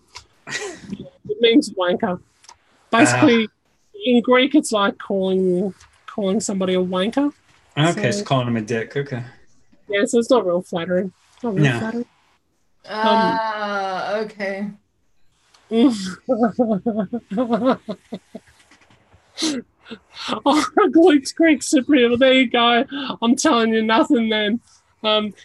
it means wanker. Basically, in Greek, it's like calling somebody a wanker. Okay, so calling him a dick. Okay. Yeah, so it's not real flattering. Flattering. Okay. Luke's Greek Cypriot. There you go. I'm telling you nothing then.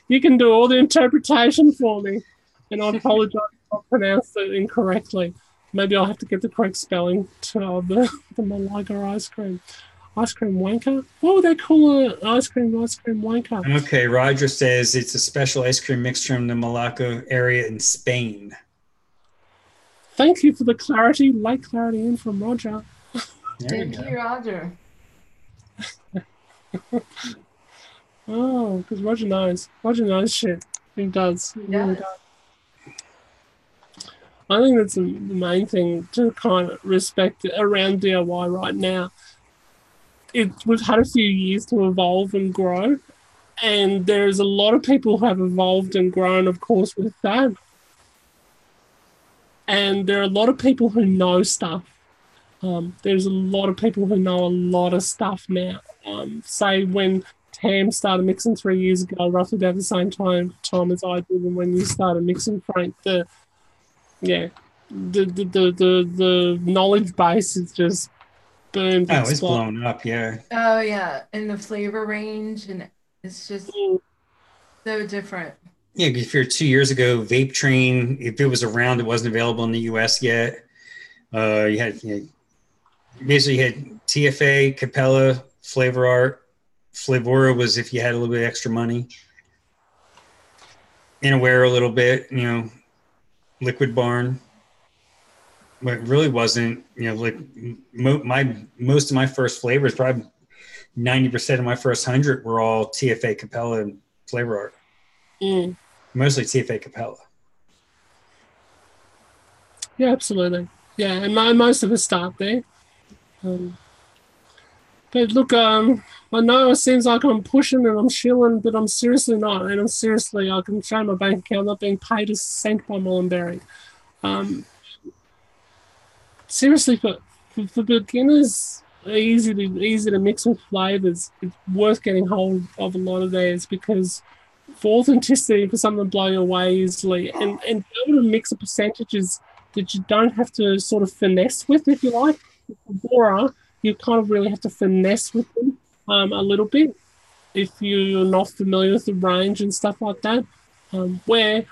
You can do all the interpretation for me. And I apologize if I pronounced it incorrectly. Maybe I'll have to get the correct spelling to the Malaga ice cream. Ice cream wanker? What would they call an ice cream wanker? Okay, Roger says it's a special ice cream mixture from the Malacca area in Spain. Thank you for the clarity. Late clarity in from Roger. There we Thank go. you, Roger. Oh, because Roger knows. Roger knows shit. He does. He really does. I think that's the main thing to kind of respect around DIY right now. We've had a few years to evolve and grow, and there's a lot of people who have evolved and grown, of course, with that. And there are a lot of people who know stuff. There's a lot of people who know a lot of stuff now. Say when Tam started mixing 3 years ago, roughly about the same time as I did, and when you started mixing, Frank, the knowledge base is just boomed. Oh, it's blown up, yeah. Oh yeah, and the flavor range, and it's just so different. Yeah, if you're 2 years ago, Vape Train, if it was around, it wasn't available in the US yet. You had basically you had TFA, Capella, Flavor Art. Flavora was if you had a little bit extra money. Inaware a little bit, Liquid Barn. But it really wasn't, like most of my first flavors, probably 90% of my first 100 were all TFA, Capella, and Flavor Art. Mostly TFA, Capella. Yeah, absolutely. Yeah, and most of us start there. But look, I know it seems like I'm pushing and I'm shilling, but I'm seriously not. And I can show my bank account, not being paid a cent by Mullenberry. Seriously, for beginners, easy to mix with flavors, it's worth getting hold of a lot of theirs, because for authenticity, for something to blow you away easily, and be able to mix the percentages that you don't have to sort of finesse with, if you like. Bora, you kind of really have to finesse with them a little bit if you're not familiar with the range and stuff like that. Where,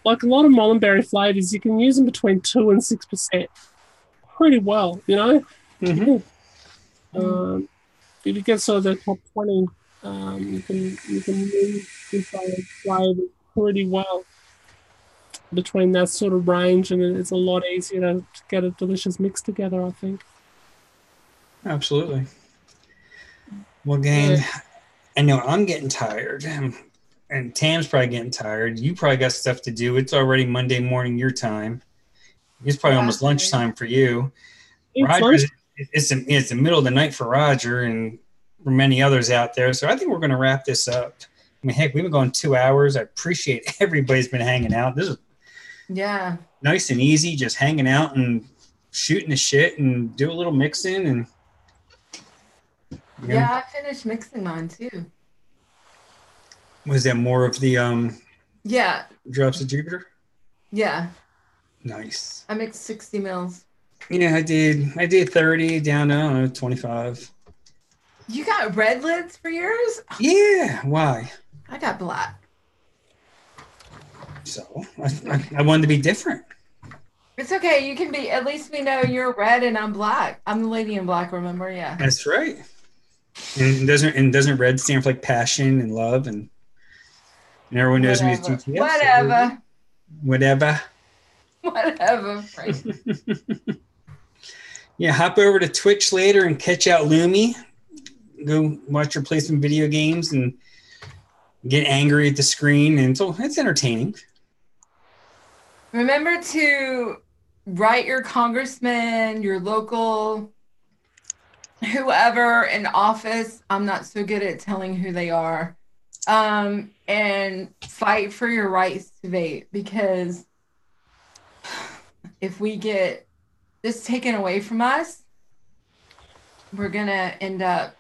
like a lot of Mullenberry flavors, you can use them between 2 and 6% pretty well, Mm-hmm. If you get sort of the top 20, you can move this flavor pretty well between that sort of range, and it's a lot easier to get a delicious mix together, I think. Absolutely. Well, gang, I know I'm getting tired, and Tam's probably getting tired. You probably got stuff to do. It's already Monday morning your time. It's probably almost lunchtime for you. Roger, it's the middle of the night for Roger and for many others out there. So I think we're going to wrap this up. I mean, heck, we've been going 2 hours. I appreciate everybody's been hanging out. This is nice and easy, just hanging out and shooting the shit and do a little mixing. And I finished mixing mine too. Was that more of the Drops of Jupiter? Yeah. Nice. I mixed 60 mils. Yeah, I did 30 down to, I don't know, 25. You got red lids for yours? Yeah. Why? I got black. So I wanted to be different. It's okay. You can be, at least we know you're red and I'm black. I'm the lady in black, remember? Yeah. That's right. And doesn't red stand for like passion and love, and everyone knows me as GTS. Whatever. Frank. Yeah, hop over to Twitch later and catch out Lumi. Go watch her play some video games and get angry at the screen, and so it's entertaining. Remember to write your congressman, your local, whoever in office. I'm not so good at telling who they are. And fight for your rights to vape, because if we get this taken away from us, we're going to end up,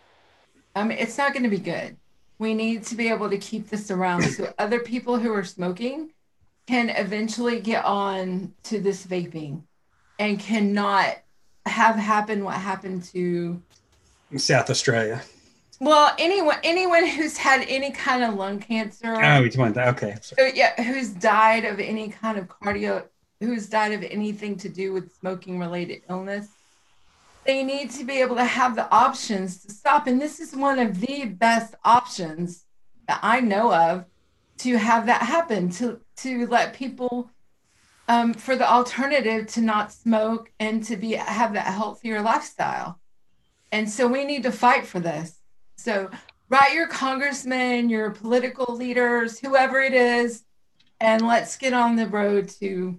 it's not going to be good. We need to be able to keep this around so other people who are smoking can eventually get on to this vaping and cannot have happen what happened to South Australia. Well, anyone who's had any kind of lung cancer. Oh, you want that? Okay. Who's died of any kind of who's died of anything to do with smoking related illness. They need to be able to have the options to stop. And this is one of the best options that I know of to have that happen, to let people, for the alternative to not smoke and to have that healthier lifestyle. And so we need to fight for this. So write your congressmen, your political leaders, whoever it is, and let's get on the road to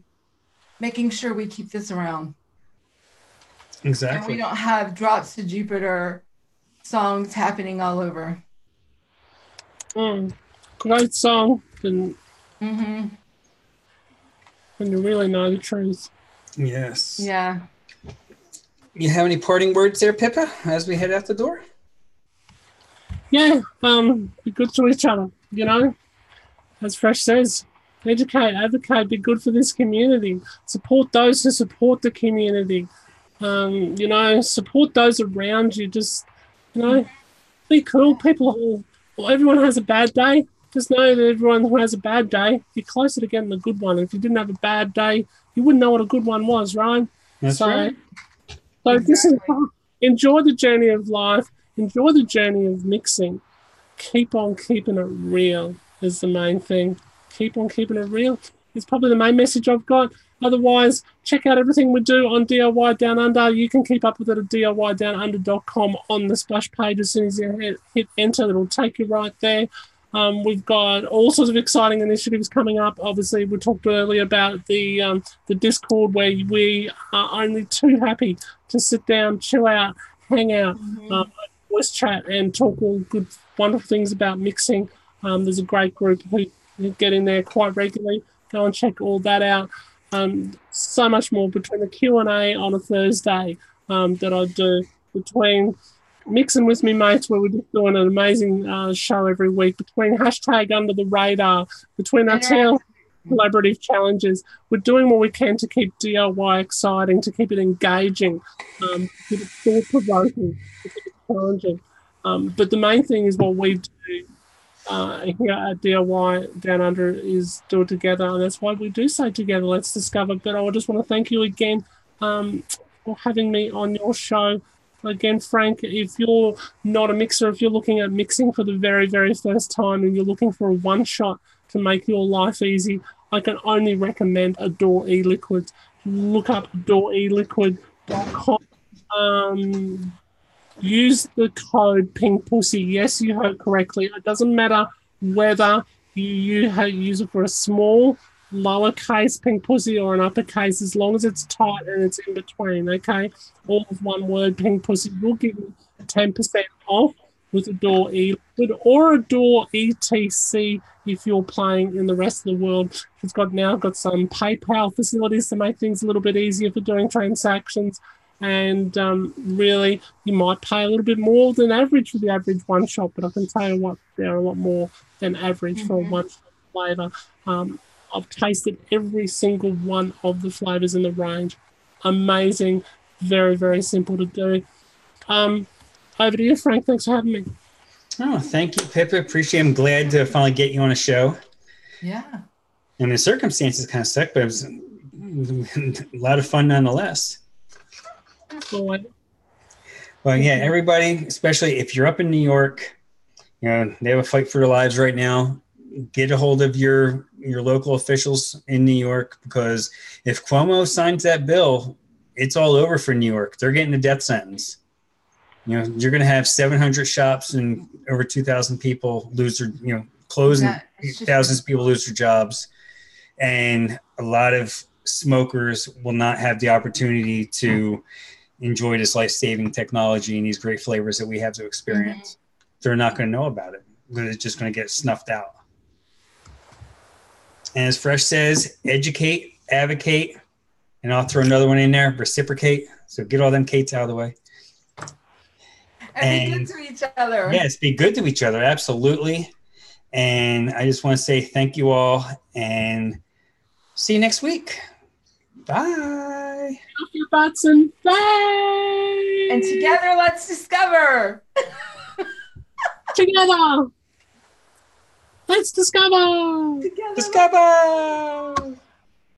making sure we keep this around. Exactly. And we don't have Drops to Jupiter songs happening all over. Great song. And Mm-hmm. when you really know the truth. Yes. Yeah. You have any parting words there, Pippa, as we head out the door? Yeah, be good to each other, you know. As Fresh says, educate, advocate, be good for this community. Support those who support the community. You know, support those around you. Just, you know, be cool. Everyone has a bad day. Just know that everyone who has a bad day, you're closer to getting the good one. If you didn't have a bad day, you wouldn't know what a good one was, right? That's right. So Exactly. this is, enjoy the journey of life. Enjoy the journey of mixing. Keep on keeping it real is the main thing. Keep on keeping it real is probably the main message I've got. Otherwise, check out everything we do on DIY Down Under. You can keep up with it at DIYdownunder.com on the splash page. As soon as you hit enter, it'll take you right there. We've got all sorts of exciting initiatives coming up. Obviously, we talked earlier about the Discord, where we are only too happy to sit down, chill out, hang out, voice chat, and talk all good, wonderful things about mixing. There's a great group who get in there quite regularly. Go and check all that out. So much more between the Q&A on a Thursday that I do, between Mixing with Me Mates, where we're just doing an amazing show every week, between hashtag Under the Radar, between our collaborative challenges. We're doing what we can to keep DIY exciting, to keep it engaging, to keep it thought-provoking, to keep it challenging. But the main thing is what we do here at DIY Down Under is do it together, and that's why we do say together, let's discover. But I just want to thank you again for having me on your show. Again, Frank, if you're not a mixer, if you're looking at mixing for the very, very first time and you're looking for a one-shot to make your life easy, I can only recommend Adore E-Liquids. Look up adoreeliquid.com. Use the code PINKPUSSY. Yes, you heard correctly. It doesn't matter whether you use it for a small, lowercase pink pussy or an uppercase, as long as it's tight and it's in between, okay? All of one word, pink pussy. We'll give you 10% off with Adore E-Liquid or Adore ETC if you're playing in the rest of the world. It's now got some PayPal facilities to make things a little bit easier for doing transactions. And really, you might pay a little bit more than average for the average one-shot, but I can tell you what, they're a lot more than average for a one-shot flavour. I've tasted every single one of the flavours in the range. Amazing. Very, very simple to do. Over to you, Frank. Thanks for having me. Oh, thank you, Pippa. Appreciate it. I'm glad to finally get you on a show. Yeah. And the circumstances kind of suck, but it was a lot of fun nonetheless. Well, yeah, everybody, especially if you're up in New York, you know, they have a fight for their lives right now. Get a hold of your local officials in New York, because if Cuomo signs that bill, it's all over for New York. They're getting a death sentence. You know, you're going to have 700 shops and over 2,000 people lose their, closing, thousands of people lose their jobs. And a lot of smokers will not have the opportunity to enjoy this life-saving technology and these great flavors that we have to experience. They're not going to know about it. It's just going to get snuffed out. And as Fresh says, educate, advocate, and I'll throw another one in there, reciprocate. So get all them Kates out of the way. And be good to each other. Yes, be good to each other, absolutely. And I just want to say thank you all, and see you next week. Bye. Off your butts and bye. And together, let's discover. Together. Let's discover. Together. Discover.